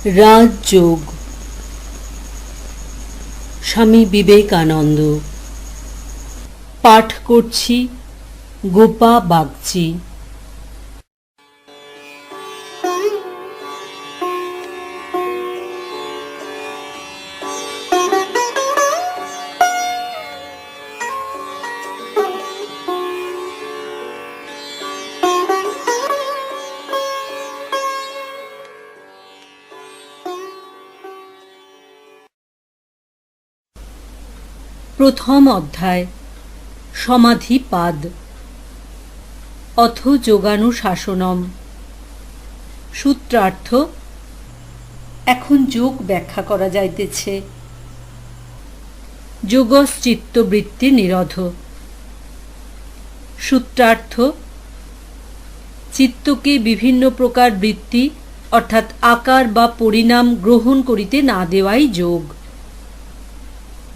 রাজযোগ। স্বামী বিবেকানন্দ। পাঠ করছি গোপা বাগচি। প্রথম অধ্যায়, সমাধিপাদ। অথ যোগানুশাসনম। সূত্রার্থ। এখন যোগ ব্যাখ্যা করা যাইতেছে। যোগশ্চিত্তবৃত্তি নিরোধ। সূত্রার্থ। চিত্তকে বিভিন্ন প্রকার বৃত্তি অর্থাৎ আকার বা পরিণাম গ্রহণ করিতে না দেওয়াই যোগ।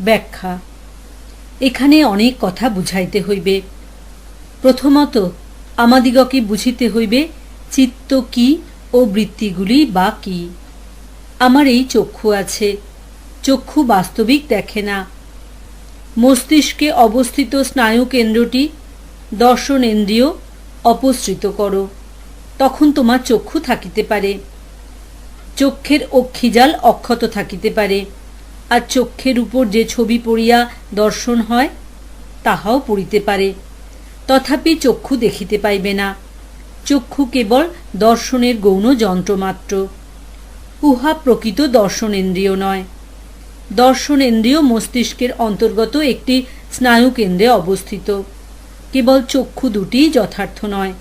ব্যাখ্যা। এখানে অনেক কথা বুঝাইতে হইবে। প্রথমত আমাদিগকে বুঝিতে হইবে চিত্ত কি ও বৃত্তিগুলি বা কি। আমার এই চক্ষু আছে, চক্ষু বাস্তবিক দেখে না। মস্তিষ্কে অবস্থিত স্নায়ু কেন্দ্রটি দর্শনেন্দ্রিয় অপসৃত করো, তখন তোমার চক্ষু থাকিতে পারে। চক্ষের অক্ষিজাল অক্ষত থাকিতে পারে, আর চক্ষের উপর যে ছবি পড়িয়া দর্শন হয় তাহাও পড়িতে পারে, তথাপি চক্ষু দেখিতে পাইবে না। চক্ষু কেবল দর্শনের গৌণ যন্ত্রমাত্র। উহা প্রকৃত দর্শনেন্দ্রিয় নয়। দর্শনেন্দ্রিয় মস্তিষ্কের অন্তর্গত একটি স্নায়ুকেন্দ্রে অবস্থিত। কেবল চক্ষু দুটি যথার্থ নয়।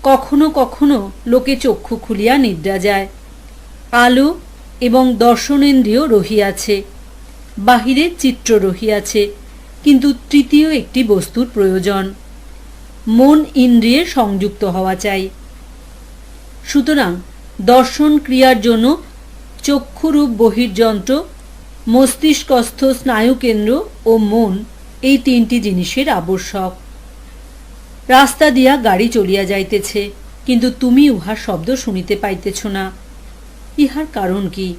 কখনো কখনো লোকে চক্ষু খুলিয়া নিদ্রা যায়। আলো এবং দর্শনেন্দ্রিয় রহিয়াছে, বাহিরে চিত্র রহিয়াছে, কিন্তু তৃতীয় একটি বস্তুর প্রয়োজন। মন ইন্দ্রিয়ে সংযুক্ত হওয়া চাই। সুতরাং দর্শন ক্রিয়ার জন্য চক্ষুরূপ বহির্যন্ত্র, মস্তিষ্কস্থ স্নায়ুকেন্দ্র ও মন, এই তিনটি জিনিসের আবশ্যক। রাস্তা দিয়া গাড়ি চলিয়া যাইতেছে, কিন্তু তুমি উহার শব্দ শুনিতে পাইতেছ না। ইহার কারণ কি?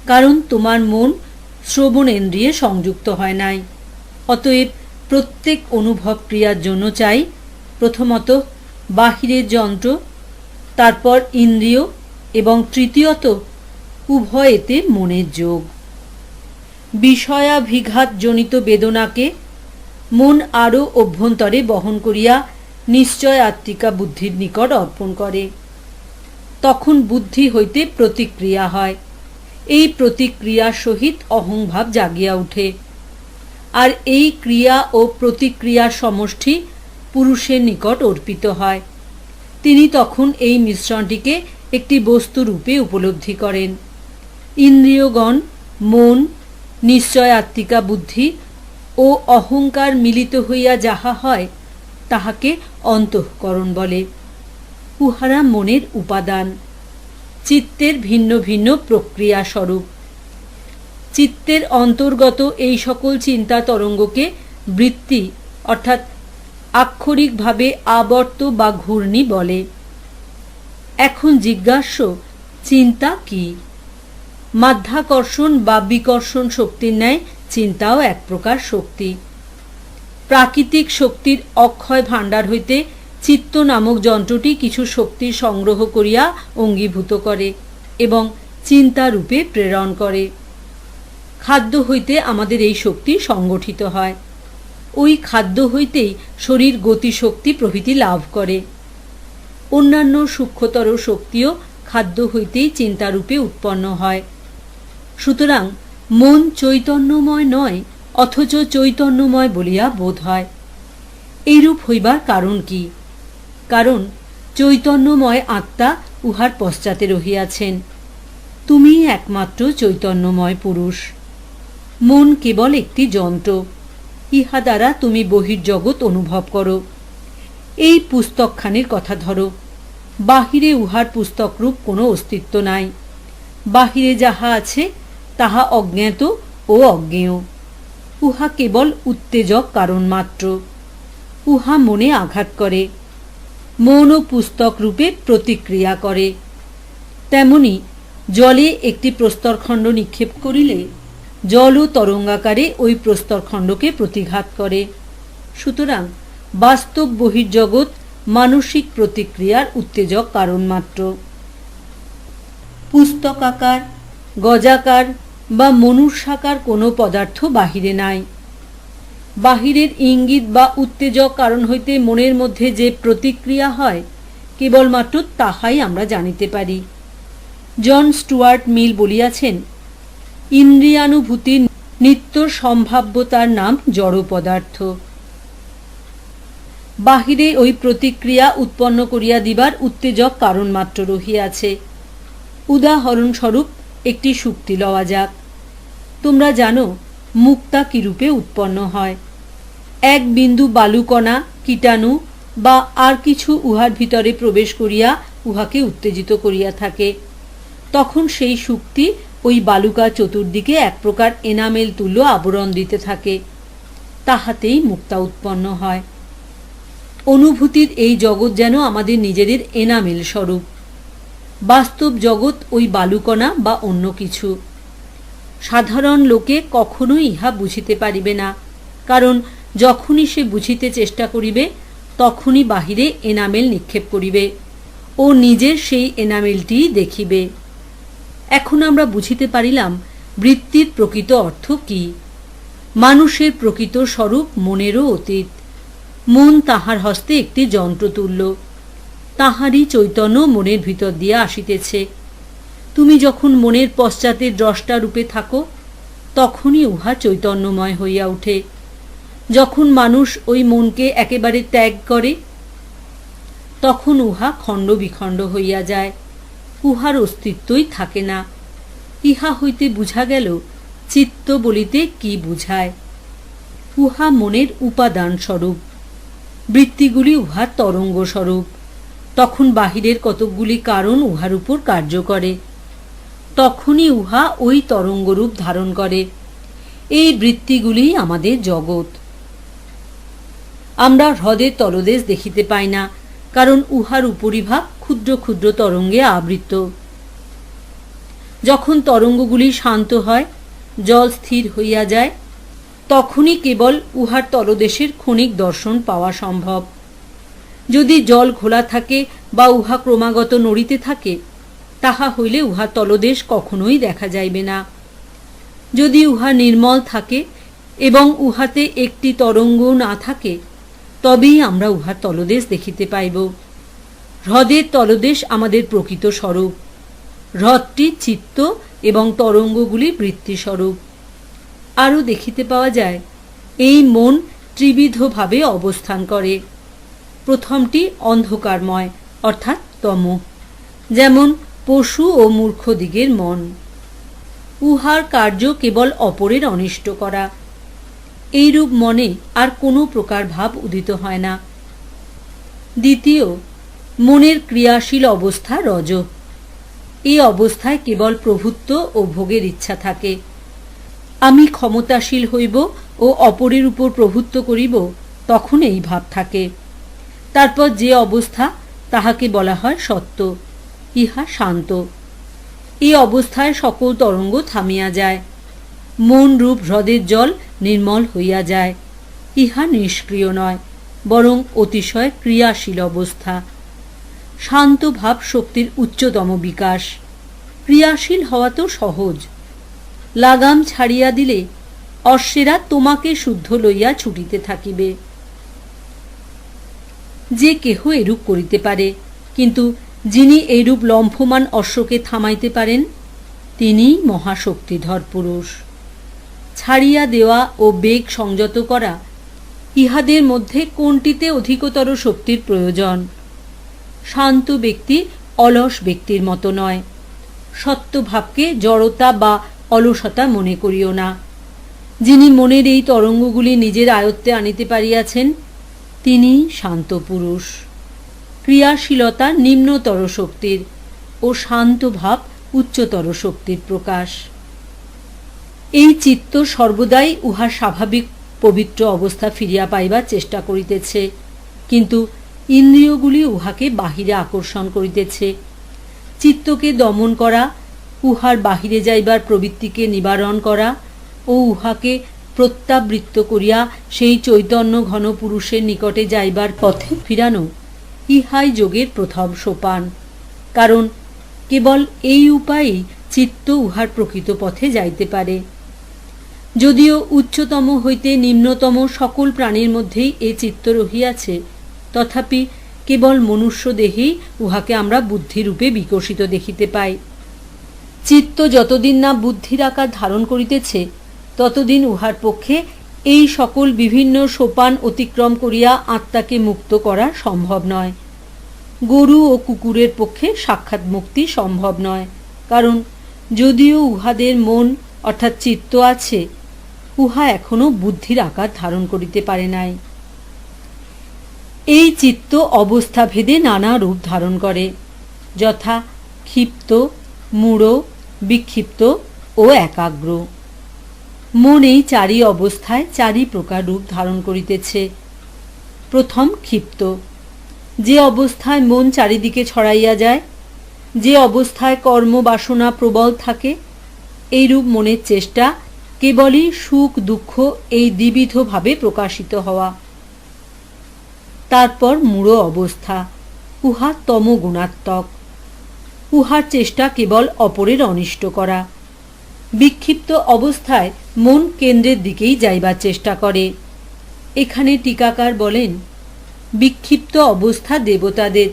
কারণ তোমার মন শ্রবণেন্দ্রিয়ে সংযুক্ত হয় নাই। অতএব প্রত্যেক অনুভব ক্রিয়ার জন্য চাই প্রথমত বাহিরের যন্ত্র, তারপর ইন্দ্রিয় এবং তৃতীয়ত উভয়েতে মনের যোগ। বিষয়াভিঘাতজনিত বেদনাকে মন আরও অভ্যন্তরে বহন করিয়া নিশ্চয়াত্মিকা বুদ্ধির নিকট অর্পণ করে। তখন বুদ্ধি হইতে প্রতিক্রিয়া হয়। এই প্রতিক্রিয়ার সহিত অহংভাব জাগিয়া উঠে, আর এই ক্রিয়া ও প্রতিক্রিয়ার সমষ্টি পুরুষের নিকট অর্পিত হয়। তিনি তখন এই মিশ্রণটিকে একটি বস্তুরূপে উপলব্ধি করেন। ইন্দ্রিয়গণ, মন, নিশ্চয়াত্মিকা বুদ্ধি ও অহংকার মিলিত হইয়া যাহা হয় তাহাকে অন্তঃকরণ বলে। উহারা মনের উপাদান, চিত্তের ভিন্ন ভিন্ন প্রক্রিয়া স্বরূপ। চিত্তের অন্তর্গত এই সকল চিন্তা তরঙ্গকে বৃত্তি অর্থাৎ আক্ষরিকভাবে আবর্ত বা ঘূর্ণি বলে। এখন জিজ্ঞাস্য, চিন্তা কি? মাধ্যাকর্ষণ বা বিকর্ষণ শক্তির ন্যায় চিন্তাও এক প্রকার শক্তি। প্রাকৃতিক শক্তির অক্ষয় ভাণ্ডার হইতে চিত্ত নামক যন্ত্রটি কিছু শক্তি সংগ্রহ করিয়া অঙ্গীভূত করে এবং চিন্তারূপে প্রেরণ করে। খাদ্য হইতে আমাদের এই শক্তি সংগঠিত হয়। ওই খাদ্য হইতেই শরীর গতিশক্তি প্রভৃতি লাভ করে। অন্যান্য সূক্ষ্মতর শক্তিও খাদ্য হইতেই চিন্তারূপে উৎপন্ন হয়। সুতরাং মন চৈতন্যময় নয়, অথচ চৈতন্যময় বলিয়া বোধ হয়। এইরূপ হইবার কারণ কি? কারণ চৈতন্যময় আত্মা উহার পশ্চাতে রহিয়াছেন। তুমি একমাত্র চৈতন্যময় পুরুষ। মন কেবল একটি যন্ত্র। ইহা দ্বারা তুমি বহির্জগৎ অনুভব করো। এই পুস্তকখানির কথা ধরো। বাহিরে উহার পুস্তকরূপ কোনো অস্তিত্ব নাই। বাহিরে যাহা আছে তাহা অজ্ঞাত ও অজ্ঞেয়। উহা কেবল উত্তেজক কারণ মাত্র। উহা মনে আঘাত করে। মন ও পুস্তক রূপে প্রতিক্রিয়া করে। তেমনি জলে একটি প্রস্তরখণ্ড নিক্ষেপ করিলে জলও তরঙ্গাকারে ওই প্রস্তরখণ্ডকে প্রতিঘাত করে। সুতরাং বাস্তব বহির্জগৎ মানসিক প্রতিক্রিয়ার উত্তেজক কারণ মাত্র। পুস্তকাকার, গজাকার বা মনুষ্যাকার কোনো পদার্থ বাহিরে নাই। বাহিরের ইঙ্গিত বা উত্তেজক কারণ হইতে মনের মধ্যে যে প্রতিক্রিয়া হয়, কেবলমাত্র তাহাই আমরা জানিতে পারি। জন স্টুয়ার্ট মিল বলিয়াছেন, ইন্দ্রিয়ানুভূতির নিত্য সম্ভাব্যতার নাম জড় পদার্থ। বাহিরে ওই প্রতিক্রিয়া উৎপন্ন করিয়া দিবার উত্তেজক কারণ মাত্র রহিয়াছে। উদাহরণস্বরূপ একটি শুক্তি লওয়া যাক। তোমরা জানো মুক্তা কিরূপে উৎপন্ন হয়। এক বিন্দু বালুকণা, কীটাণু বা আর কিছু উহার ভিতরে প্রবেশ করিয়া উহাকে উত্তেজিত করিয়া থাকে। তখন সেই শুক্তি ওই বালুকা চতুর্দিকে এক প্রকার এনামেল তুল্য আবরণ দিতে থাকে। তাহাতেই মুক্তা উৎপন্ন হয়। অনুভূতির এই জগৎ যেন আমাদের নিজেদের এনামেল স্বরূপ। বাস্তব জগৎ ওই বালুকণা বা অন্য কিছু। সাধারণ লোকে কখনোই ইহা বুঝিতে পারিবে না, কারণ যখনই সে বুঝিতে চেষ্টা করিবে তখনই বাহিরে এনামেল নিক্ষেপ করিবে ও নিজের সেই এনামেলটি দেখিবে। এখন আমরা বুঝিতে পারিলাম বৃত্তির প্রকৃত অর্থ কি। মানুষের প্রকৃত স্বরূপ মনেরও অতীত। মন তাহার হস্তে একটি যন্ত্রতুল্য। তাহারই চৈতন্য মনের ভিতর দিয়া আসিতেছে। তুমি যখন মনের পশ্চাতে দ্রষ্টা রূপে থাকো, তখনই উহা চৈতন্যময় হইয়া ওঠে। যখন মানুষ ওই মনকে একেবারে ত্যাগ করে, তখন উহা খণ্ড বিখণ্ড হইয়া যায়। উহার অস্তিত্বই থাকে না। ইহা হইতে বুঝা গেল চিত্ত বলিতে কি বুঝায়। উহা মনের উপাদান স্বরূপ। বৃত্তিগুলি উহার তরঙ্গ স্বরূপ। তখন বাহিরের কতকগুলি কারণ উহার উপর কার্য করে। তখনই উহা ওই তরঙ্গরূপ ধারণ করে। এই বৃত্তিগুলি আমাদের জগৎ। আমরা হ্রদের তলদেশ দেখিতে পাই না, কারণ উহার উপরিভাগ ক্ষুদ্র ক্ষুদ্র তরঙ্গে আবৃত। যখন তরঙ্গগুলি শান্ত হয়, জল স্থির হইয়া যায়, তখনই কেবল উহার তলদেশের ক্ষণিক দর্শন পাওয়া সম্ভব। যদি জল ঘোলা থাকে বা উহা ক্রমাগত নড়িতে থাকে, তাহা হইলে উহা তলদেশ কখনোই দেখা যাইবে না। যদি উহা নির্মল থাকে এবং উহাতে একটি তরঙ্গ না থাকে, তবেই আমরা উহার তলদেশ দেখিতে পাইব। হ্রদের তলদেশ আমাদের প্রকৃত স্বরূপ। হ্রদটি চিত্ত এবং তরঙ্গগুলি বৃত্তিস্বরূপ। আরও দেখিতে পাওয়া যায় এই মন ত্রিবিধভাবে অবস্থান করে। প্রথমটি অন্ধকারময় অর্থাৎ তম, যেমন পশু ও মূর্খদিগের মন। উহার কার্য কেবল অপরের অনিষ্ট করা। এইরূপ মনে আর কোনো প্রকার ভাব উদিত হয় না। দ্বিতীয়, মনের ক্রিয়াশীল অবস্থা রজ। এই অবস্থায় কেবল প্রভুত্ব ও ভোগের ইচ্ছা থাকে। আমি ক্ষমতাশীল হইব ও অপরের উপর প্রভুত্ব করিব, তখন এই ভাব থাকে। তারপর যে অবস্থা, তাহাকে বলা হয় সত্য। ইহা শান্ত। এই অবস্থায় সকল তরঙ্গ থামিয়া যায়। মন রূপ হ্রদের জল নির্মল হইয়া যায়। ইহা নিষ্ক্রিয় নয়, বরং অতিশয় ক্রিয়াশীল অবস্থা। শান্ত ভাব শক্তির উচ্চতম বিকাশ। ক্রিয়াশীল হওয়া তো সহজ। লাগাম ছাড়িয়া দিলে অশ্বেরা তোমাকে শুদ্ধ লইয়া ছুটিতে থাকিবে। যে কেহ এরূপ করিতে পারে, কিন্তু যিনি এইরূপ লম্ফমান অশ্বকে থামাইতে পারেন, তিনিই মহাশক্তিধর পুরুষ। ছাড়িয়া দেওয়া ও বেগ সংযত করা, ইহাদের মধ্যে কোনটিতে অধিকতর শক্তির প্রয়োজন? শান্ত ব্যক্তি অলস ব্যক্তির মতো নয়। সত্যভাবকে জড়তা বা অলসতা মনে করিও না। যিনি মনের এই তরঙ্গগুলি নিজের আয়ত্তে আনিতে পারিয়াছেন, তিনি শান্ত পুরুষ। ক্রিয়াশীলতা নিম্নতর শক্তির ও শান্ত ভাব উচ্চতর শক্তির প্রকাশ। এই চিত্ত সর্বদাই উহার স্বাভাবিক পবিত্র অবস্থা ফিরিয়া পাইবার চেষ্টা করিতেছে, কিন্তু ইন্দ্রিয়গুলি উহাকে বাহিরে আকর্ষণ করিতেছে। চিত্তকে দমন করা উহার বাহিরে যাইবার প্রবৃত্তিকে নিবারণ করা ও উহাকে প্রত্যাবৃত্ত করিয়া সেই চৈতন্য ঘন পুরুষের নিকটে যাইবার পথে ফিরানো, ইহাই যোগের প্রথম সোপান। কারণ কেবল এই উপায়েই চিত্ত উহার প্রকৃত পথে যাইতে পারে। যদিও উচ্চতম হইতে নিম্নতম সকল প্রাণীর মধ্যেই এ চিত্ত রহিয়াছে, তথাপি কেবল মনুষ্য দেহেই উহাকে আমরা বুদ্ধিরূপে বিকশিত দেখিতে পাই। চিত্ত যতদিন না বুদ্ধির আকার ধারণ করিতেছে, ততদিন উহার পক্ষে এই সকল বিভিন্ন সোপান অতিক্রম করিয়া আত্মাকে মুক্ত করা সম্ভব নয়। গরু ও কুকুরের পক্ষে সাক্ষাৎ মুক্তি সম্ভব নয়, কারণ যদিও উহাদের মন অর্থাৎ চিত্ত আছে, উহা এখনো বুদ্ধির আকার ধারণ করিতে পারে নাই। এই চিত্ত অবস্থা ভেদে নানা রূপ ধারণ করে, যথা ক্ষিপ্ত, মূঢ়, বিক্ষিপ্ত ও একাগ্র। মন এই চারি অবস্থায় চারি প্রকার রূপ ধারণ করিতেছে। প্রথম ক্ষিপ্ত, যে অবস্থায় মন চারিদিকে ছড়াইয়া যায়, যে অবস্থায় কর্ম বাসনা প্রবল থাকে, এইরূপ মনের চেষ্টা কেবলই সুখ দুঃখ এই দ্বিবিধভাবে প্রকাশিত হওয়া। তারপর মূঢ় অবস্থা, উহা তমগুণাত্মক, উহার চেষ্টা কেবল অপরের অনিষ্ট করা। বিক্ষিপ্ত অবস্থায় মন কেন্দ্রের দিকেই যাইবার চেষ্টা করে। এখানে টিকাকার বলেন, বিক্ষিপ্ত অবস্থা দেবতাদের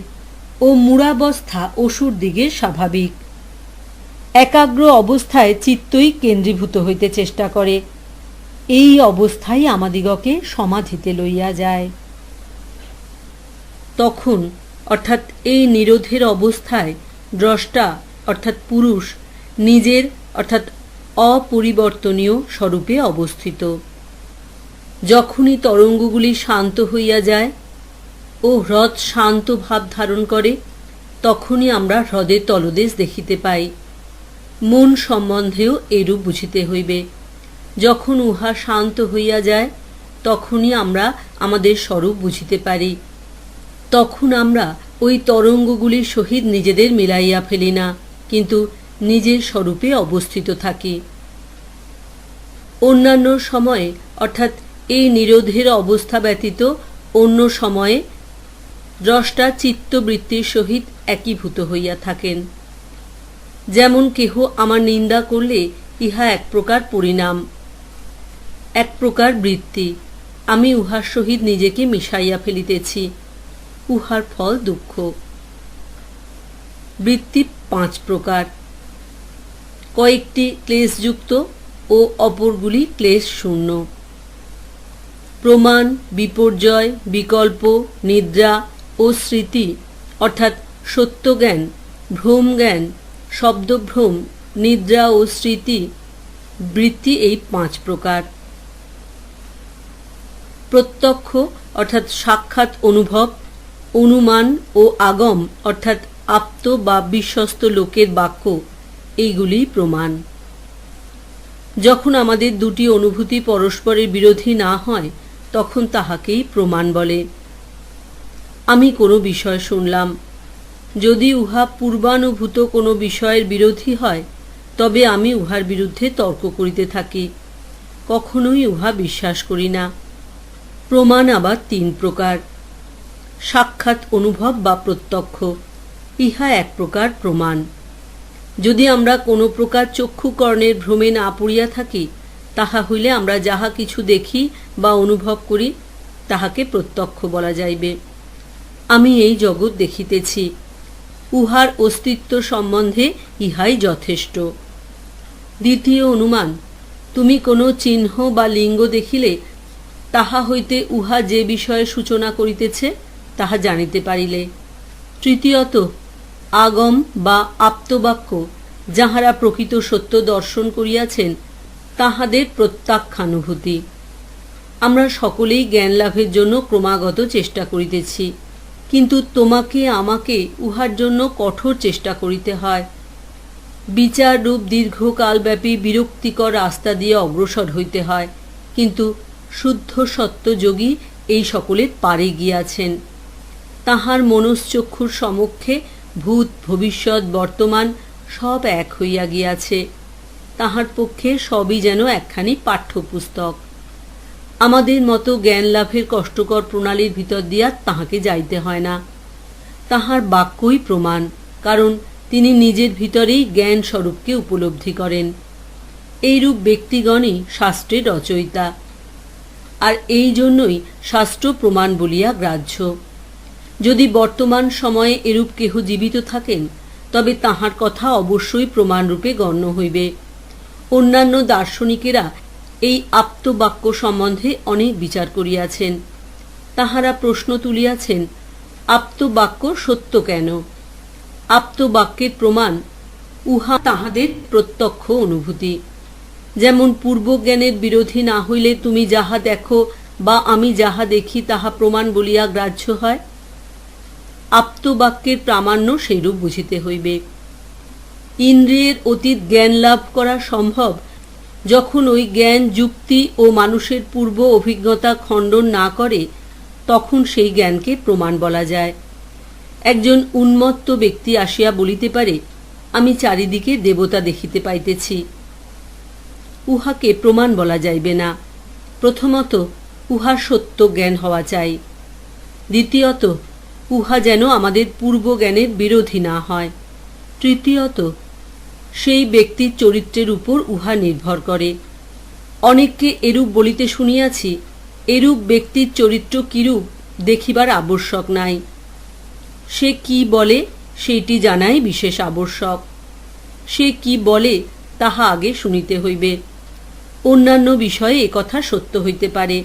ও মূঢ়াবস্থা অসুর দিকের স্বাভাবিক। একাগ্র অবস্থায় চিত্তই কেন্দ্রীভূত হইতে চেষ্টা করে। এই অবস্থায় আমাদিগকে সমাধিতে লইয়া যায়। তখন অর্থাৎ এই নিরোধের অবস্থায় দ্রষ্টা অর্থাৎ পুরুষ নিজের অর্থাৎ অপরিবর্তনীয় স্বরূপে অবস্থিত। যখনই তরঙ্গগুলি শান্ত হইয়া যায় ও হ্রদ শান্ত ভাব ধারণ করে, তখনই আমরা হ্রদের তলদেশ দেখিতে পাই। মন সম্বন্ধেও এরূপ বুঝিতে হইবে। যখন উহা শান্ত হইয়া যায়, তখনই আমরা আমাদের স্বরূপ বুঝিতে পারি। তখন আমরা ওই তরঙ্গগুলির সহিত নিজেদের মিলাইয়া ফেলি না, কিন্তু নিজের স্বরূপে অবস্থিত থাকি। অন্যান্য সময়ে অর্থাৎ এই নিরোধের অবস্থা ব্যতীত অন্য সময়ে দ্রষ্টা চিত্তবৃত্তির সহিত একীভূত হইয়া থাকেন। যেমন কেহ আমার নিন্দা করলে ইহা এক প্রকার পরিণাম, এক প্রকার বৃত্তি। আমি উহার সহিত নিজেকে মিশাইয়া ফেলিতেছি, উহার ফল দুঃখ। বৃত্তি 5 প্রকার, কয়েকটি ক্লেশযুক্ত ও অপরগুলি ক্লেশ শূন্য। প্রমাণ, বিপর্যয়, বিকল্প, নিদ্রা ও স্মৃতি অর্থাৎ সত্যজ্ঞান, ভ্রমজ্ঞান, শব্দভ্রম, নিদ্রা ও স্মৃতি বৃত্তি এই 5 প্রকার। প্রত্যক্ষ অর্থাৎ সাক্ষাৎ অনুভব, অনুমান ও আগম অর্থাৎ আপ্ত বা বিশ্বস্ত লোকের বাক্য, এইগুলি প্রমাণ। যখন আমাদের দুটি অনুভূতি পরস্পরের বিরোধী না হয়, তখন তাহাকেই প্রমাণ বলে। আমি কোনো বিষয় শুনলাম, যদি উহা পূর্বানুভূত কোনো বিষয়ের বিরোধী হয়, তবে আমি উহার বিরুদ্ধে তর্ক করিতে থাকি, কখনোই উহা বিশ্বাস করি না। প্রমাণ আবার 3 প্রকার, সাক্ষাৎ অনুভব বা প্রত্যক্ষ, ইহা এক প্রকার প্রমাণ। যদি আমরা কোনো প্রকার চক্ষুকর্ণের ভ্রমে না পড়িয়া থাকি, তাহা হইলে আমরা যাহা কিছু দেখি বা অনুভব করি, তাহাকে প্রত্যক্ষ বলা যাইবে। আমি এই জগৎ দেখিতেছি, উহার অস্তিত্ব সম্বন্ধে ইহাই যথেষ্ট। দ্বিতীয় অনুমান, তুমি কোনো চিহ্ন বা লিঙ্গ দেখিলে তাহা হইতে উহা যে বিষয়ে সূচনা করিতেছে তাহা জানিতে পারিলে। তৃতীয়ত আগম বা আপ্তবাক্য, যাহারা প্রকৃত সত্য দর্শন করিয়াছেন তাহাদের প্রত্যক্ষানুভূতি। আমরা সকলেই জ্ঞান লাভের জন্য ক্রমাগত চেষ্টা করিতেছি, কিন্তু তোমাকে আমাকে উহার জন্য কঠোর চেষ্টা করিতে হয়। বিচার রূপ দীর্ঘকালব্যাপী বিরক্তিকর রাস্তা দিয়ে অগ্রসর হইতে হয়, কিন্তু শুদ্ধ সত্যযোগী এই সকলের পারে গিয়াছেন। তাহার মনশ্চক্ষুর সমক্ষে ভূত ভবিষ্যৎ বর্তমান সব এক হইয়া গিয়াছে। তাহার পক্ষে সবই যেন একখানি পাঠ্যপুস্তক। আমাদের মতো জ্ঞান লাভের কষ্টকর প্রণালীর ভিতর দিয়া তাহাকে যাইতে হয় না। তাহার বাক্যই প্রমাণ, কারণ তিনি নিজের ভিতরেই জ্ঞান স্বরূপকে উপলব্ধি করেন। এইরূপ ব্যক্তিগণই শাস্ত্রের রচয়িতা, আর এই জন্যই শাস্ত্র প্রমাণ বলিয়া গ্রাহ্য। যদি বর্তমান সময়ে এরূপ কেহ জীবিত থাকেন, তবে তাহার কথা অবশ্যই প্রমাণরূপে গণ্য হইবে। অন্যান্য দার্শনিকেরা এই আপ্তবাক্য সম্বন্ধে অনেক বিচার করিয়াছেন। তাহারা প্রশ্ন তুলিয়াছেন, আপ্তবাক্য সত্য কেন? আপ্তবাক্যের প্রমাণ উহা তাহাদের প্রত্যক্ষ অনুভূতি। যেমন পূর্বজ্ঞানের বিরোধী না হইলে তুমি যাহা দেখো বা আমি যাহা দেখি তাহা প্রমাণ বলিয়া গ্রাহ্য হয়, আপ্তবাক্যের প্রামাণ্য সেইরূপ বুঝিতে হইবে। ইন্দ্রিয়ের অতীত জ্ঞান লাভ করা সম্ভব যখন ওই জ্ঞান যুক্তি ও মানুষের পূর্ব অভিজ্ঞতা খণ্ডন না করে, তখন সেই জ্ঞানকে প্রমাণ বলা যায়। একজন উন্মত্ত ব্যক্তি আসিয়া বলিতে পারে, আমি চারিদিকে দেবতা দেখিতে পাইতেছি। উহাকে প্রমাণ বলা যাইবে না। প্রথমত উহার সত্য জ্ঞান হওয়া চাই। দ্বিতীয়ত উহা যেন আমাদের পূর্ব জ্ঞানের বিরোধী না হয়। তৃতীয়ত সেই ব্যক্তির চরিত্রের উপর উহা নির্ভর করে। অনেককে এরূপ বলিতে শুনিয়াছি, এরূপ ব্যক্তির চরিত্র কিরূপ দেখিবার আবশ্যক নাই, সে কি বলে সেইটি জানাই বিশেষ আবশ্যক। সে কি বলে তাহা আগে শুনিতে হইবে। অন্যান্য বিষয়ে একথা সত্য হইতে পারে।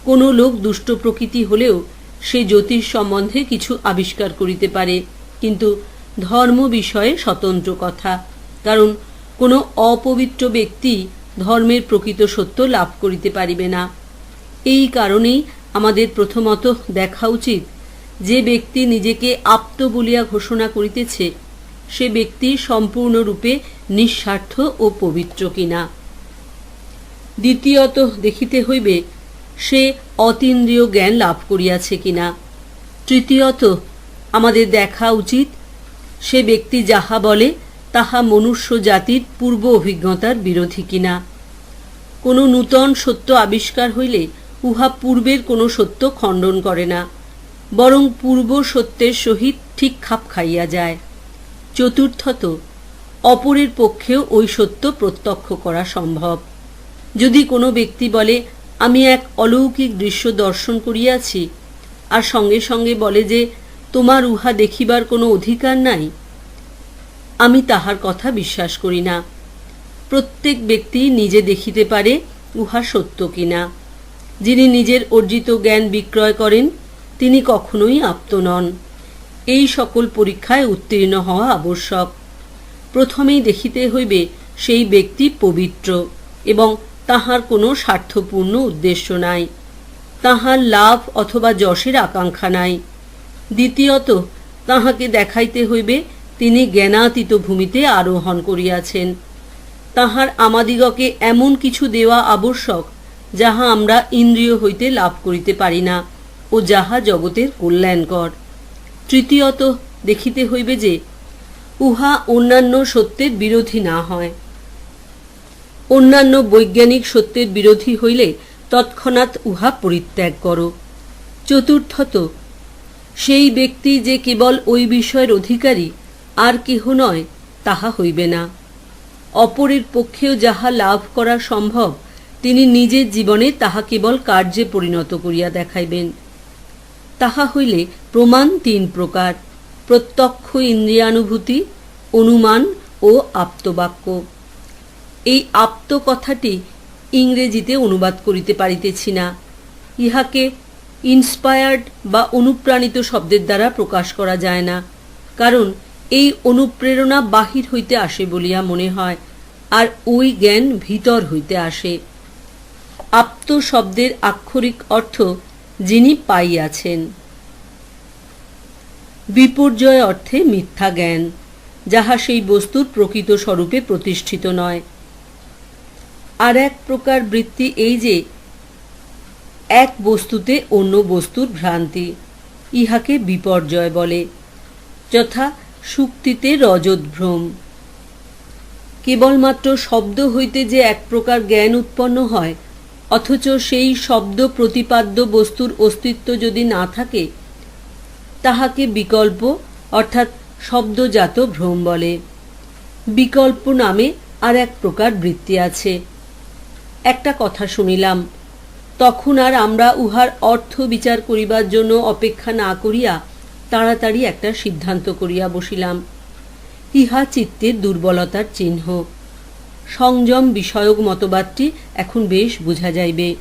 কোনো লোক দুষ্ট প্রকৃতি হলেও সে জ্যোতিষ সম্বন্ধে কিছু আবিষ্কার করিতে পারে, কিন্তু ধর্ম বিষয়ে স্বতন্ত্র কথা। কারণ কোনো অপবিত্র ব্যক্তি ধর্মের প্রকৃত সত্য লাভ করিতে পারিবে না। এই কারণেই আমাদের প্রথমত দেখা উচিত, যে ব্যক্তি নিজেকে আপ্ত বলিয়া ঘোষণা করিতেছে, সে ব্যক্তি সম্পূর্ণরূপে নিঃস্বার্থ ও পবিত্র কিনা। দ্বিতীয়ত দেখিতে হইবে সে অতীন্দ্রিয় জ্ঞান লাভ করিয়াছে কিনা। তৃতীয়ত আমাদের দেখা উচিত সে ব্যক্তি যাহা বলে তাহা মনুষ্য জাতির পূর্ব অভিজ্ঞতার বিরোধী কিনা। কোনো নূতন সত্য আবিষ্কার হইলে উহা পূর্বের কোনো সত্য খণ্ডন করে না, বরং পূর্ব সত্যের সহিত ঠিক খাপ খাইয়া যায়। চতুর্থত অপরের পক্ষেও ওই সত্য প্রত্যক্ষ করা সম্ভব। যদি কোনো ব্যক্তি বলে, আমি এক অলৌকিক দৃশ্য দর্শন করিয়াছি, আর সঙ্গে সঙ্গে বলে যে তোমার উহা দেখিবার কোনো অধিকার নাই, আমি তাহার কথা বিশ্বাস করি না। প্রত্যেক ব্যক্তি নিজে দেখিতে পারে উহা সত্য কিনা। যিনি নিজের অর্জিত জ্ঞান বিক্রয় করেন, তিনি কখনোই আপ্ত নন। এই সকল পরীক্ষায় উত্তীর্ণ হওয়া আবশ্যক। প্রথমেই দেখিতে হইবে সেই ব্যক্তি পবিত্র এবং তাহার কোনো স্বার্থপূর্ণ উদ্দেশ্য নাই, তাহার লাভ অথবা যশের আকাঙ্ক্ষা নাই। দ্বিতীয়ত তাহাকে দেখাইতে হইবে তিনি জ্ঞানাতীত ভূমিতে আরোহণ করিয়াছেন। তাহার আমাদিগকে এমন কিছু দেওয়া আবশ্যক যাহা আমরা ইন্দ্রিয় হইতে লাভ করিতে পারি না ও যাহা জগতের কল্যাণকর। তৃতীয়ত দেখিতে হইবে যে উহা অন্যান্য সত্যের বিরোধী না হয়। অন্যান্য বৈজ্ঞানিক সত্যের বিরোধী হইলে তৎক্ষণাৎ উহা পরিত্যাগ করো। চতুর্থত সেই ব্যক্তি যে কেবল ওই বিষয়ের অধিকারী আর কেহ নয়, তাহা হইবে না। অপরের পক্ষেও যাহা লাভ করা সম্ভব, তিনি নিজের জীবনে তাহা কেবল কার্যে পরিণত করিয়া দেখাইবেন। তাহা হইলে প্রমাণ তিন প্রকার: প্রত্যক্ষ ইন্দ্রিয়ানুভূতি, অনুমান ও আপ্তবাক্য। এই আপ্ত কথাটি ইংরেজিতে অনুবাদ করিতে পারিতেছি না। ইহাকে ইন্সপায়ার্ড বা অনুপ্রাণিত শব্দের দ্বারা প্রকাশ করা যায় না, কারণ এই অনুপ্রেরণা বাহির হইতে আসে বলিয়া মনে হয়, আর ওই জ্ঞান ভিতর হইতে আসে। আপ্ত শব্দের আক্ষরিক অর্থ যিনি পাইয়াছেন। বিপর্যয় অর্থে মিথ্যা জ্ঞান, যাহা সেই বস্তুর প্রকৃত স্বরূপে প্রতিষ্ঠিত নয়। আর এক প্রকার বৃত্তি এই যে এক বস্তুতে অন্য বস্তুর ভ্রান্তি, ইহাকে বিপর্যয় বলে। যথা শুক্তিতে রজতভ্রম, কেবলমাত্র শব্দ হইতে যে এক প্রকার জ্ঞান উৎপন্ন হয়, অথচ সেই শব্দ প্রতিপাদ্য বস্তুর অস্তিত্ব যদি না থাকে, তাহাকে বিকল্প অর্থাৎ শব্দজাত ভ্রম বলে। বিকল্প নামে আর এক প্রকার বৃত্তি আছে। একটা কথা শুনিলাম, তখন আর আমরা উহার অর্থ বিচার করিবার জন্য অপেক্ষা না করিয়া তাড়াতাড়ি একটা সিদ্ধান্ত করিয়া বসিলাম। ইহা চিত্তের দুর্বলতার চিহ্ন। সংযম বিষয়ক মতবাদটি এখন বেশ বোঝা যাইবে।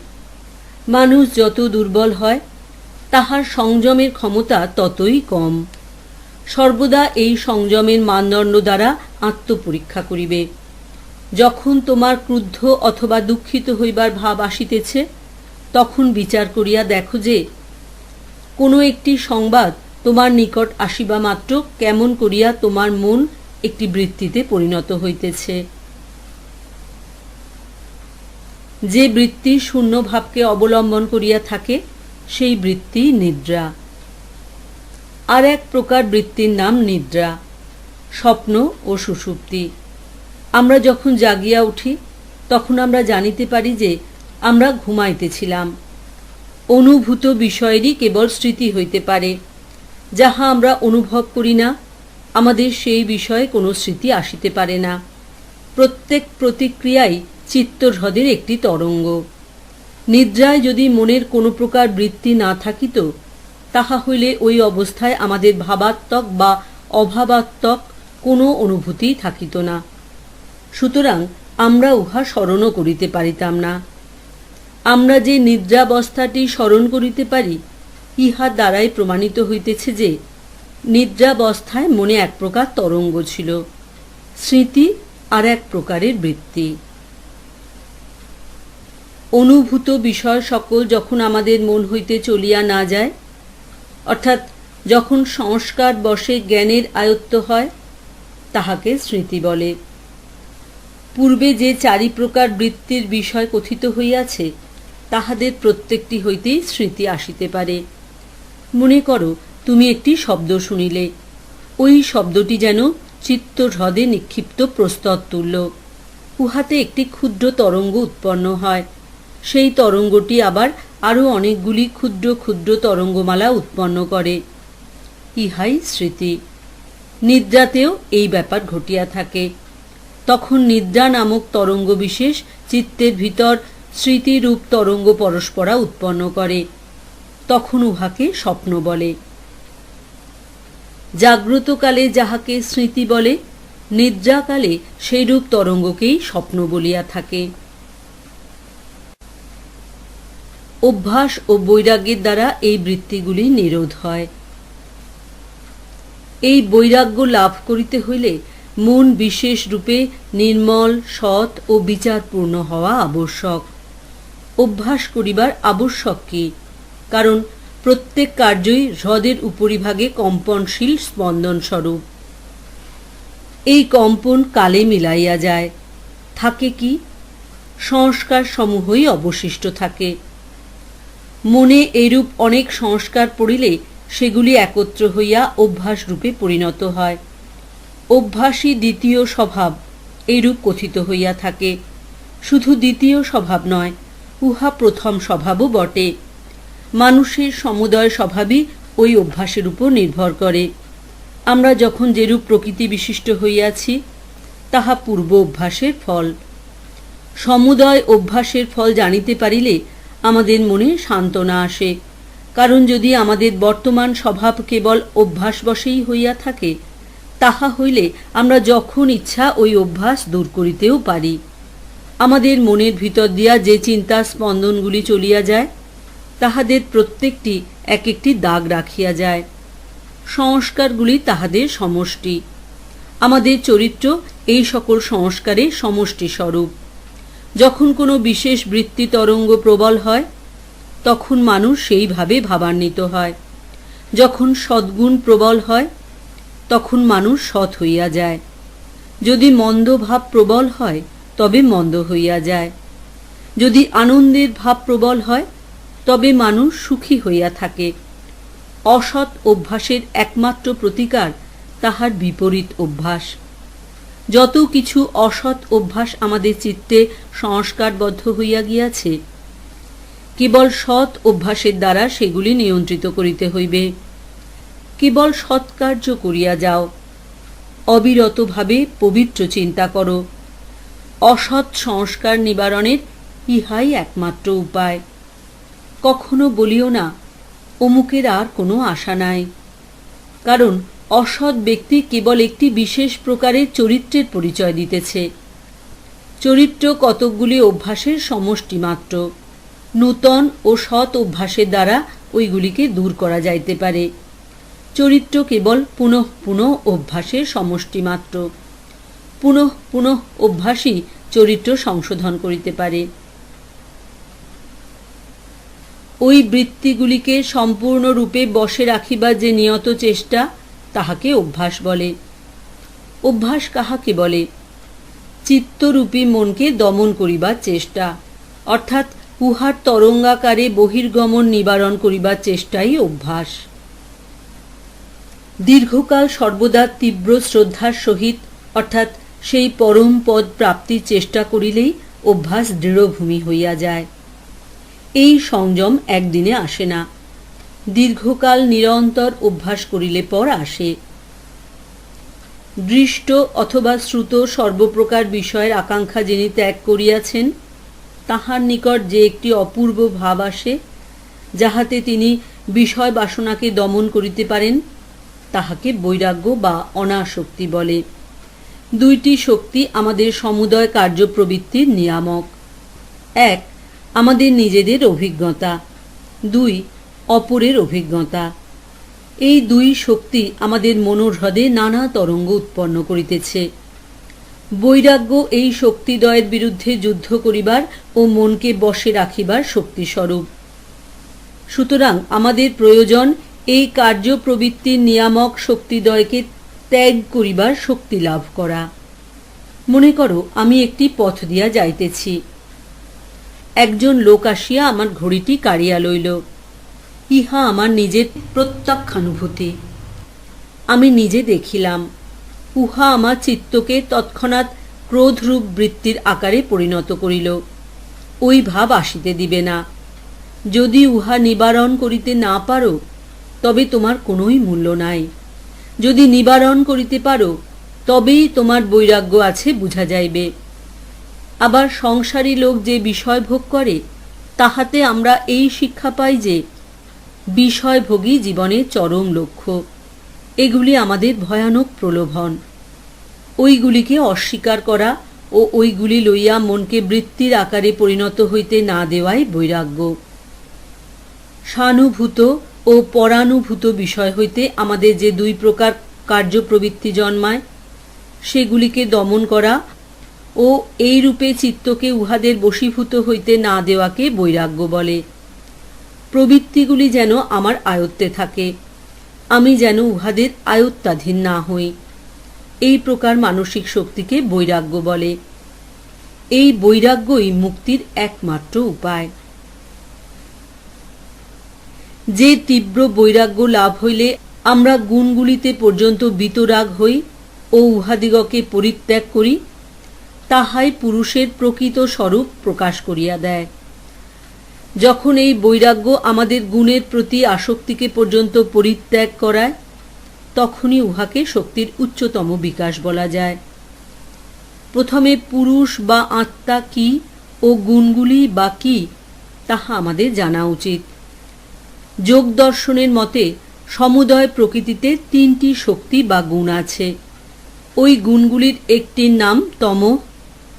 মানুষ যত দুর্বল হয়, তাহার সংযমের ক্ষমতা ততই কম। সর্বদা এই সংযমের মানদণ্ড দ্বারা আত্মপরীক্ষা করিবে। যখন তোমার ক্রুদ্ধ অথবা দুঃখিত হইবার ভাব আসিতেছে, তখন বিচার করিয়া দেখো যে কোনো একটি সংবাদ তোমার নিকট আসিবা মাত্র কেমন করিয়া তোমার মন একটি বৃত্তিতে পরিণত হইতেছে। যে বৃত্তি শূন্য ভাবকে অবলম্বন করিয়া থাকে, সেই বৃত্তি নিদ্রা। আর এক প্রকার বৃত্তির নাম নিদ্রা, স্বপ্ন ও সুষুপ্তি। আমরা যখন জাগিয়া উঠি, তখন আমরা জানিতে পারি যে আমরা ঘুমাইতেছিলাম। অনুভূত বিষয়েরই কেবল স্মৃতি হইতে পারে। যাহা আমরা অনুভব করি না, আমাদের সেই বিষয়ে কোনো স্মৃতি আসিতে পারে না। প্রত্যেক প্রতিক্রিয়াই চিত্তহ্রদের একটি তরঙ্গ। নিদ্রায় যদি মনের কোনো প্রকার বৃত্তি না থাকিত, তাহা হইলে ওই অবস্থায় আমাদের ভাবাত্মক বা অভাবাত্মক কোনো অনুভূতি থাকিত না। সুতরাং আমরা উহা স্মরণও করিতে পারিতাম না। আমরা যে নিদ্রাবস্থাটি স্মরণ করিতে পারি, ইহা দ্বারাই প্রমাণিত হইতেছে যে নিদ্রাবস্থায় মনে এক প্রকার তরঙ্গ ছিল। স্মৃতি আর এক প্রকারের বৃত্তি। অনুভূত বিষয় সকল যখন আমাদের মন হইতে চলিয়া না যায়, অর্থাৎ যখন সংস্কার বশে জ্ঞানের আয়ত্ত হয়, তাহাকে স্মৃতি বলে। পূর্বে যে চারি প্রকার বৃত্তির বিষয় কথিত হইয়াছে, তাহাদের প্রত্যেকটি হইতেই স্মৃতি আসিতে পারে। মনে করো, তুমি একটি শব্দ শুনিলে। ওই শব্দটি যেন চিত্তহ্রদে নিক্ষিপ্ত প্রস্তর তুল্য। উহাতে একটি ক্ষুদ্র তরঙ্গ উৎপন্ন হয়। সেই তরঙ্গটি আবার আরও অনেকগুলি ক্ষুদ্র ক্ষুদ্র তরঙ্গমালা উৎপন্ন করে। ইহাই স্মৃতি। নিদ্রাতেও এই ব্যাপার ঘটিয়া থাকে। তখন নিদ্রা নামক তরঙ্গ বিশেষ চিত্তের ভিতর স্মৃতিরূপ তরঙ্গ পরস্পরা উৎপন্ন করে। তখন উহাকে স্বপ্ন বলে। জাগ্রতকালে যাহাকে স্মৃতি বলে, নিদ্রাকালে সেইরূপ তরঙ্গকেই স্বপ্ন বলিয়া থাকে। অভ্যাস ও বৈরাগ্যের দ্বারা এই বৃত্তিগুলি নিরোধ হয়। এই বৈরাগ্য লাভ করিতে হইলে মন বিশেষ রূপে নির্মল, সৎ ও বিচারপূর্ণ হওয়া আবশ্যক। অভ্যাস করিবার আবশ্যক কি? কারণ প্রত্যেক কার্যই হ্রদের উপরিভাগে কম্পনশীল স্পন্দন স্বরূপ। এই কম্পন কালে মিলাইয়া যায়। থাকে কি? সংস্কার সমূহই অবশিষ্ট থাকে। মনে এইরূপ অনেক সংস্কার পড়িলে সেগুলি একত্র হইয়া অভ্যাস রূপে পরিণত হয়। অভ্যাসই দ্বিতীয় স্বভাব এইরূপ কথিত হইয়া থাকে। শুধু দ্বিতীয় স্বভাব নয়, উহা প্রথম স্বভাবও বটে। মানুষের সমুদয় স্বভাবই ওই অভ্যাসের উপর নির্ভর করে। আমরা যখন যেরূপ প্রকৃতি বিশিষ্ট হইয়াছি, তাহা পূর্ব অভ্যাসের ফল। সমুদয় অভ্যাসের ফল জানিতে পারিলে আমাদের মনে সান্ত্বনা আসে। কারণ যদি আমাদের বর্তমান স্বভাব কেবল অভ্যাসবশেই হইয়া থাকে, তাহা হইলে আমরা যখন ইচ্ছা ওই অভ্যাস দূর করিতেও পারি। আমাদের মনের ভিতর দিয়া যে চিন্তা স্পন্দনগুলি চলিয়া যায়, তাহাদের প্রত্যেকটি এক একটি দাগ রাখিয়া যায়। সংস্কারগুলি তাহাদের সমষ্টি। আমাদের চরিত্র এই সকল সংস্কারের সমষ্টি স্বরূপ। যখন কোনো বিশেষ বৃত্তি তরঙ্গ প্রবল হয়, তখন মানুষ সেইভাবে ভাবান্বিত হয়। যখন সদ্গুণ প্রবল হয়, তখন মানুষ সৎ হইয়া যায়। যদি মন্দ ভাব প্রবল হয়, তবে মন্দ হইয়া যায়। যদি আনন্দের ভাব প্রবল হয়, তবে মানুষ সুখী হইয়া থাকে। অসৎ অভ্যাসের একমাত্র প্রতিকার তাহার বিপরীত অভ্যাস। যত কিছু অসৎ অভ্যাস আমাদের চিত্তে সংস্কারবদ্ধ হইয়া গিয়াছে, কেবল সৎ অভ্যাসের দ্বারা সেগুলি নিয়ন্ত্রিত করিতে হইবে। কেবল সৎকার্য করিয়া যাও, অবিরতভাবে পবিত্র চিন্তা করো। অসৎ সংস্কার নিবারণের ইহাই একমাত্র উপায়। কখনো বলিও না অমুকের আর কোনো আশা নাই, কারণ অসৎ ব্যক্তি কেবল একটি বিশেষ প্রকারের চরিত্রের পরিচয় দিতেছে। চরিত্র কতকগুলি অভ্যাসের সমষ্টি মাত্র। নূতন ও সৎ অভ্যাসের দ্বারা ওইগুলিকে দূর করা যাইতে পারে। চরিত্র কেবল পুনঃ পুনঃ অভ্যাসের সমষ্টি মাত্র। পুনঃ পুনঃ অভ্যাসই চরিত্র সংশোধন করিতে পারে। ওই বৃত্তিগুলিকে সম্পূর্ণরূপে বশে রাখিবার যে নিয়ত চেষ্টা, তাহাকে অভ্যাস বলে। অভ্যাস কাহাকে বলে? চিত্তরূপী মনকে দমন করিবার চেষ্টা, অর্থাৎ উহার তরঙ্গাকারে বহির্গমন নিবারণ করিবার চেষ্টাই অভ্যাস। দীর্ঘকাল সর্বদা তীব্র শ্রদ্ধার সহিত, অর্থাৎ সেই পরম পদ প্রাপ্তির চেষ্টা করিলেই অভ্যাস দৃঢ়ভূমি হইয়া যায়। এই সংযম একদিনে আসে না, দীর্ঘকাল নিরন্তর অভ্যাস করিলে পর আসে। দৃষ্ট অথবা শ্রুত সর্বপ্রকার বিষয়ের আকাঙ্ক্ষা যিনি ত্যাগ করিয়াছেন, তাহার নিকট যে একটি অপূর্ব ভাব আসে, যাহাতে তিনি বিষয় বাসনাকে দমন করিতে পারেন, তাহাকে বৈরাগ্য বা অনাসক্তি বলে। দুইটি শক্তি আমাদের সমুদয় কার্যপ্রবৃত্তির নিয়ামক। এক, আমাদের নিজেদের অভিজ্ঞতা। দুই, অপরের অভিজ্ঞতা। এই দুই শক্তি আমাদের মনোহ্রদে নানা তরঙ্গ উৎপন্ন করিতেছে। বৈরাগ্য এই শক্তিদ্বয়ের বিরুদ্ধে যুদ্ধ করিবার ও মনকে বশে রাখিবার শক্তিস্বরূপ। সুতরাং আমাদের প্রয়োজন এই কার্যপ্রবৃত্তির নিয়ামক শক্তিদ্বয়কে ত্যাগ করিবার শক্তি লাভ করা। মনে করো আমি একটি পথ দিয়া যাইতেছি। একজন লোক আসিয়া আমার ঘড়িটি কাড়িয়া লইল। ইহা আমার নিজের প্রত্যক্ষানুভূতি। আমি নিজে দেখিলাম, উহা আমার চিত্তকে তৎক্ষণাৎ ক্রোধরূপ বৃত্তির আকারে পরিণত করিল। ওই ভাব আসিতে দিবে না। যদি উহা নিবারণ করিতে না পারো, তবে তোমার কোনোই মূল্য নাই। যদি নিবারণ করিতে পারো, তবেই তোমার বৈরাগ্য আছে বুঝা যাইবে। আবার সংসারী লোক যে বিষয় ভোগ করে, তাহাতে আমরা এই শিক্ষা পাই যে বিষয়ভোগী জীবনের চরম লক্ষ্য। এগুলি আমাদের ভয়ানক প্রলোভন। ওইগুলিকে অস্বীকার করা ও ওইগুলি লইয়া মনকে বৃত্তির আকারে পরিণত হইতে না দেওয়াই বৈরাগ্য। সানুভূত ও পরানুভূত বিষয় হইতে আমাদের যে দুই প্রকার কার্যপ্রবৃত্তি জন্মায়, সেগুলিকে দমন করা ও এই রূপে চিত্তকে উহাদের বশীভূত হইতে না দেওয়াকে বৈরাগ্য বলে। প্রবৃত্তিগুলি যেন আমার আয়ত্তে থাকে, আমি যেন উহাদের আয়ত্তাধীন না হই। এই প্রকার মানসিক শক্তিকে বৈরাগ্য বলে। এই বৈরাগ্যই মুক্তির একমাত্র উপায়। যে তীব্র বৈরাগ্য লাভ হইলে আমরা গুণগুলিতে পর্যন্ত বিতরাগ হই ও উহাদিগকে পরিত্যাগ করি, তাহাই পুরুষের প্রকৃত স্বরূপ প্রকাশ করিয়া দেয়। যখন এই বৈরাগ্য আমাদের গুণের প্রতি আসক্তিকে পর্যন্ত পরিত্যাগ করায়, তখনই উহাকে শক্তির উচ্চতম বিকাশ বলা যায়। প্রথমে পুরুষ বা আত্মা কি ও গুণগুলি বা কি, তাহা আমাদের জানা উচিত। যোগ দর্শনের মতে সমুদয় প্রকৃতিতে তিনটি শক্তি বা গুণ আছে। ওই গুণগুলির একটির নাম তম,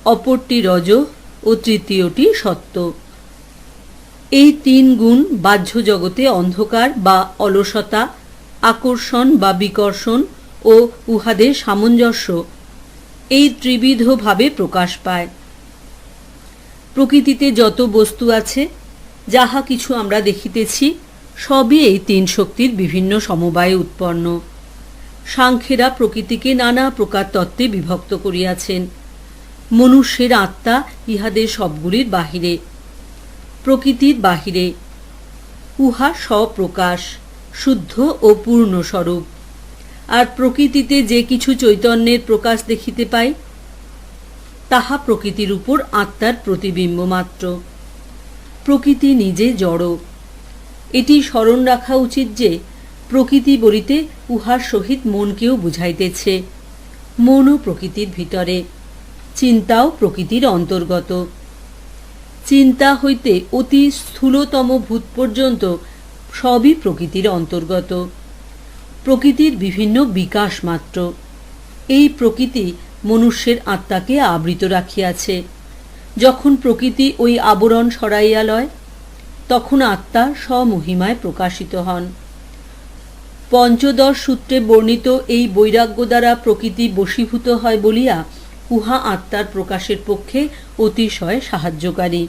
অপরটি রজ ও তৃতীয়টি সত্য। এই তিন গুণ বাহ্য জগতে অন্ধকার বা অলসতা, আকর্ষণ বা বিকর্ষণ ও উহাদের সামঞ্জস্য, এই ত্রিবিধভাবে প্রকাশ পায়। প্রকৃতিতে যত বস্তু আছে, যাহা কিছু আমরা দেখিতেছি, সবই এই তিন শক্তির বিভিন্ন সমবায়ে উৎপন্ন। সাংখ্যেরা প্রকৃতিকে নানা প্রকার তত্ত্বে বিভক্ত করিয়াছেন। মনুষ্যের আত্মা ইহাদের সবগুলির বাহিরে, প্রকৃতির বাহিরে। উহা স্বপ্রকাশ, শুদ্ধ ও পূর্ণস্বরূপ। আর প্রকৃতিতে যে কিছু চৈতন্যের প্রকাশ দেখিতে পাই, তাহা প্রকৃতির উপর আত্মার প্রতিবিম্ব মাত্র। প্রকৃতি নিজে জড়। এটি স্মরণ রাখা উচিত যে প্রকৃতি বলিতে উহার সহিত মনকেও বুঝাইতেছে। মনও প্রকৃতির ভিতরে, চিন্তাও প্রকৃতির অন্তর্গত। চিন্তা হইতে অতি স্থূলতম ভূত পর্যন্ত সবই প্রকৃতির অন্তর্গত। প্রকৃতির বিভিন্ন বিকাশ মাত্র। এই প্রকৃতি মনুষ্যের আত্মাকে আবৃত রাখিয়াছে। যখন প্রকৃতি ওই আবরণ সরাইয়া লয়, তখন আত্মা স্বমহিমায় প্রকাশিত হন। পঞ্চদশ সূত্রে বর্ণিত এই বৈরাগ্য দ্বারা প্রকৃতি বশীভূত হয় বলিয়া উহা আত্মার প্রকাশের পক্ষে অতিশয় সাহায্যকারী।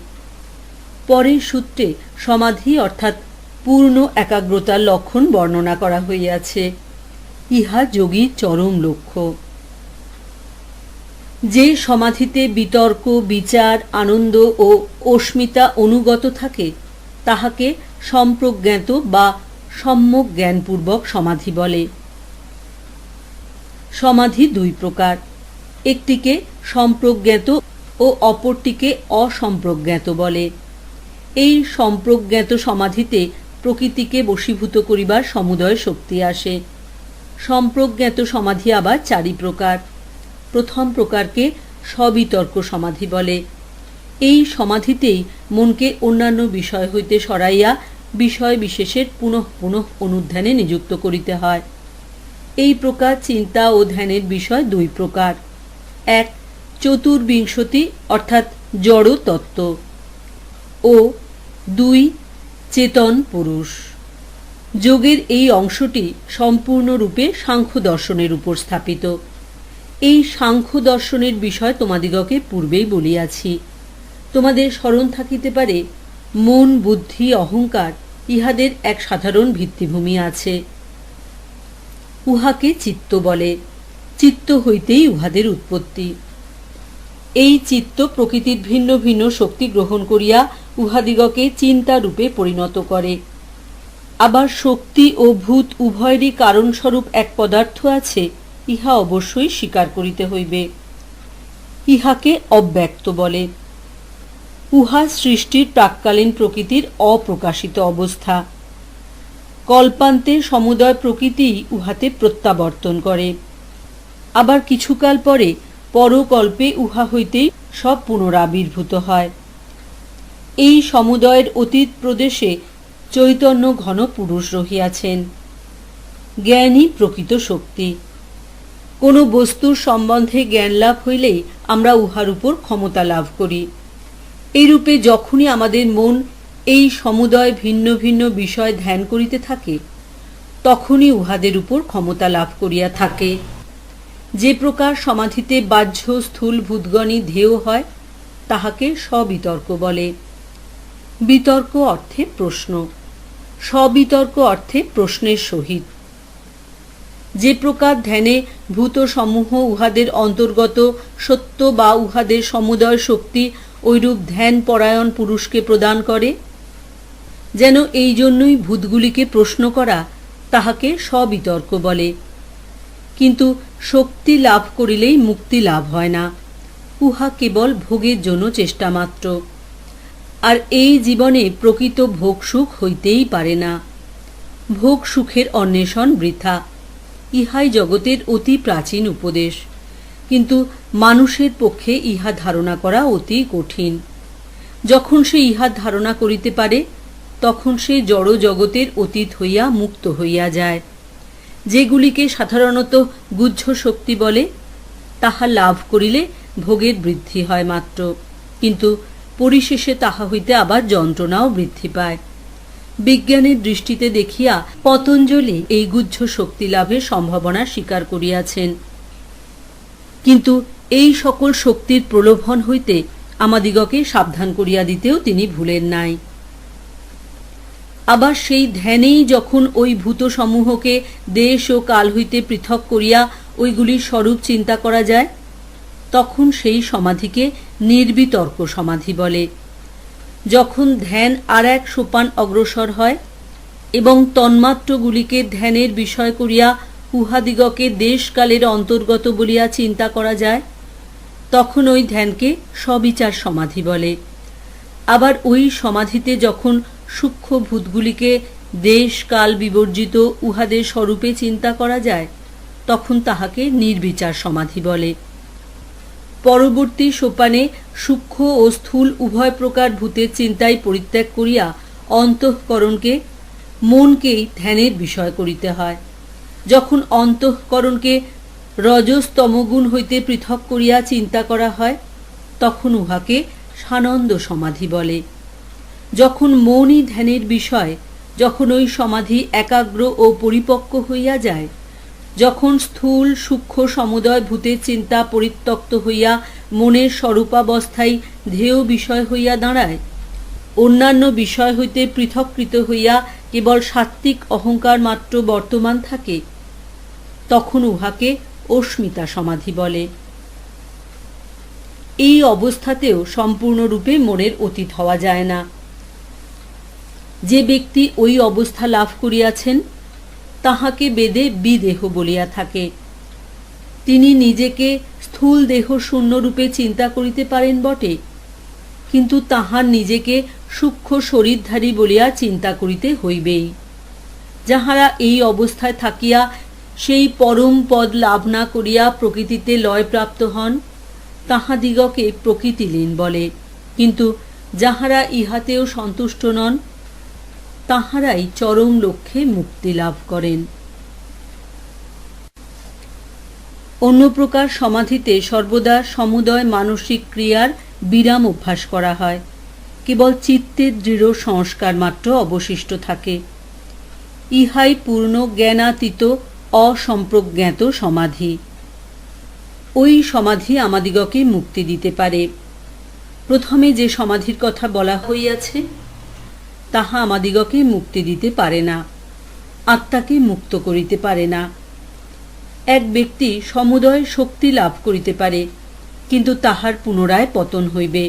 পরের সূত্রে সমাধি অর্থাৎ পূর্ণ একাগ্রতার লক্ষণ বর্ণনা করা হইয়াছে। ইহা যোগীর চরম লক্ষ্য। যে সমাধিতে বিতর্ক, বিচার, আনন্দ ও অস্মিতা অনুগত থাকে, তাহাকে সম্প্রজ্ঞাত বা সম্যক জ্ঞানপূর্বক সমাধি বলে। সমাধি দুই প্রকার, একটিকে সম্প্রজ্ঞাত ও অপরটিকে অসম্প্রজ্ঞাত বলে। এই সম্প্রজ্ঞাত সমাধিতে প্রকৃতিকে বশীভূত করিবার সমুদয় শক্তি আসে। সম্প্রজ্ঞাত সমাধি আবার চারি প্রকার। প্রথম প্রকারকে সবিতর্ক সমাধি বলে। এই সমাধিতেই মনকে অন্যান্য বিষয় হইতে সরাইয়া বিষয় বিশেষের পুনঃ পুনঃ অনুধ্যানে নিযুক্ত করিতে হয়। এই প্রকার চিন্তা ও ধ্যানের বিষয় দুই প্রকার। এক, চতুর্বিংশতি অর্থাৎ জড় তত্ত্ব, ও দুই, চেতন পুরুষ। যোগের এই অংশটি সম্পূর্ণরূপে সাংখ্য দর্শনের উপর স্থাপিত। এই সাংখ্য দর্শনের বিষয় তোমাদিগকে পূর্বেই বলিয়াছি। তোমাদের স্মরণ থাকিতে পারে, মন, বুদ্ধি, অহংকার ইহাদের এক সাধারণ ভিত্তিভূমি আছে। উহাকে চিত্ত বলে। চিত্ত হইতেই উহাদের উৎপত্তি। এই চিত্ত প্রকৃতির ভিন্ন ভিন্ন শক্তি গ্রহণ করিয়া উহাদিগকে চিন্তা রূপে পরিণত করে। আবার শক্তি ও ভূত উভয়েরই কারণস্বরূপ এক পদার্থ আছে, ইহা অবশ্যই স্বীকার করিতে হইবে। ইহাকে অব্যক্ত বলে। উহা সৃষ্টির প্রাক্কালীন প্রকৃতির অপ্রকাশিত অবস্থা। কল্পান্তে সমুদয় প্রকৃতি উহাতে প্রত্যাবর্তন করে। আবার কিছুকাল পরে পরকল্পে উহা হইতেই সব পুনরাবির্ভূত হয়। এই সমুদয়ের অতীত প্রদেশে চৈতন্য ঘন পুরুষ রহিয়াছেন। জ্ঞানই প্রকৃত শক্তি। কোনো বস্তুর সম্বন্ধে জ্ঞান লাভ হইলেই আমরা উহার উপর ক্ষমতা লাভ করি। এইরূপে যখনই আমাদের মন এই সমুদয় ভিন্ন ভিন্ন বিষয় ধ্যান করিতে থাকে, তখনই উহাদের উপর ক্ষমতা লাভ করিয়া থাকে। যে প্রকার সমাধিতে বাহ্য স্থূল ভূতগণই ধ্যেয় হয়, তাহাকে সবিতর্ক বলে। বিতর্ক অর্থে প্রশ্ন, সবিতর্ক অর্থে প্রশ্নের সহিত। যে প্রকার ধ্যানে ভূতসমূহ উহাদের অন্তর্গত সত্য বা উহাদের সমুদয় শক্তি ঐরূপ ধ্যান পরায়ণ পুরুষকে প্রদান করে, যেন এই জন্যই ভূতগুলিকে প্রশ্ন করা, তাহাকে সবিতর্ক বলে। কিন্তু শক্তি লাভ করিলেই মুক্তি লাভ হয় না। উহা কেবল ভোগের জন্য চেষ্টা মাত্র। আর এই জীবনে প্রকৃত ভোগ সুখ হইতেই পারে না। ভোগ সুখের অন্বেষণ বৃথা। ইহাই জগতের অতি প্রাচীন উপদেশ। কিন্তু মানুষের পক্ষে ইহা ধারণা করা অতি কঠিন। যখন সে ইহা ধারণা করিতে পারে, তখন সে জড় জগতের অতীত হইয়া মুক্ত হইয়া যায়। যেগুলিকে সাধারণত গুহ্য শক্তি বলে, তাহা লাভ করিলে ভোগের বৃদ্ধি হয় মাত্র, কিন্তু পরিশেষে তাহা হইতে আবার যন্ত্রণাও বৃদ্ধি পায়। বিজ্ঞানের দৃষ্টিতে দেখিয়া পতঞ্জলি এই গুহ্য শক্তি লাভের সম্ভাবনা স্বীকার করিয়াছেন। কিন্তু এই সকল শক্তির প্রলোভন হইতে আমাদিগকে সাবধান করিয়া দিতেও তিনি ভুলেন নাই। আবার সেই ধ্যানেই যখন ওই ভূতসমূহকে দেশ ও কাল হইতে পৃথক করিয়া ওইগুলির স্বরূপ চিন্তা করা যায়, তখন সেই সমাধিকে নির্বিতর্ক সমাধি বলে। যখন ধ্যান আর এক সোপান অগ্রসর হয় এবং তন্মাত্রগুলিকে ধ্যানের বিষয় করিয়া উহাদিগকে দেশকালের অন্তর্গত বলিয়া চিন্তা করা যায়, তখন ওই ধ্যানকে সবিচার সমাধি বলে। আবার ওই সমাধিতে যখন সূক্ষ্ম ভূতগুলিকে দেশ কাল বিবর্জিত উহাদের স্বরূপে চিন্তা করা যায়, তখন তাহাকে নির্বিচার সমাধি বলে। পরবর্তী সোপানে সূক্ষ্ম ও স্থূল উভয় প্রকার ভূতের চিন্তায় পরিত্যাগ করিয়া অন্তঃকরণকে, মনকেই ধ্যানের বিষয় করিতে হয়। যখন অন্তঃকরণকে রজস তমগুণ হইতে পৃথক করিয়া চিন্তা করা হয়, তখন উহাকে সানন্দ সমাধি বলে। যখন মনই ধ্যানের বিষয়, যখন ওই সমাধি একাগ্র ও পরিপক্ক হইয়া যায়, যখন স্থূল সূক্ষ্ম সমুদয় ভূতের চিন্তা পরিত্যক্ত হইয়া মনের স্বরূপাবস্থায় ধ্যেয় বিষয় হইয়া দাঁড়ায়, অন্যান্য বিষয় হইতে পৃথককৃত হইয়া কেবল সাত্ত্বিক অহংকার মাত্র বর্তমান থাকে, তখন উহাকে অস্মিতা সমাধি বলে। এই অবস্থাতেও সম্পূর্ণরূপে মনের অতীত হওয়া যায় না। যে ব্যক্তি ওই অবস্থা লাভ করিয়াছেন, তাহাকে বেদে বিদেহ বলিয়া থাকে। তিনি নিজেকে স্থূল দেহ শূন্যরূপে চিন্তা করিতে পারেন বটে, কিন্তু তাহার নিজেকে সূক্ষ্ম শরীরধারী বলিয়া চিন্তা করিতে হইবেই। যাহারা এই অবস্থায় থাকিয়া সেই পরম পদ লাভ না করিয়া প্রকৃতিতে লয়প্রাপ্ত হন, তাহাদিগকে প্রকৃতিলীন বলে। কিন্তু যাহারা ইহাতেও সন্তুষ্ট নন, তাহারাই চরম লক্ষ্যে মুক্তি লাভ করেন। অন্য প্রকার সমাধিতে সর্বদা সমুদয় মানসিক ক্রিয়ার বিরাম অভ্যাস করা হয়, কেবল চিত্তের দৃঢ় সংস্কার মাত্র অবশিষ্ট থাকে। ইহাই পূর্ণ জ্ঞানাতীত অসম্প্রজ্ঞাত সমাধি। ওই সমাধি আমাদিগকে মুক্তি দিতে পারে। প্রথমে যে সমাধির কথা বলা হইয়াছে, তাহা আমাদিগকে মুক্তি দিতে পারে না, আত্মাকে মুক্ত করিতে পারে না। এক ব্যক্তি সমুদয় শক্তি লাভ করিতে পারে, কিন্তু তাহার পুনরায় পতন হইবে।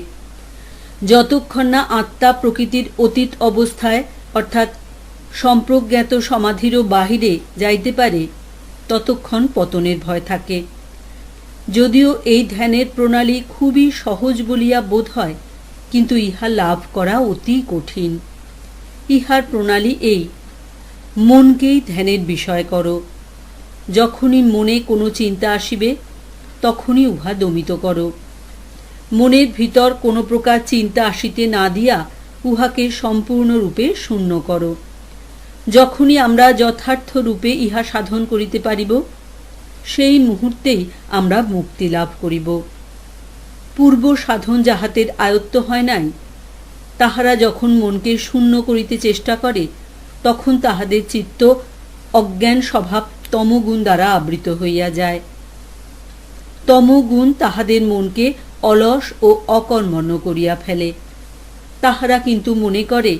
যতক্ষণ না আত্মা প্রকৃতির অতীত অবস্থায় অর্থাৎ সম্প্রজ্ঞাত সমাধিরও বাহিরে যাইতে পারে, ততক্ষণ পতনের ভয় থাকে। যদিও এই ধ্যানের প্রণালী খুবই সহজ বলিয়া বোধ হয়, কিন্তু ইহা লাভ করা অতি কঠিন। ইহার প্রণালী এই: মনকেই ধ্যানের বিষয় করো। যখনই মনে কোনো চিন্তা আসিবে, তখনই উহা দমিত করো। মনের ভিতর কোনো প্রকার চিন্তা আসিতে না দিয়া উহাকে সম্পূর্ণরূপে শূন্য করো। যখনই আমরা যথার্থ রূপে ইহা সাধন করিতে পারিব, সেই মুহূর্তেই আমরা মুক্তি লাভ করিব। পূর্ব সাধন যাহাদের আয়ত্ত হয় নাই, তাহারা যখন মনকে শূন্য করিতে চেষ্টা করে, তখন তাহাদের চিত্ত অজ্ঞান স্বভাব তমগুণ দ্বারা আবৃত হইয়া যায়। তমগুণ তাহাদের মনকে অলস ও অকর্মণ্য করিয়া ফেলে। তাহারা কিন্তু মনে করে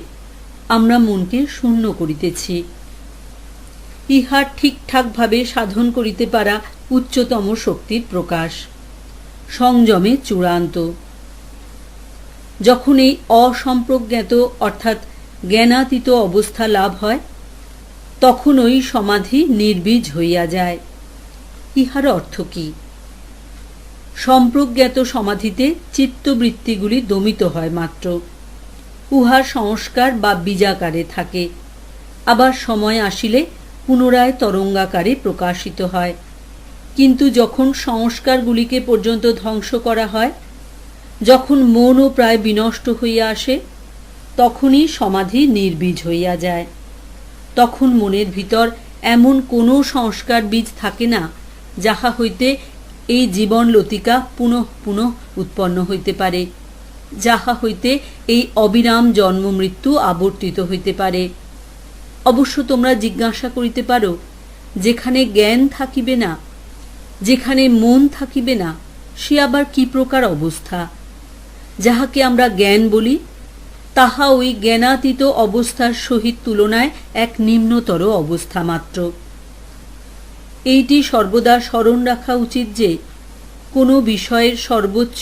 আমরা মনকে শূন্য করিতেছি। ইহা ঠিকঠাকভাবে সাধন করিতে পারা উচ্চতম শক্তির প্রকাশ, সংযমে চূড়ান্ত। যখন এই অসম্প্রজ্ঞাত অর্থাৎ জ্ঞানাতীত অবস্থা লাভ হয়, তখন ওই সমাধি নির্বীজ হইয়া যায়। ইহার অর্থ কি? সম্প্রজ্ঞাত সমাধিতে চিত্তবৃত্তিগুলি দমিত হয় মাত্র, উহার সংস্কার বা বীজাকারে থাকে, আবার সময় আসিলে পুনরায় তরঙ্গাকারে প্রকাশিত হয়। কিন্তু যখন সংস্কারগুলিকে পর্যন্ত ধ্বংস করা হয়, যখন মনও প্রায় বিনষ্ট হইয়া আসে, তখনই সমাধি নির্বীজ হইয়া যায়। তখন মনের ভিতর এমন কোনো সংস্কার বীজ থাকে না, যাহা হইতে এই জীবন লতিকা পুনঃ পুনঃ উৎপন্ন হইতে পারে, যাহা হইতে এই অবিরাম জন্ম মৃত্যু আবর্তিত হইতে পারে। অবশ্য তোমরা জিজ্ঞাসা করিতে পারো, যেখানে জ্ঞান থাকিবে না, যেখানে মন থাকিবে না, সে আবার কি প্রকার অবস্থা? যাহাকে আমরা জ্ঞান বলি, তাহা ওই জ্ঞানাতীত অবস্থার সহিত তুলনায় এক নিম্নতর অবস্থা মাত্র। এইটি সর্বদা স্মরণ রাখা উচিত যে কোনো বিষয়ের সর্বোচ্চ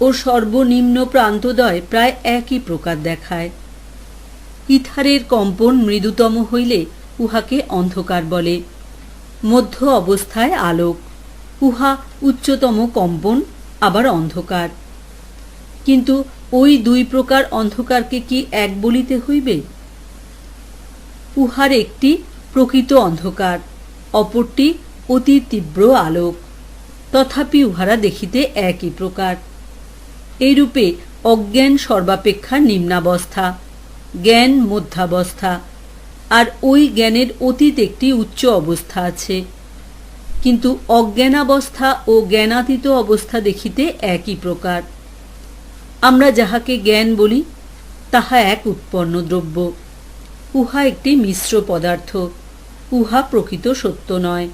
ও সর্বনিম্ন প্রান্তদ্বয় প্রায় একই প্রকার দেখায়। ইথারের কম্পন মৃদুতম হইলে উহাকে অন্ধকার বলে, মধ্য অবস্থায় আলোক, উহা উচ্চতম কম্পন, আবার অন্ধকার। কিন্তু ওই দুই প্রকার অন্ধকারকে কি এক বলিতে হইবে? উহার একটি প্রকৃত অন্ধকার, অপরটি অতি তীব্র আলোক, তথাপি উহারা দেখিতে একই প্রকার। এইরূপে অজ্ঞান সর্বাপেক্ষা নিম্নাবস্থা, জ্ঞান মধ্যাবস্থা, আর ওই জ্ঞানের অতীত একটি উচ্চ অবস্থা আছে। কিন্তু অজ্ঞানাবস্থা ও জ্ঞানাতীত অবস্থা দেখিতে একই প্রকার। আমরা যাহাকে জ্ঞান বলি তাহা এক উৎপন্ন দ্রব্য, উহা একটি মিশ্র পদার্থ, উহা প্রকৃত সত্য নয়।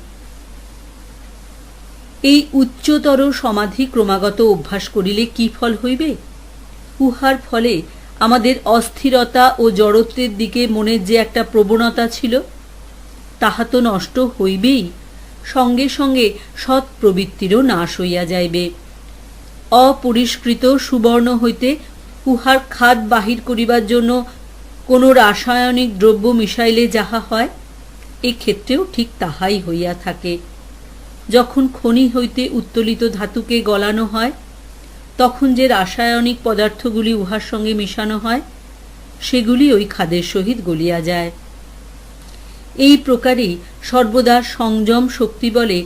এই উচ্চতর সমাধি ক্রমাগত অভ্যাস করিলে কি ফল হইবে? উহার ফলে আমাদের অস্থিরতা ও জড়ত্বের দিকে মনের যে একটা প্রবণতা ছিল, তাহা তো নষ্ট হইবেই, সঙ্গে সঙ্গে সৎ প্রবৃত্তিরও নাশ হইয়া যাইবে। অপরিষ্কৃত সুবর্ণ হইতে উহার খাদ বাহির করিবার জন্য কোনো রাসায়নিক দ্রব্য মিশাইলে যাহা হয়, এক্ষেত্রেও ঠিক তাহাই হইয়া থাকে। যখন খনি হইতে উত্তোলিত ধাতুকে গলানো হয়, তখন যে রাসায়নিক পদার্থগুলি উহার সঙ্গে মিশানো হয়, সেগুলি ওই খাদের সহিত গলিয়া যায়। এই প্রকারেই সর্বদা সংযম শক্তি বলে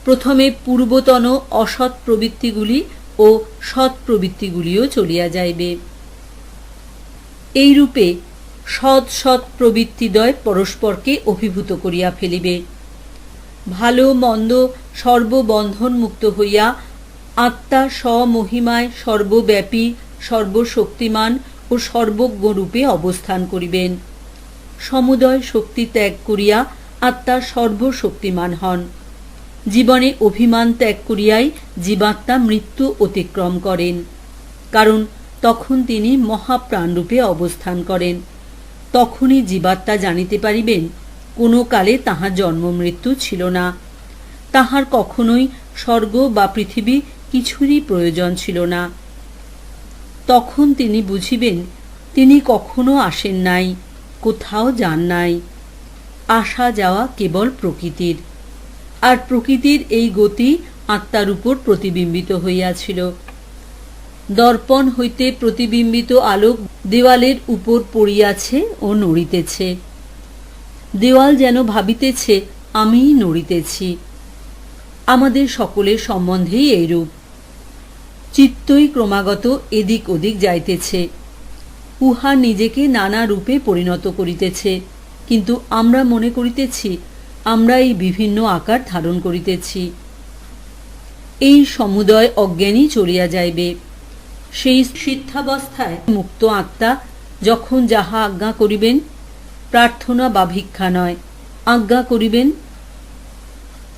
প্রথমে পূর্বতন অসৎ প্রবৃত্তিগুলি ও সৎ প্রবৃত্তিগুলিও চলিয়া যাইবে। এইরূপে সৎ সৎ প্রবৃত্তিদ্বয় পরস্পরকে অভিভূত করিয়া ফেলিবে। ভালো মন্দ সর্ববন্ধন মুক্ত হইয়া আত্মা স্বমহিমায় সর্বব্যাপী, সর্বশক্তিমান ও সর্বজ্ঞরূপে অবস্থান করিবেন। সমুদয় শক্তি ত্যাগ করিয়া আত্মা সর্বশক্তিমান হন। জীবনে অভিমান ত্যাগ করিয়াই জীবাত্মা মৃত্যু অতিক্রম করেন, কারণ তখন তিনি মহাপ্রাণরূপে অবস্থান করেন। তখনই জীবাত্মা জানিতে পারিবেন কোনো কালে তাহার জন্ম মৃত্যু ছিল না, তাহার কখনোই স্বর্গ বা পৃথিবী কিছুরই প্রয়োজন ছিল না। তখন তিনি বুঝিবেন তিনি কখনো আসেন নাই, কোথাও যান নাই। আসা যাওয়া কেবল প্রকৃতির, আর প্রকৃতির এই গতি আত্মার উপর প্রতিবিম্বিত হইয়াছিল। দর্পণ হইতে প্রতিবিম্বিত আলোক দেওয়ালের উপর পড়িয়াছে ও নড়িতেছে। দেওয়াল যেন ভাবিতেছে আমিই নড়িতেছি। আমাদের সকলের সম্বন্ধেই এইরূপ। চিত্তই ক্রমাগত এদিক ওদিক যাইতেছে, উহা নিজেকে নানা রূপে পরিণত করিতেছে, কিন্তু আমরা মনে করিতেছি আমরা এই বিভিন্ন আকার ধারণ করিতেছি। এই সমুদয় অজ্ঞানই চলিয়া যাইবে। সেই সিদ্ধাবস্থায় মুক্ত আত্মা যখন যাহা আজ্ঞা করিবেন, প্রার্থনা বা ভিক্ষা নয়, আজ্ঞা করিবেন,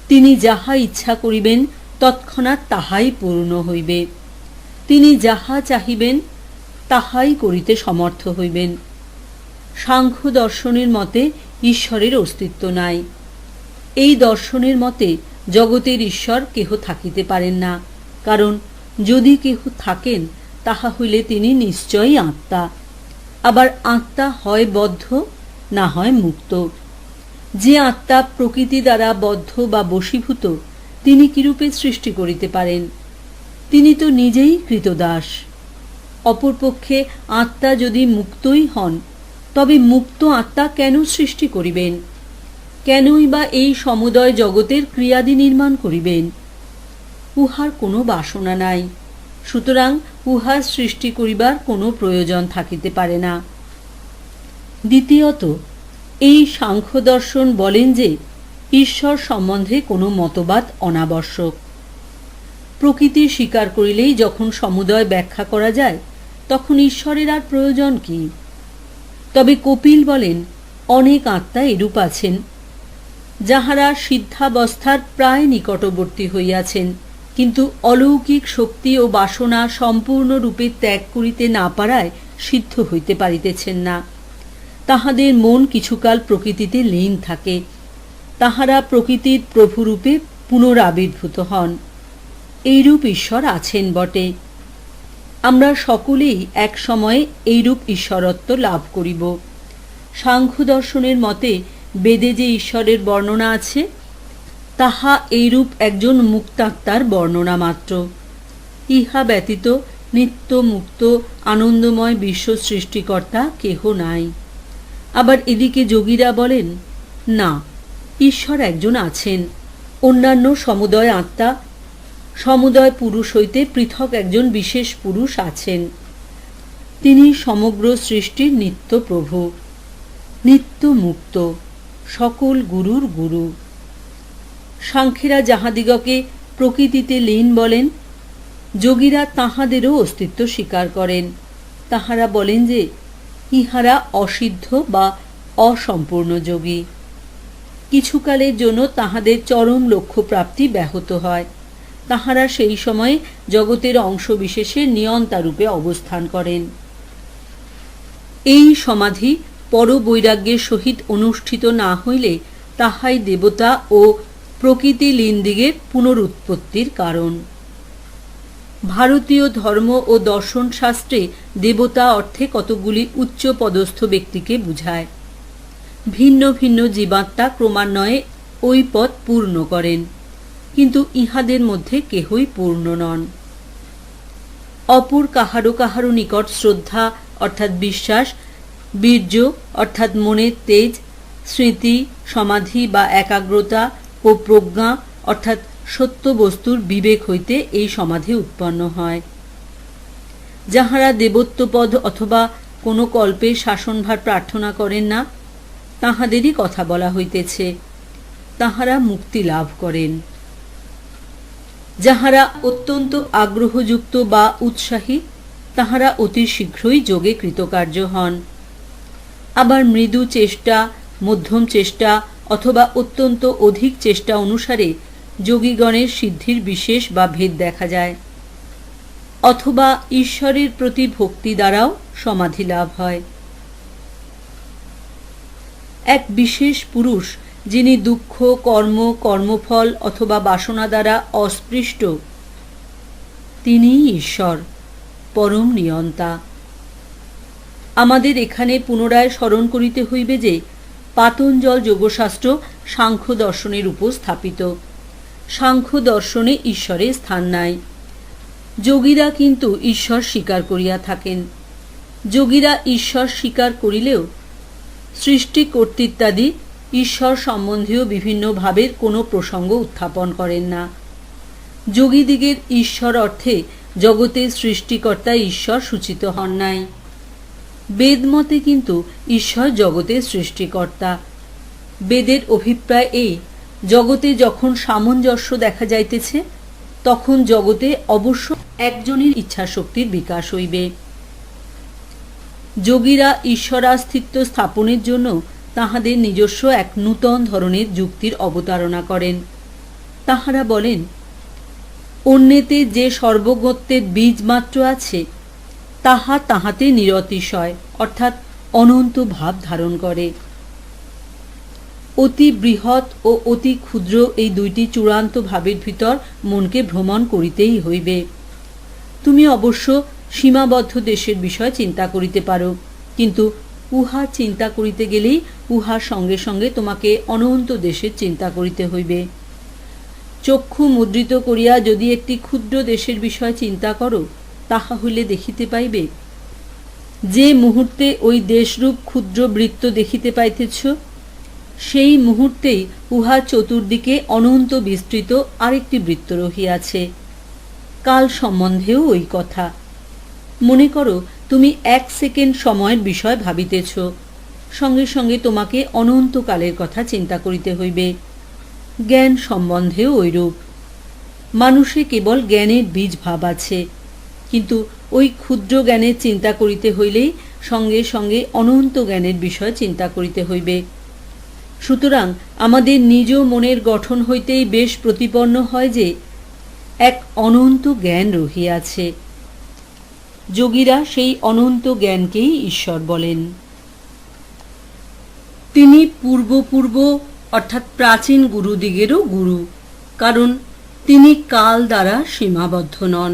তিনি যাহা ইচ্ছা করিবেন তৎক্ষণাৎ তাহাই পূর্ণ হইবে। তিনি যাহা চাহিবেন তাহাই করিতে সমর্থ হইবেন। সাংখ্য দর্শনের মতে ঈশ্বরের অস্তিত্ব নাই। এই দর্শনের মতে জগতের ঈশ্বর কেহ থাকিতে পারেন না, কারণ যদি কেহ থাকেন তাহা হইলে তিনি নিশ্চয়ই আত্মা। আবার আত্মা হয় বদ্ধ, না হয় মুক্ত। যে আত্মা প্রকৃতি দ্বারা বদ্ধ বা বশীভূত, তিনি কিরূপে সৃষ্টি করিতে পারেন? তিনি তো নিজেই কৃতদাস। অপরপক্ষে আত্মা যদি মুক্তই হন, তবে মুক্ত আত্মা কেন সৃষ্টি করিবেন? কেনই বা এই সমুদয় জগতের ক্রিয়াদি নির্মাণ করিবেন? উহার কোনো বাসনা নাই, সুতরাং উহার সৃষ্টি করিবার কোনো প্রয়োজন থাকিতে পারে না। দ্বিতীয়ত, এই সাংখ্য দর্শন বলেন যে ঈশ্বর সম্বন্ধে কোনো মতবাদ অনাবশ্যক। প্রকৃতি স্বীকার করিলেই যখন সমুদয় ব্যাখ্যা করা যায়, তখন ঈশ্বরের আর প্রয়োজন কি? তবে কপিল বলেন অনেক আত্মা এরূপ আছেন, যাহারা সিদ্ধাবস্থার প্রায় নিকটবর্তী হইয়াছেন, কিন্তু অলৌকিক শক্তি ও বাসনা সম্পূর্ণরূপে ত্যাগ করিতে না পারায় সিদ্ধ হইতে পারিতেছেন না। তাহাদের মন কিছুকাল প্রকৃতিতে লীন থাকে, তাহারা প্রকৃতির প্রভুরূপে পুনরাবির্ভূত হন। এইরূপ ঈশ্বর আছেন বটে। আমরা সকলেই এক সময়ে এইরূপ ঈশ্বরত্ব লাভ করিব। সাংখ্য দর্শনের মতে বেদে যে ঈশ্বরের বর্ণনা আছে, তাহা এইরূপ একজন মুক্তাত্মার বর্ণনা মাত্র। ইহা ব্যতীত নিত্য মুক্ত আনন্দময় বিশ্ব সৃষ্টিকর্তা কেহ নাই। আবার এদিকে যোগীরা বলেন, না, ঈশ্বর একজন আছেন, অন্যান্য সমুদয় আত্মা সমুদয় পুরুষ হইতে পৃথক একজন বিশেষ পুরুষ আছেন। তিনি সমগ্র সৃষ্টির নিত্য প্রভু, নিত্য মুক্ত, সকল গুরুর গুরু। সাংখ্যেরা যাহাদিগকে প্রকৃতিতে লীন বলেন, যোগীরা তাহাদেরও অস্তিত্ব স্বীকার করেন। তাহারা বলেন যে ইহারা অসিদ্ধ বা অসম্পূর্ণ যোগী। কিছুকালের জন্য তাহাদের চরম লক্ষ্য প্রাপ্তি ব্যাহত হয়। তাহারা সেই সময়ে জগতের অংশবিশেষের নিয়ন্তারূপে অবস্থান করেন। এই সমাধি পরবৈরাগ্যের সহিত অনুষ্ঠিত না হইলে তাহাই দেবতা ও প্রকৃতি লীনদিগের পুনরুৎপত্তির কারণ। ভারতীয় ধর্ম ও দর্শন শাস্ত্রে দেবতা অর্থে কতকগুলি উচ্চ পদস্থ ব্যক্তিকে বুঝায়। ভিন্ন ভিন্ন জীবাত্মা ক্রমান্বয়ে ওই পদ পূর্ণ করেন, কিন্তু ইহাদের মধ্যে কেহই পূর্ণ নন। অপর কাহারো কাহারো নিকট শ্রদ্ধা অর্থাৎ বিশ্বাস, বীর্য অর্থাৎ মনের তেজ, স্মৃতি, সমাধি বা একাগ্রতা ও প্রজ্ঞা অর্থাৎ সত্য বস্তুর বিবেক হইতে এই সমাধি উৎপন্ন হয়। যাহারা দেবত্বপদ অথবা কোনো কল্পে শাসনভার প্রার্থনা করেন না, তাহাদেরই কথা বলা হইতেছে। তাহারা মুক্তি লাভ করেন। যাহারা অত্যন্ত আগ্রহযুক্ত বা উৎসাহী, তাহারা অতি শীঘ্রই যোগে কৃতকার্য হন। আবার মৃদু চেষ্টা, মধ্যম চেষ্টা অথবা অত্যন্ত অধিক চেষ্টা অনুসারে যোগীগণের সিদ্ধির বিশেষ বা ভেদ দেখা যায়। অথবা ঈশ্বরের প্রতি ভক্তি দ্বারাও সমাধি লাভ হয়। এক বিশেষ পুরুষ, যিনি দুঃখ, কর্ম, কর্মফল অথবা বাসনা দ্বারা অস্পৃষ্ট, তিনিই ঈশ্বর, পরম নিয়ন্তা। আমাদের এখানে পুনরায় স্মরণ করিতে হইবে যে পাতঞ্জল যোগশাস্ত্র সাংখ্য দর্শনের উপর স্থাপিত। সাংখ্য দর্শনে ঈশ্বরের স্থান নাই। যোগীরা কিন্তু ঈশ্বর স্বীকার করিয়া থাকেন। যোগীরা ঈশ্বর স্বীকার করিলেও সৃষ্টি কর্তৃত্বাদি ঈশ্বর সম্বন্ধীয় বিভিন্ন ভাবের কোনো প্রসঙ্গ উত্থাপন করেন না। যোগীদিগের ঈশ্বর অর্থে জগতের সৃষ্টিকর্তা ঈশ্বর সূচিত হন নাই। বেদমতে কিন্তু ঈশ্বর জগতের সৃষ্টিকর্তা। বেদের অভিপ্রায় এই, জগতে যখন সামঞ্জস্য দেখা যাইতেছে, তখন জগতে অবশ্য একজনের ইচ্ছাশক্তির বিকাশ হইবে। যোগীরা ঈশ্বরাস্তিত্ব স্থাপনের জন্য তাহাদের নিজস্ব এক নূতন ধরনের যুক্তির অবতারণা করেন। তাহারা বলেন, অন্যেতে যে সর্বজ্ঞত্বের বীজ মাত্র আছে, তাহা তাহাতে নিরতিশয় অর্থাৎ অনন্ত ভাব ধারণ করে। অতি বৃহৎ ও অতি ক্ষুদ্র এই দুইটি চূড়ান্ত ভাবের ভিতর মনকে ভ্রমণ করিতেই হইবে। তুমি অবশ্য সীমাবদ্ধ দেশের বিষয় চিন্তা করিতে পারো, কিন্তু উহা চিন্তা করিতে গেলেই উহার সঙ্গে সঙ্গে তোমাকে অনন্ত দেশের চিন্তা করিতে হইবে। চক্ষু মুদ্রিত করিয়া যদি একটি ক্ষুদ্র দেশের বিষয় চিন্তা করো, তাহা হইলে দেখিতে পাইবে যে মুহূর্তে ওই দেশরূপ ক্ষুদ্র বৃত্ত দেখিতে পাইতেছ, সেই মুহূর্তেই উহা চতুর্দিকে অনন্ত বিস্তৃত আরেকটি বৃত্ত রহিয়াছে। কাল সম্বন্ধেও ওই কথা। মনে করো তুমি 1 সেকেন্ড সময়ের বিষয় ভাবিতেছ, সঙ্গে সঙ্গে তোমাকে অনন্তকালের কথা চিন্তা করিতে হইবে। জ্ঞান সম্বন্ধেও ঐরূপ। মানুষে কেবল জ্ঞানের বীজ ভাব আছে, কিন্তু ওই ক্ষুদ্র জ্ঞানের চিন্তা করিতে হইলেই সঙ্গে সঙ্গে অনন্ত জ্ঞানের বিষয় চিন্তা করিতে হইবে। সুতরাং আমাদের নিজ মনের গঠন হইতেই বেশ প্রতিপন্ন হয় যে এক অনন্ত জ্ঞান রহিয়াছে। যোগীরা সেই অনন্ত জ্ঞানকেই ঈশ্বর বলেন। তিনি পূর্ব অর্থাৎ প্রাচীন গুরুদিগেরও গুরু, কারণ তিনি কাল দ্বারা সীমাবদ্ধ নন।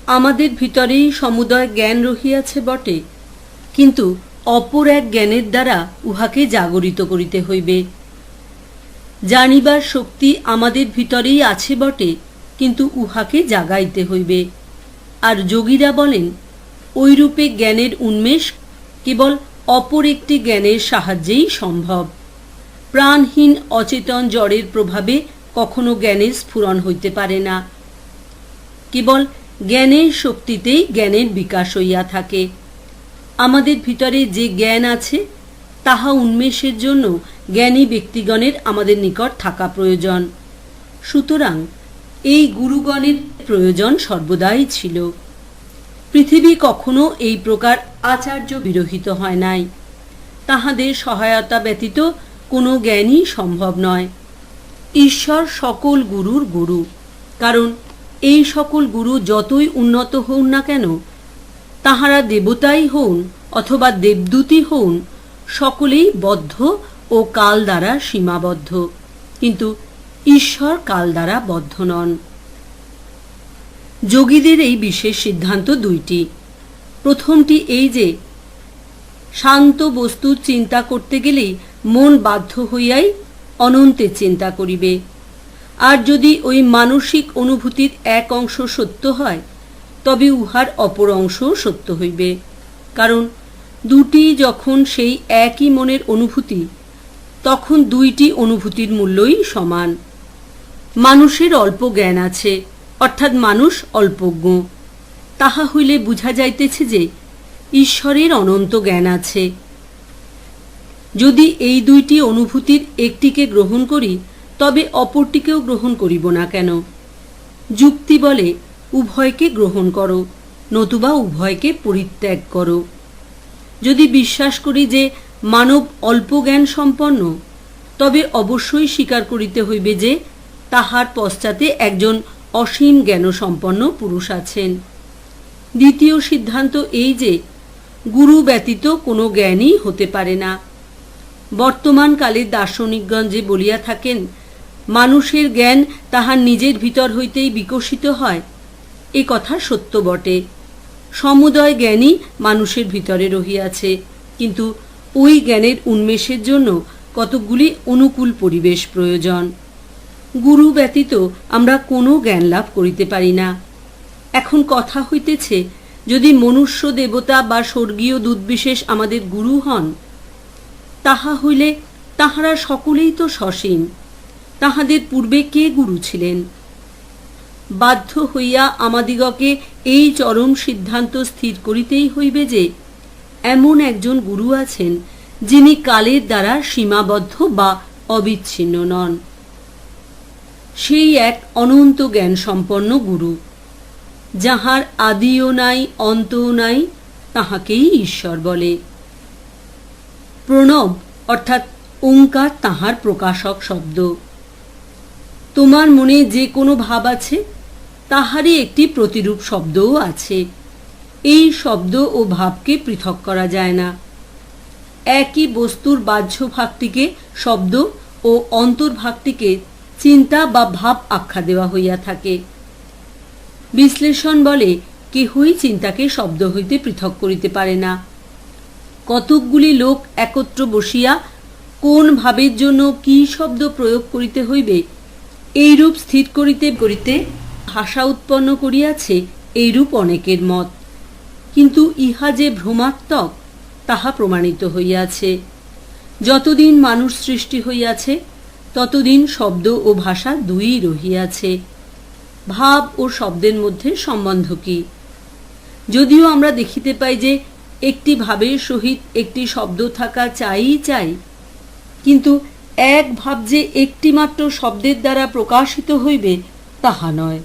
আমাদের ভিতরেই সমুদয় জ্ঞান রহিয়াছে বটে, কিন্তু অপর এক জ্ঞানের দ্বারা উহাকে জাগরিত করিতে হইবে। জানিবার শক্তি আমাদের ভিতরেই আছে বটে, কিন্তু উহাকে জাগাইতে হইবে। আর যোগীরা বলেন, ওইরূপে জ্ঞানের উন্মেষ কেবল অপর একটি জ্ঞানের সাহায্যেই সম্ভব। প্রাণহীন অচেতন জড়ের প্রভাবে কখনো জ্ঞানের স্ফুরণ হইতে পারে না। কেবল জ্ঞানের শক্তিতেই জ্ঞানের বিকাশ হইয়া থাকে। আমাদের ভিতরে যে জ্ঞান আছে তাহা উন্মেষের জন্য জ্ঞানী ব্যক্তিগণের আমাদের নিকট থাকা প্রয়োজন। সুতরাং এই গুরুগণের প্রয়োজন সর্বদাই ছিল। পৃথিবী কখনো এই প্রকার আচার্য বিরহিত হয় নাই। তাহাদের সহায়তা ব্যতীত কোনো জ্ঞানই সম্ভব নয়। ঈশ্বর সকল গুরুর গুরু, কারণ এই সকল গুরু যতই উন্নত হউন না কেন, তাহারা দেবতাই হউন অথবা দেবদূতই হউন, সকলেই বদ্ধ ও কাল দ্বারা সীমাবদ্ধ, কিন্তু ঈশ্বর কাল দ্বারা বদ্ধ নন। যোগীদের এই বিশেষ সিদ্ধান্ত দুইটি। প্রথমটি এই যে শান্ত বস্তুর চিন্তা করতে গেলেই মন বাধ্য হইয়াই অনন্তের চিন্তা করিবে। আর যদি ওই মানসিক অনুভূতির এক অংশ সত্য হয়, তবে উহার অপর অংশও সত্য হইবে। কারণ দুটি যখন সেই একই মনের অনুভূতি, তখন দুইটি অনুভূতির মূল্যই সমান। মানুষের অল্প জ্ঞান আছে, অর্থাৎ মানুষ অল্পজ্ঞ। তাহা হইলে বুঝা যাইতেছে যে ঈশ্বরের অনন্ত জ্ঞান আছে। যদি এই দুইটি অনুভূতির একটিকে গ্রহণ করি, তবে অপরটিকেও গ্রহণ করিব না কেন? যুক্তি বলে উভয়কে গ্রহণ করো, নতুবা উভয়কে পরিত্যাগ করো। যদি বিশ্বাস করি যে মানব অল্প জ্ঞান সম্পন্ন, তবে অবশ্যই স্বীকার করিতে হইবে যে তাহার পশ্চাতে একজন অসীম জ্ঞানসম্পন্ন পুরুষ আছেন। দ্বিতীয় সিদ্ধান্ত এই যে গুরু ব্যতীত কোনো জ্ঞানই হতে পারে না। বর্তমান কালে দার্শনিকগণ যে বলিয়া থাকেন মানুষের জ্ঞান তাহার নিজের ভিতর হইতেই বিকশিত হয়, এ কথা সত্য বটে। সমুদয় জ্ঞানই মানুষের ভিতরে রহিয়াছে, কিন্তু ওই জ্ঞানের উন্মেষের জন্য কতকগুলি অনুকূল পরিবেশ প্রয়োজন। গুরু ব্যতীত আমরা কোনো জ্ঞান লাভ করিতে পারি না। এখন কথা হইতেছে, যদি মনুষ্য দেবতা বা স্বর্গীয় দূতবিশেষ আমাদের গুরু হন, তাহা হইলে তাহারা সকলেই তো সসীম। তাহাদের পূর্বে কে গুরু ছিলেন? বাধ্য হইয়া আমাদিগকে এই চরম সিদ্ধান্ত স্থির করিতেই হইবে যে এমন একজন গুরু আছেন, যিনি কালের দ্বারা সীমাবদ্ধ বা অবিচ্ছিন্ন নন। সেই এক অনন্ত জ্ঞান সম্পন্ন গুরু, যাহার আদিও নাই অন্তও নাই, তাহাকেই ঈশ্বর বলে। প্রণব অর্থাৎ ওঙ্কার তাহার প্রকাশক শব্দ। তোমার মনে যে কোনো ভাব আছে, তাহারই একটি প্রতিরূপ শব্দও আছে। এই শব্দ ও ভাবকে পৃথক করা যায় না। একই বস্তুর বাহ্য ভাগটিকে শব্দ ও অন্তর্ভাগটিকে চিন্তা বা ভাব আখ্যা দেওয়া হইয়া থাকে। বিশ্লেষণ বলে কেহই চিন্তাকে শব্দ হইতে পৃথক করিতে পারে না। কতকগুলি লোক একত্র বসিয়া কোন ভাবের জন্য কি শব্দ প্রয়োগ করিতে হইবে এইরূপ স্থির করিতে করিতে ভাষা উৎপন্ন করিয়াছে, এইরূপ অনেকের মত। কিন্তু ইহা যে ভ্রমাত্মক, তাহা প্রমাণিত হইয়াছে। যতদিন মানুষ সৃষ্টি হইয়াছে, ততদিন শব্দ ও ভাষা দুইই রহিয়াছে। ভাব ও শব্দের মধ্যে সম্বন্ধ কি? যদিও আমরা দেখিতে পাই যে একটি ভাবের সহিত একটি শব্দ থাকা চাই, কিন্তু এক ভাব যে একটিমাত্র শব্দের দ্বারা প্রকাশিত হইবে তাহা নয়।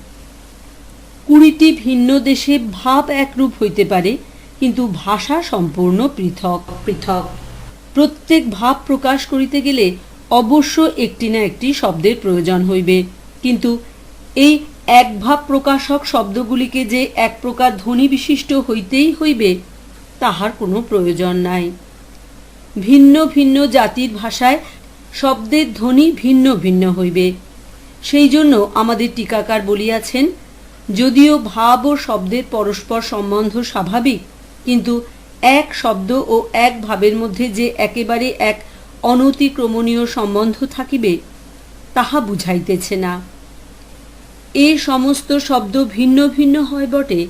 20টি ভিন্ন দেশে ভাব একরূপ হইতে পারে, কিন্তু ভাষা সম্পূর্ণ পৃথক পৃথক। প্রত্যেক ভাব প্রকাশ করিতে গেলে অবশ্য একটি না একটি শব্দের প্রয়োজন হইবে, কিন্তু এই এক ভাব প্রকাশক শব্দগুলিকে যে এক প্রকার ধ্বনি বিশিষ্ট হইতেই হইবে তাহার কোনো প্রয়োজন নাই। ভিন্ন ভিন্ন জাতির ভাষায় শব্দের ধ্বনি ভিন্ন ভিন্ন হইবে। সেই জন্য আমাদের টিকাকার বলিয়াছেন, যদিও ভাব ও শব্দের পরস্পর সম্বন্ধ স্বাভাবিক, কিন্তু এক শব্দ ও এক ভাবের মধ্যে যে একেবারে এক অনতিক্রমণীয় সম্বন্ধ থাকিবে, তাহা বুঝাইতেছে না। এ সমস্ত শব্দ ভিন্ন ভিন্ন হয় বটে,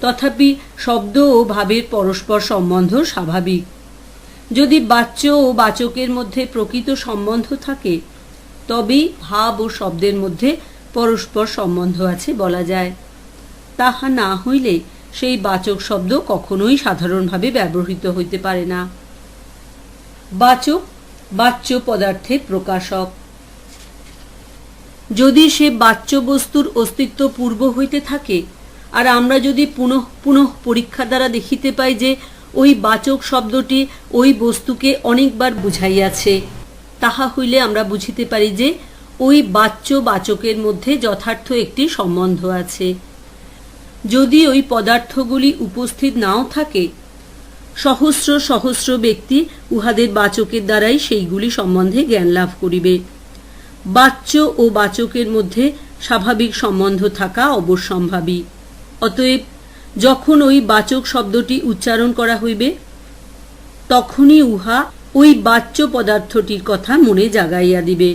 তথাপি শব্দ ও ভাবের পরস্পর সম্বন্ধ স্বাভাবিক। যদি বাচ্য ও বাচকের মধ্যে প্রকৃত সম্বন্ধ থাকে, তবেই ভাব ও শব্দের মধ্যে পরস্পর সম্বন্ধ আছে বলা যায়। তাহা না হইলে সেই বাচক শব্দ কখনোই সাধারণভাবে ব্যবহৃত হইতে পারে না। বাচক বাচ্য পদার্থের প্রকাশক। যদি সে বাচ্য বস্তুর অস্তিত্ব পূর্ব হইতে থাকে, আর আমরা যদি পুনঃ পুনঃ পরীক্ষা দ্বারা দেখিতে পাই যে ওই বাচক শব্দটি ওই বস্তুকে অনেকবার বুঝাইয়াছে, তাহা হইলে আমরা বুঝিতে পারি যে ওই বাচ্য বাচকের মধ্যে যথার্থ একটি সম্বন্ধ আছে। যদি ওই পদার্থগুলি উপস্থিত নাও থাকে, সহস্র সহস্র ব্যক্তি উহাদের বাচকের দ্বারাই সেইগুলি সম্বন্ধে জ্ঞান লাভ করিবে। বাচ্য ও বাচকের মধ্যে স্বাভাবিক সম্বন্ধ থাকা অবশ্যম্ভাবী। অতএব যখন ওই বাচক শব্দটি উচ্চারণ করা হইবে, তখনই উহা ওই বাচ্য পদার্থটির কথা মনে জাগাইয়া দিবে।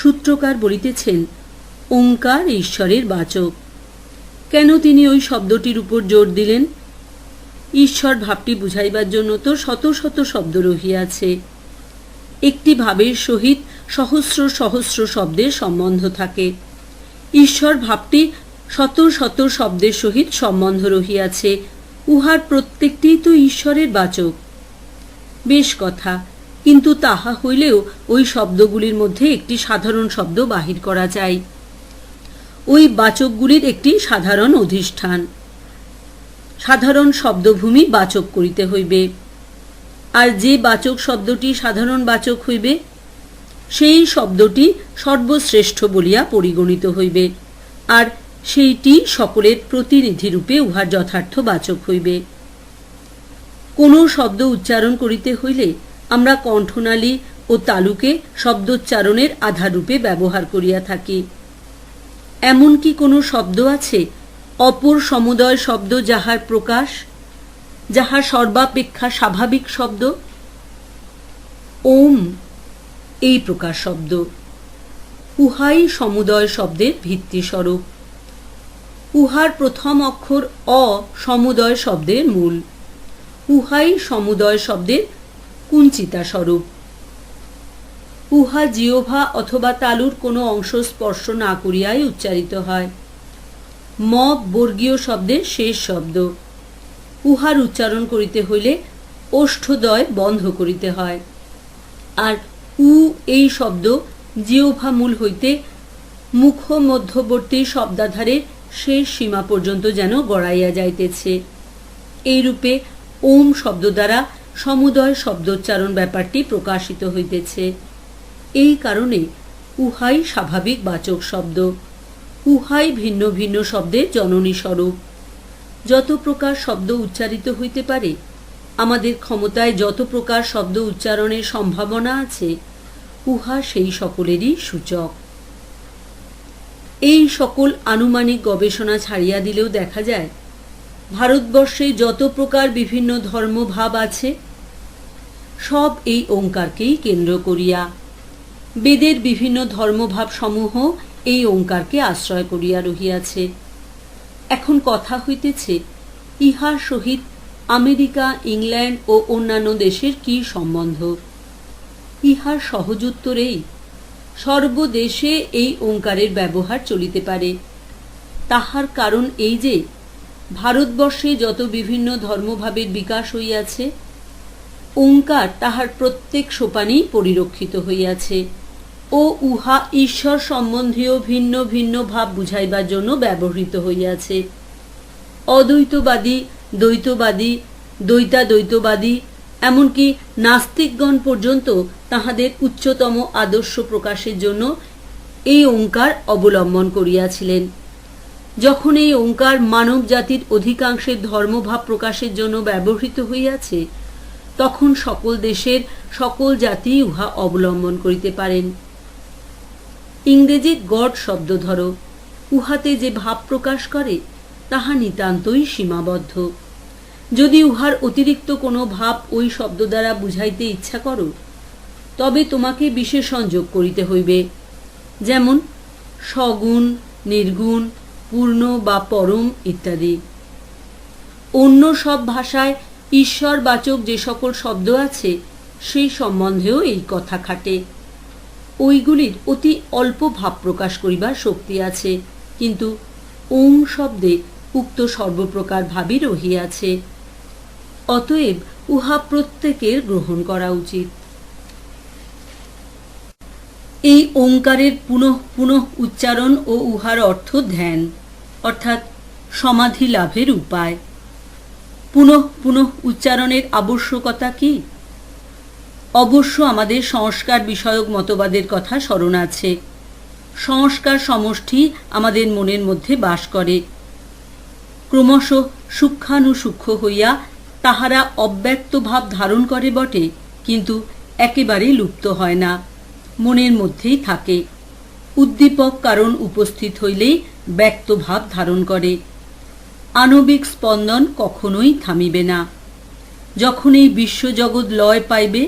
সূত্রকার বলিতেছেন, ওঙ্কার ঈশ্বরের বাচক। কেন তিনি ওই শব্দটির উপর জোর দিলেন? ঈশ্বর ভাবটি বুঝাইবার জন্য তো শত শত শব্দ রহিয়াছে। একটি ভাবের সহিত সহস্র সহস্র শব্দের সম্বন্ধ থাকে। ঈশ্বর ভাবটি শত শত শব্দের সহিত সম্বন্ধ রহিয়াছে, উহার প্রত্যেকটিই তো ঈশ্বরের বাচক। বেশ কথা, কিন্তু তাহা হইলেও ওই শব্দগুলির মধ্যে একটি সাধারণ শব্দ বাহির করা চাই। ওই বাচকগুলির একটি সাধারণ অধিষ্ঠান, সাধারণ শব্দভূমি বাচক করিতে হইবে। আর যে বাচক শব্দটি সাধারণ বাচক হইবে, সেই শব্দটি সর্বশ্রেষ্ঠ বলিয়া পরিগণিত হইবে, আর সেইটি সকলের প্রতিনিধিরূপে উহার যথার্থ বাচক হইবে। কোনো শব্দ উচ্চারণ করিতে হইলে আমরা কণ্ঠনালী ও তালুকে শব্দোচ্চারণের আধাররূপে ব্যবহার করিয়া থাকি। এমন কি কোনো শব্দ আছে অপর সমুদয় শব্দ যাহার প্রকাশ, যাহা সর্বাপেক্ষা স্বাভাবিক শব্দ? ওম এই প্রকার শব্দ, উহাই সমুদয় শব্দের ভিত্তিস্বরূপ। উহার প্রথম অক্ষর অ সমুদয় শব্দের মূল, উহাই সমুদয় শব্দের কুঞ্চিতা স্বরূপ। উহা জিহ্বা অথবা তালুর কোনো অংশ স্পর্শ না করিয়াই উচ্চারিত হয়। ম বর্গীয় শব্দের শেষ শব্দ। উহার উচ্চারণ করিতে হইলে ওষ্ঠদ্বয় বন্ধ করিতে হয়। আর উ এই শব্দ জিহ্বা মূল হইতে মুখ মধ্যবর্তী শব্দাধারের শেষ সীমা পর্যন্ত যেন গড়াইয়া যাইতেছে। এইরূপে ওম শব্দ দ্বারা সমুদয় শব্দোচ্চারণ ব্যাপারটি প্রকাশিত হইতেছে। এই কারণে উহাই স্বাভাবিক বাচক শব্দ, উহাই ভিন্ন ভিন্ন শব্দের জননী স্বরূপ। যত প্রকার শব্দ উচ্চারিত হইতে পারে, আমাদের ক্ষমতায় যত প্রকার শব্দ উচ্চারণের সম্ভাবনা আছে, উহা সেই সকলেরই সূচক। এই সকল আনুমানিক গবেষণা ছাড়িয়া দিলেও দেখা যায়, ভারতবর্ষে যত প্রকার বিভিন্ন ধর্মভাব আছে, সব এই ওঙ্কারকেই কেন্দ্র করিয়া। বেদের বিভিন্ন ধর্মভাব সমূহ এই ওঙ্কারকে আশ্রয় করিয়া রহিয়াছে। এখন কথা হইতেছে, ইহার সহিত আমেরিকা, ইংল্যান্ড ও অন্যান্য দেশের কি সম্বন্ধ? ইহার সহজ উত্তর এই, সর্বদেশে এই ওঙ্কারের ব্যবহার চলিতে পারে। তাহার কারণ এই যে, ভারতবর্ষে যত বিভিন্ন ধর্মভাবের বিকাশ হইয়াছে, ওঙ্কার তাহার প্রত্যেক সোপানেই পরিরক্ষিত হইয়াছে ও উহা ঈশ্বর সম্বন্ধীয় ভিন্ন ভিন্ন ভাব বুঝাইবার জন্য ব্যবহৃত হইয়াছে। অদ্বৈতবাদী, দ্বৈতবাদী, দ্বৈতাদ্বৈতবাদী, এমনকি নাস্তিকগণ পর্যন্ত তাহাদের উচ্চতম আদর্শ প্রকাশের জন্য এই ওঙ্কার অবলম্বন করিয়াছিলেন। যখন এই ওঙ্কার মানব জাতির অধিকাংশের ধর্মভাব প্রকাশের জন্য ব্যবহৃত হইয়াছে, তখন সকল দেশের সকল জাতি উহা অবলম্বন করিতে পারেন। ইংরেজি গড শব্দ ধরো, উহাতে যে ভাব প্রকাশ করে তাহা নিতান্তই সীমাবদ্ধ। যদি উহার অতিরিক্ত কোনো ভাব ওই শব্দ দ্বারা বুঝাইতে ইচ্ছা করো, তবে তোমাকে বিশেষণ যোগ করিতে হইবে। যেমন সগুণ, নির্গুণ, পূর্ণ বা পরম ইত্যাদি। অন্য সব ভাষায় ঈশ্বরবাচক যে সকল শব্দ আছে সেই সম্বন্ধেও এই কথা খাটে। ওইগুলির অতি অল্প ভাব প্রকাশ করিবার শক্তি আছে, কিন্তু ওম শব্দে উক্ত সর্বপ্রকার ভাবই রহিয়াছে। অতএব উহা প্রত্যেকের গ্রহণ করা উচিত। এই ওঙ্কারের পুনঃ পুনঃ উচ্চারণ ও উহার অর্থ ধ্যান, অর্থাৎ সমাধি লাভের উপায়। পুনঃ পুনঃ উচ্চারণের আবশ্যকতা কি? অবশ্য আমাদের সংস্কার বিষয়ক মতবাদের কথা স্মরণ আছে। সংস্কার সমষ্টি আমাদের মনের মধ্যে বাস করে। ক্রমশ সূক্ষ্মানুসূক্ষ্ম হইয়া তাহারা অব্যক্ত ভাব ধারণ করে বটে, কিন্তু একেবারে লুপ্ত হয় না, মনের মধ্যেই থাকে। উদ্দীপক কারণ উপস্থিত হইলেই ব্যক্ত ভাব ধারণ করে। আণবিক স্পন্দন কখনোই থামিবে না। যখন এই বিশ্বজগৎ লয় পাইবে,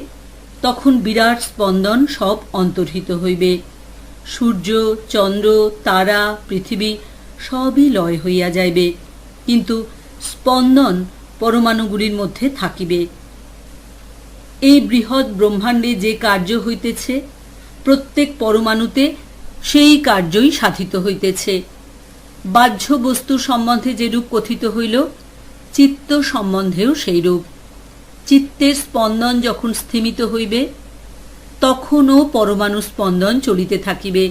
তখন বিরাট স্পন্দন সব অন্তর্হিত হইবে। সূর্য, চন্দ্র, তারা, পৃথিবী সবই লয় হইয়া যাইবে, কিন্তু স্পন্দন পরমাণুগুলির মধ্যে থাকিবে। এই বৃহৎ ব্রহ্মাণ্ডে যে কার্য হইতেছে, প্রত্যেক পরমাণুতে সেই কার্যই সাধিত হইতেছে। বাহ্য বস্তু সম্বন্ধে যেরূপ কথিত হইল, চিত্ত সম্বন্ধেও সেইরূপ। চিত্তের স্পন্দন যখন স্থিমিত হইবে, তখনও পরমাণু স্পন্দন চলিতে থাকিবে।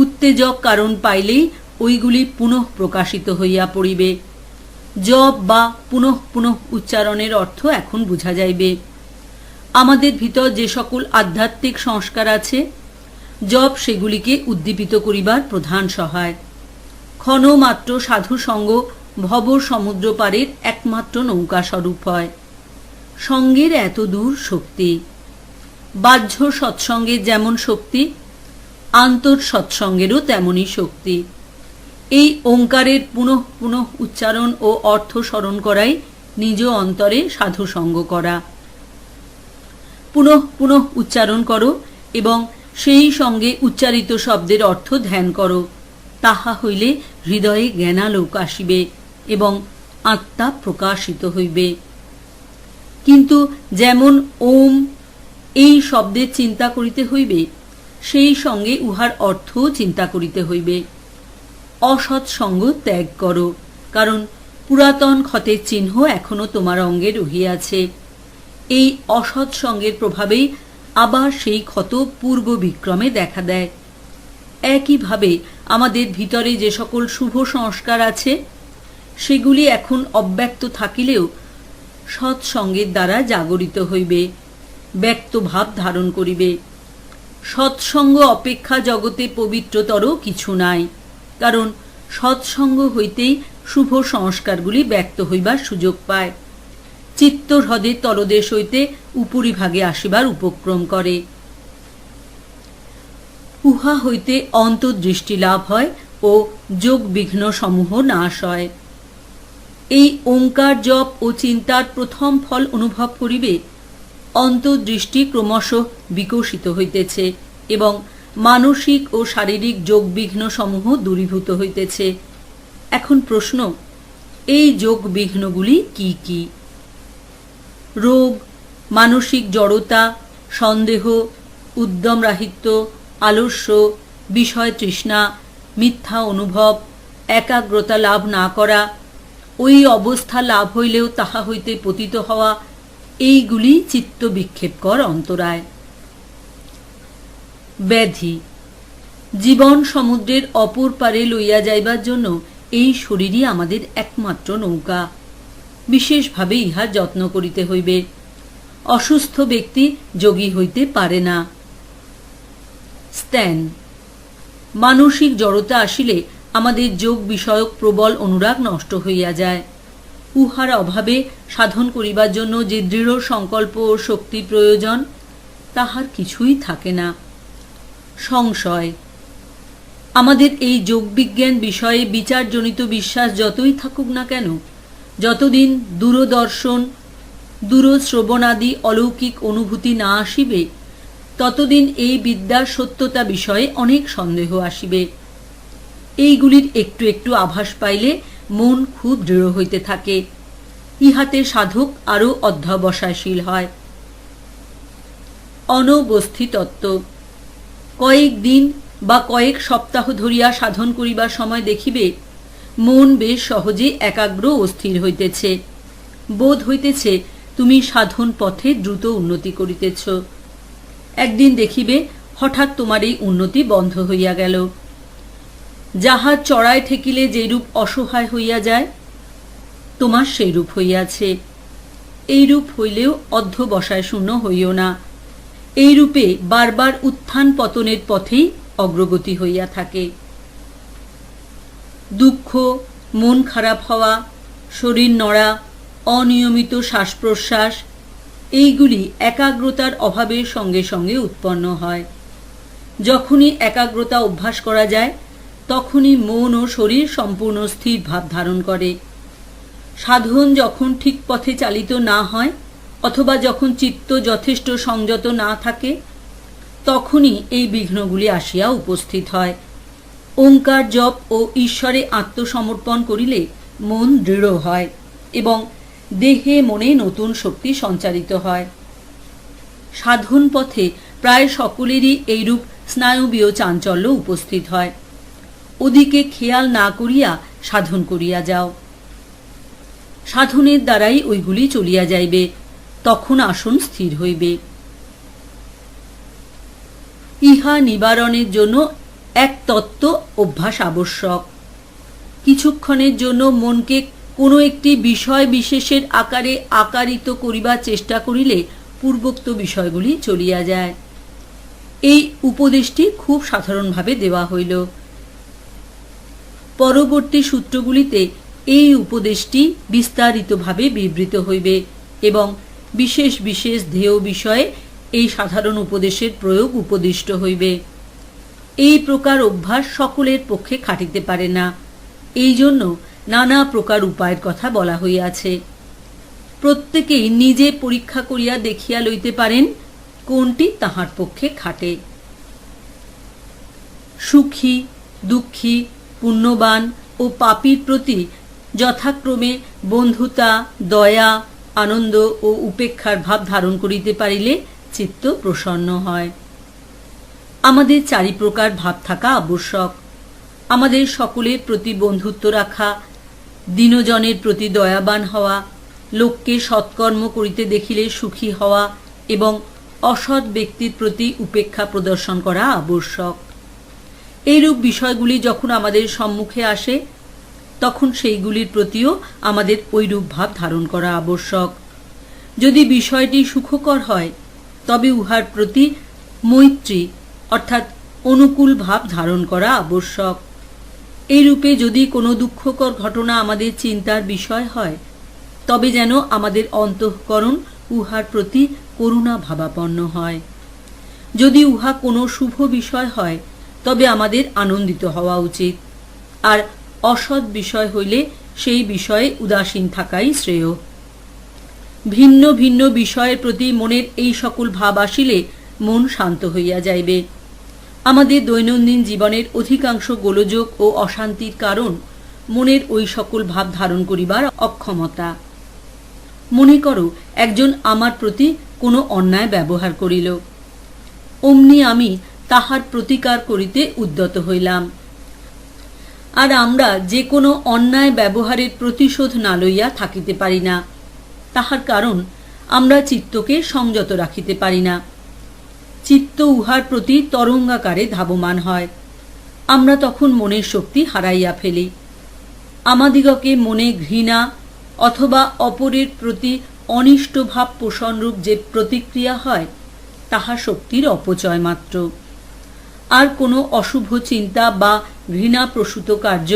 উত্তেজক কারণ পাইলেই ওইগুলি পুনঃ প্রকাশিত হইয়া পড়িবে। জপ বা পুনঃ পুনঃ উচ্চারণের অর্থ এখন বুঝা যাইবে। আমাদের ভিতর যে সকল আধ্যাত্মিক সংস্কার আছে, জপ সেগুলিকে উদ্দীপিত করিবার প্রধান সহায়। ক্ষণমাত্র সাধু সঙ্গ ভব সমুদ্র পারের একমাত্র নৌকা স্বরূপ হয়। সঙ্গের এত দূর শক্তি। বাহ্য সৎসঙ্গের যেমন শক্তি, আন্তর সৎসঙ্গেরও তেমনই শক্তি। এই ওঙ্কারের পুনঃ পুনঃ উচ্চারণ ও অর্থ স্মরণ করাই নিজ অন্তরে সাধু সঙ্গ করা। পুনঃ পুনঃ উচ্চারণ করো এবং সেই সঙ্গে উচ্চারিত শব্দের অর্থ ধ্যান করো। তাহা হইলে হৃদয়ে জ্ঞানালোক আসিবে এবং আত্মা প্রকাশিত হইবে। কিন্তু যেমন ওম এই শব্দের চিন্তা করিতে হইবে, সেই সঙ্গে উহার অর্থও চিন্তা করিতে হইবে। অসৎসঙ্গ ত্যাগ করো, কারণ পুরাতন ক্ষতের চিহ্ন এখনো তোমার অঙ্গে রহিয়াছে। এই অসৎসঙ্গের প্রভাবেই আবার সেই ক্ষত পূর্ব বিক্রমে দেখা দেয়। একইভাবে আমাদের ভিতরে যে সকল শুভ সংস্কার আছে, সেগুলি এখন অব্যক্ত থাকিলেও সৎসঙ্গের দ্বারা জাগরিত হইবে, ব্যক্ত ভাব ধারণ করিবে। সৎসঙ্গ অপেক্ষা জগতে পবিত্রতর কিছু নাই, কারণ সৎসঙ্গ হইতেই শুভ সংস্কারগুলি ব্যক্ত হইবার সুযোগ পায়। চিত্ত হ্রদের তলদেশ হইতে উপরিভাগে আসিবার উপক্রম করে। উহা হইতে অন্তর্দৃষ্টি লাভ হয় ও যোগ বিঘ্ন সমূহ নাশ হয়। এই ওঙ্কার জপ ও চিন্তার প্রথম ফল অনুভব করিবে। অন্তর্দৃষ্টি ক্রমশ বিকশিত হইতেছে এবং মানসিক ও শারীরিক যোগ বিঘ্ন সমূহ দূরীভূত হইতেছে। এখন প্রশ্ন, এই যোগ বিঘ্নগুলি কি কি? রোগ, মানসিক জড়তা, সন্দেহ, উদ্যমরাহিত্য, আলস্য, বিষয় তৃষ্ণা, মিথ্যা অনুভব, একাগ্রতা লাভ না করা, ওই অবস্থা লাভ হইলেও তাহা হইতে পতিত হওয়া, এইগুলি চিত্ত বিক্ষেপকর অন্তরায়। ব্যাধি, জীবন সমুদ্রের অপর পারে লইয়া যাইবার জন্য এই শরীরই আমাদের একমাত্র নৌকা। বিশেষভাবে ইহার যত্ন করিতে হইবে। অসুস্থ ব্যক্তি যোগী হইতে পারে না। স্ট্যান, মানসিক জড়তা আসিলে আমাদের যোগ বিষয়ক প্রবল অনুরাগ নষ্ট হইয়া যায়। উহার অভাবে সাধন করিবার জন্য যে দৃঢ় সংকল্প ও শক্তি প্রয়োজন, তাহার কিছুই থাকে না। সংশয়, আমাদের এই যোগবিজ্ঞান বিষয়ে বিচারজনিত বিশ্বাস যতই থাকুক না কেন, যতদিন দূরদর্শন, দূরশ্রবণাদি অলৌকিক অনুভূতি না আসিবে, ততদিন এই বিদ্যার সত্যতা বিষয়ে অনেক সন্দেহ আসিবে। এইগুলির একটু একটু আভাস পাইলে মন খুব দৃঢ় হইতে থাকে, ইহাতে সাধক আরও অধ্যবসায়শীল হয়। অনবস্থি তত্ত্ব। কয়েক দিন বা কয়েক সপ্তাহ ধরিয়া সাধন করিবার সময় দেখিবে মন বেশ সহজে একাগ্র ও স্থির হইতেছে, বোধ হইতেছে তুমি সাধন পথে দ্রুত উন্নতি করিতেছ। একদিন দেখিবে হঠাৎ তোমার এই উন্নতি বন্ধ হইয়া গেল। যাহার চড়ায় ঠেকিলে যেরূপ অসহায় হইয়া যায়, তোমার সেই রূপ হইয়াছে। এইরূপ হইলেও অধ্যবসায় শূন্য হইও না। এই রূপে বারবার উত্থান পতনের পথেই অগ্রগতি হইয়া থাকে। দুঃখ, মন খারাপ হওয়া, শরীর নড়া, অনিয়মিত শ্বাস প্রশ্বাস, এইগুলি একাগ্রতার অভাবের সঙ্গে সঙ্গে উৎপন্ন হয়। যখনই একাগ্রতা অভ্যাস করা যায় তখনই মন ও শরীর সম্পূর্ণ স্থির ভাব ধারণ করে। সাধন যখন ঠিক পথে চালিত না হয় অথবা যখন চিত্ত যথেষ্ট সংযত না থাকে, তখনই এই বিঘ্নগুলি আসিয়া উপস্থিত হয়। ওঙ্কার জপ ও ঈশ্বরে আত্মসমর্পণ করিলে মন দৃঢ় হয় এবং দেহে মনে নতুন শক্তি সঞ্চারিত হয়। সাধন পথে প্রায় সকলেরই এইরূপ স্নায়বীয় চাঞ্চল্য উপস্থিত হয়। ওদিকে খেয়াল না করিয়া সাধন করিয়া যাও। সাধনের দ্বারাই ওইগুলি চলিয়া যাইবে, তখন আসন স্থির হইবে। ইহা নিবারণের জন্য এক তত্ত্ব অভ্যাস আবশ্যক। কিছুক্ষণের জন্য মনকে কোনো একটি বিষয় বিশেষের আকারে আকারিত করিবার চেষ্টা করিলে পূর্বোক্ত বিষয়গুলি চলিয়া যায়। এই উপদেশটি খুব সাধারণভাবে দেওয়া হইল। পরবর্তী সূত্রগুলিতে এই উপদেশটি বিস্তারিতভাবে বিবৃত হইবে এবং বিশেষ বিশেষ ধ্যেয় বিষয়ে এই সাধারণ উপদেশের প্রয়োগ উপদিষ্ট হইবে। এই প্রকার অভ্যাস সকলের পক্ষে খাটিতে পারে না, এই জন্য নানা প্রকার উপায়ের কথা বলা হইয়াছে। প্রত্যেকেই নিজে পরীক্ষা করিয়া দেখিয়া লইতে পারেন কোনটি তাহার পক্ষে খাটে। সুখী, দুঃখী, পুণ্যবান ও পাপীর প্রতি যথাক্রমে বন্ধুতা, দয়া, আনন্দ ও উপেক্ষার ভাব ধারণ করিতে পারিলে চিত্ত প্রসন্ন হয়। আমাদের চারি প্রকার ভাব থাকা আবশ্যক। আমাদের সকলের প্রতি বন্ধুত্ব রাখা, দীনজনের প্রতি দয়াবান হওয়া, লোককে সৎকর্ম করিতে দেখিলে সুখী হওয়া এবং অসৎ ব্যক্তির প্রতি উপেক্ষা প্রদর্শন করা আবশ্যক। এইরূপ বিষয়গুলি যখন আমাদের সম্মুখে আসে তখন সেইগুলির প্রতিও আমাদের ঐরূপ ভাব ধারণ করা আবশ্যক। যদি বিষয়টি সুখকর হয় তবে উহার প্রতি মৈত্রী অর্থাৎ অনুকূল ভাব ধারণ করা আবশ্যক। এইরূপে যদি কোনো দুঃখকর ঘটনা আমাদের চিন্তার বিষয় হয় তবে যেন আমাদের অন্তঃকরণ উহার প্রতি করুণা ভাবাপন্ন হয়। যদি উহা কোনো শুভ বিষয় হয় তবে আমাদের আনন্দিত হওয়া উচিত, আর অসৎ বিষয় হইলে সেই বিষয়ে উদাসীন থাকাই শ্রেয়। ভিন্ন ভিন্ন বিষয়ের প্রতি মনের এই সকল ভাব আসিলে মন শান্ত হইয়া যাইবে। আমাদের দৈনন্দিন জীবনের অধিকাংশ গোলযোগ ও অশান্তির কারণ মনের ওই সকল ভাব ধারণ করিবার অক্ষমতা। মনে করো একজন আমার প্রতি কোনো অন্যায় ব্যবহার করিল, অমনি আমি তাহার প্রতিকার করিতে উদ্যত হইলাম। আর আমরা যে কোনো অন্যায় ব্যবহারের প্রতিশোধ না লইয়া থাকিতে পারি না, তাহার কারণ আমরা চিত্তকে সংযত রাখিতে পারি না। চিত্ত উহার প্রতি তরঙ্গাকারে ধাবমান হয়। আমরা তখন মনের শক্তি হারাইয়া ফেলি। আমাদিগকে মনে ঘৃণা অথবা অপরের প্রতি অনিষ্ট ভাব পোষণরূপ যে প্রতিক্রিয়া হয় তাহা শক্তির অপচয় মাত্র। আর কোনো অশুভ চিন্তা বা ঘৃণাপ্রসূত কার্য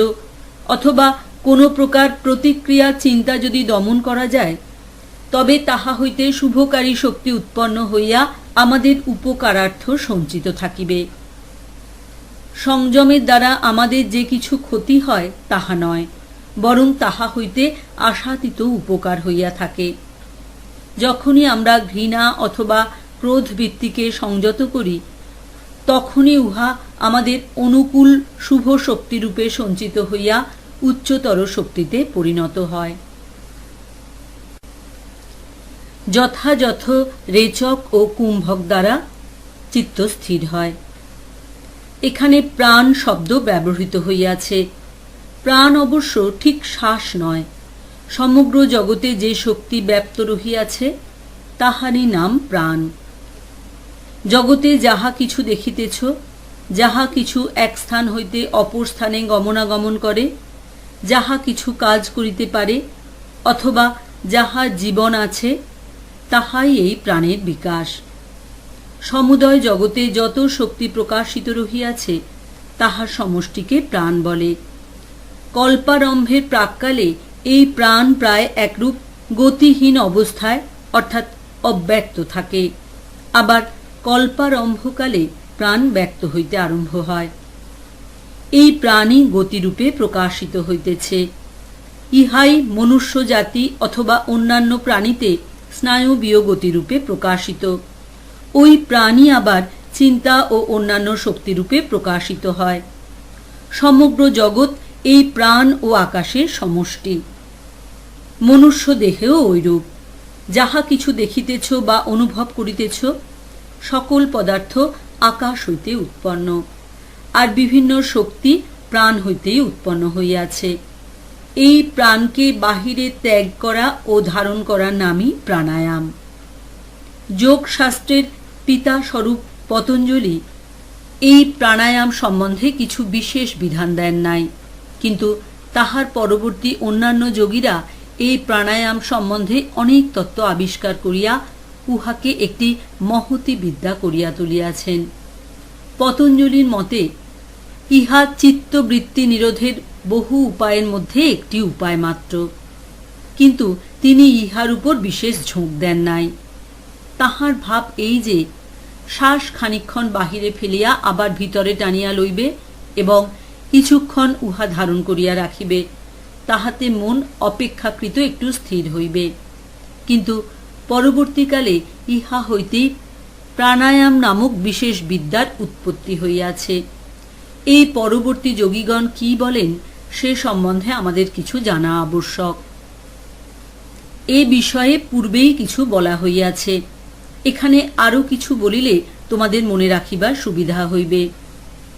অথবা কোনো প্রকার প্রতিক্রিয়া চিন্তা যদি দমন করা যায় তবে তাহা হইতে শুভকারী শক্তি উৎপন্ন হইয়া আমাদের উপকারার্থ সঞ্চিত থাকিবে। সংযমের দ্বারা আমাদের যে কিছু ক্ষতি হয় তাহা নয়, বরং তাহা হইতে আশাতীত উপকার হইয়া থাকে। যখনই আমরা ঘৃণা অথবা ক্রোধ বৃত্তিকে সংযত করি, তখনই উহা আমাদের অনুকূল শুভ শক্তিরূপে সঞ্চিত হইয়া উচ্চতর শক্তিতে পরিণত হয়। যথাযথ রেচক ও কুম্ভক দ্বারা চিত্ত স্থির হয়। এখানে প্রাণ শব্দ ব্যবহৃত হইয়াছে। প্রাণ অবশ্য ঠিক শ্বাস নয়। সমগ্র জগতে যে শক্তি ব্যাপ্ত রহিয়াছে তাহারই নাম প্রাণ। জগতে যাহা কিছু দেখিতেছ, যাহা কিছু এক স্থান হইতে অপর স্থানে গমনাগমন করে, যাহা কিছু কাজ করিতে পারে অথবা যাহার জীবন আছে, তাহাই এই প্রাণের বিকাশ। সমুদয় জগতে যত শক্তি প্রকাশিত রহিয়াছে তাহার সমষ্টিকে প্রাণ বলে। কল্পারম্ভের প্রাক্কালে এই প্রাণ প্রায় একরূপ গতিহীন অবস্থায় অর্থাৎ অব্যক্ত থাকে। আবার কল্পারম্ভকালে প্রাণ ব্যক্ত হইতে আরম্ভ হয়। এই প্রাণই গতিরূপে প্রকাশিত হইতেছে। ইহাই মনুষ্য জাতি অথবা অন্যান্য প্রাণীতে স্নায়বীয় গতিরূপে প্রকাশিত। ওই প্রাণী আবার চিন্তা ও অন্যান্য শক্তিরূপে প্রকাশিত হয়। সমগ্র জগৎ এই প্রাণ ও আকাশের সমষ্টি। মনুষ্য দেহেও ঐরূপ। যাহা কিছু দেখিতেছ বা অনুভব করিতেছ, সকল পদার্থ আকাশ হইতে উৎপন্ন, আর বিভিন্ন শক্তি প্রাণ হইতেই উৎপন্ন হইয়াছে। এই প্রাণকে বাহিরে ত্যাগ করা ও ধারণ করার নামই প্রাণায়াম। যোগ শাস্ত্রের পিতা স্বরূপ পতঞ্জলি এই প্রাণায়াম সম্বন্ধে কিছু বিশেষ বিধান দেন নাই, কিন্তু তাহার পরবর্তী অন্যান্য যোগীরা এই প্রাণায়াম সম্বন্ধে অনেক তত্ত্ব আবিষ্কার করিয়া উহাকে একটি মহতী বিদ্যা করিয়া তুলিয়াছেন। পতঞ্জলির মতে ইহা চিত্তবৃত্তি নিরোধের বহু উপায়ের মধ্যে একটি উপায় মাত্র, কিন্তু তিনি ইহার উপর বিশেষ ঝোঁক দেন নাই। তাহার ভাব এই যে শ্বাস খানিকক্ষণ বাহিরে ফেলিয়া আবার ভিতরে টানিয়া লইবে এবং কিছুক্ষণ উহা ধারণ করিয়া রাখিবে, তাহাতে মন অপেক্ষাকৃত একটু স্থির হইবে। কিন্তু পরবর্তীকালে ইহা হইতেই প্রাণায়াম নামক বিশেষ বিদ্যার উৎপত্তি হইয়াছে। এই পরবর্তী যোগীগণ কি বলেন সে সম্বন্ধে আমাদের কিছু জানা আবশ্যক। এ বিষয়ে পূর্বেই কিছু বলা হইয়াছে। এখানে আরও কিছু বলিলে তোমাদের মনে রাখিবার সুবিধা হইবে।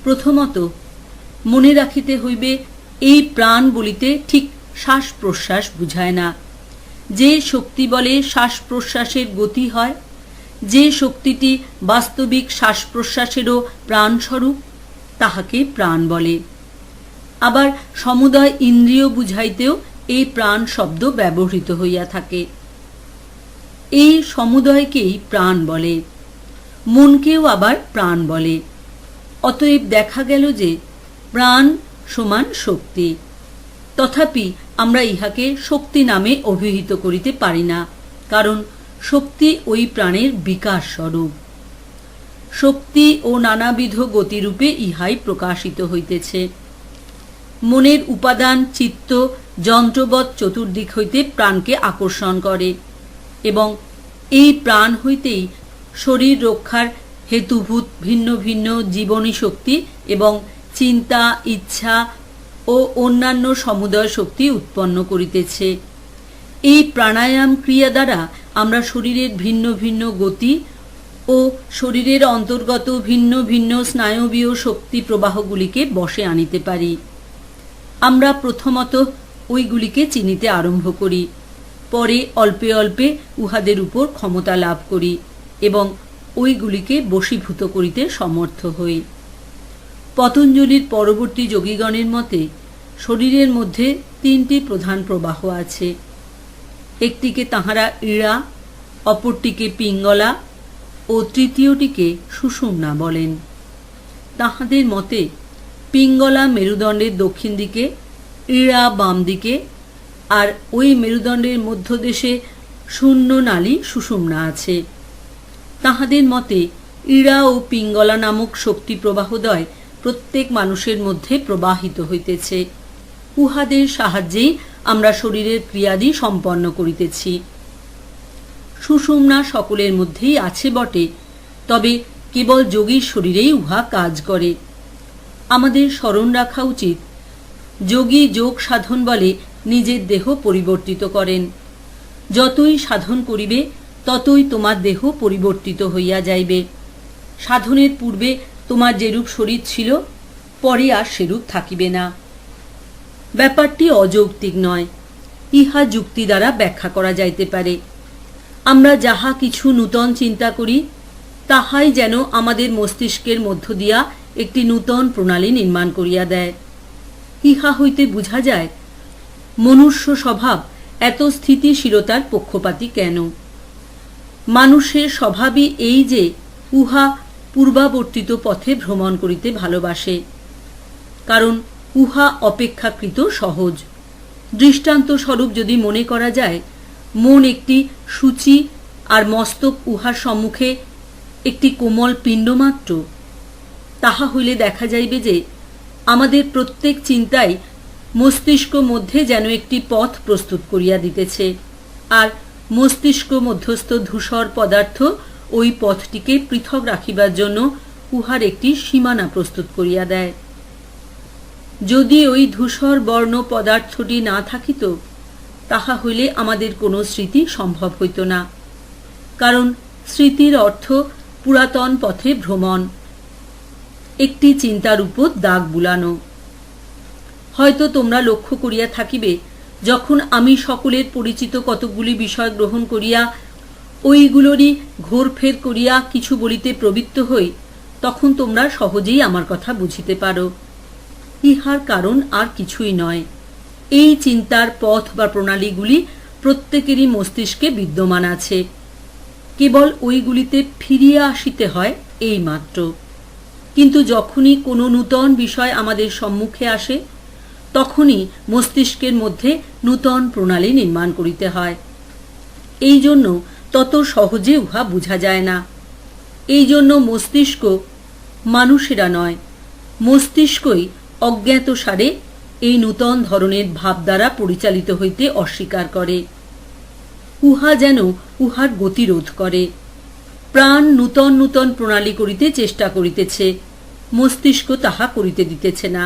প্রথমত মনে রাখিতে হইবে, এই প্রাণ বলিতে ঠিক শ্বাস প্রশ্বাস বুঝায় না। যে শক্তি বলে শ্বাস প্রশ্বাসের গতি হয়, যে শক্তিটি বাস্তবিক শ্বাস প্রশ্বাসেরও প্রাণস্বরূপ, তাহাকে প্রাণ বলে। আবার সমুদয় ইন্দ্রিয় বুঝাইতেও এই প্রাণ শব্দ ব্যবহৃত হইয়া থাকে। এই সমুদয়কেই প্রাণ বলে। মনকেও আবার প্রাণ বলে। অতএব দেখা গেল যে প্রাণ সমান শক্তি। তথাপি আমরা ইহাকে শক্তি নামে অভিহিত করিতে পারি না, কারণ শক্তি ওই প্রাণের বিকাশ স্বরূপ। শক্তি ও নানাবিধ গতিরূপে ইহাই প্রকাশিত হইতেছে। মনের উপাদান চিত্ত যন্ত্রবৎ চতুর্দিক হইতে প্রাণকে আকর্ষণ করে এবং এই প্রাণ হইতেই শরীর রক্ষার হেতুভূত ভিন্ন ভিন্ন জীবনী শক্তি এবং চিন্তা, ইচ্ছা ও অন্যান্য সমুদয় শক্তি উৎপন্ন করিতেছে। এই প্রাণায়াম ক্রিয়া দ্বারা আমরা শরীরের ভিন্ন ভিন্ন গতি ও শরীরের অন্তর্গত ভিন্ন ভিন্ন স্নায়বীয় শক্তি প্রবাহগুলিকে বশে আনিতে পারি। আমরা প্রথমত ওইগুলিকে চিনিতে আরম্ভ করি, পরে অল্পে অল্পে উহাদের উপর ক্ষমতা লাভ করি এবং ওইগুলিকে বশীভূত করিতে সমর্থ হই। পতঞ্জলির পরবর্তী যোগীগণের মতে শরীরের মধ্যে তিনটি প্রধান প্রবাহ আছে। একটিকে তাহারা ইড়া, অপরটিকে পিঙ্গলা ও তৃতীয়টিকে সুষুম্না বলেন। তাহাদের মতে পিঙ্গলা মেরুদণ্ডের দক্ষিণ দিকে, ইড়া বাম দিকে, আর ওই মেরুদণ্ডের মধ্যদেশে শূন্য নালী সুষুম্না আছে। তাহাদের মতে ইড়া ও পিঙ্গলা নামক শক্তি প্রবাহদ্বয় প্রত্যেক মানুষের মধ্যে প্রবাহিত হইতেছে। উহাদের সাহায্যেই আমরা শরীরের ক্রিয়াদি সম্পন্ন করিতেছি। সুষুম্না সকলের মধ্যেই আছে বটে, তবে কেবল যোগীর শরীরেই উহা কাজ করে। আমাদের স্মরণ রাখা উচিত, যোগী যোগ সাধন বলে নিজের দেহ পরিবর্তিত করেন। যতই সাধন করিবে ততই তোমার দেহ পরিবর্তিত হইয়া যাইবে। সাধনের পূর্বে তোমার যেরূপ শরীর ছিল, পরে আর সেরূপ থাকিবে না। ব্যাপারটি অযৌক্তিক নয়, ইহা যুক্তি দ্বারা ব্যাখ্যা করা যাইতে পারে। আমরা যাহা কিছু নূতন চিন্তা করি, তাহাই যেন আমাদের মস্তিষ্কের মধ্য দিয়া একটি নূতন প্রণালী নির্মাণ করিয়া দেয়। ইহা হইতে বুঝা যায় মনুষ্য স্বভাব এত স্থিতিশীলতার পক্ষপাতী কেন। মানুষের স্বভাবই এই যে উহা পূর্বাবর্তিত পথে ভ্রমণ করিতে ভালোবাসে, কারণ উহা অপেক্ষাকৃত সহজ। দৃষ্টান্ত স্বরূপ যদি মনে করা যায়, মন একটি সূচি আর মস্তক উহার সম্মুখে একটি কোমল পিণ্ডমাত্র, তাহা হইলে দেখা যাইবে যে আমাদের প্রত্যেক চিন্তাই মস্তিষ্ক মধ্যে যেন একটি পথ প্রস্তুত করিয়া দিতেছে, আর মস্তিষ্ক মধ্যস্থ ধূসর পদার্থ ওই পথটিকে পৃথক রাখিবার জন্য উহার একটি সীমানা প্রস্তুত করিয়া দেয়। যদি ওই ধূসর বর্ণ পদার্থটি না থাকিত, তাহা হইলে আমাদের কোনো স্মৃতি সম্ভব হইত না, কারণ স্মৃতির অর্থ পুরাতন পথে ভ্রমণ, একটি চিন্তার উপর দাগ বুলানো। হয়তো তোমরা লক্ষ্য করিয়া থাকিবে, যখন আমি সকলের পরিচিত কতকগুলি বিষয় গ্রহণ করিয়া ওইগুলোরই ঘোরফের করিয়া কিছু বলিতে প্রবৃত্ত হই, তখন তোমরা সহজেই আমার কথা বুঝিতে পারো। ইহার কারণ আর কিছুই নয়, এই চিন্তার পথ বা প্রণালীগুলি প্রত্যেকেরই মস্তিষ্কে বিদ্যমান আছে, কেবল ওইগুলিতে ফিরিয়া আসিতে হয় এই মাত্র। কিন্তু যখনই কোনো নূতন বিষয় আমাদের সম্মুখে আসে, তখনই মস্তিষ্কের মধ্যে নূতন প্রণালী নির্মাণ করিতে হয়। এই জন্য তত সহজে উহা বুঝা যায় না। এই জন্য মস্তিষ্ক মানুষেরা নয়, মস্তিষ্কই অজ্ঞাতসারে এই নূতন ধরনের ভাব দ্বারা পরিচালিত হইতে অস্বীকার করে। উহা যেন উহার গতিরোধ করে। প্রাণ নূতন নূতন প্রণালী করিতে চেষ্টা করিতেছে, মস্তিষ্ক তাহা করিতে দিতেছে না।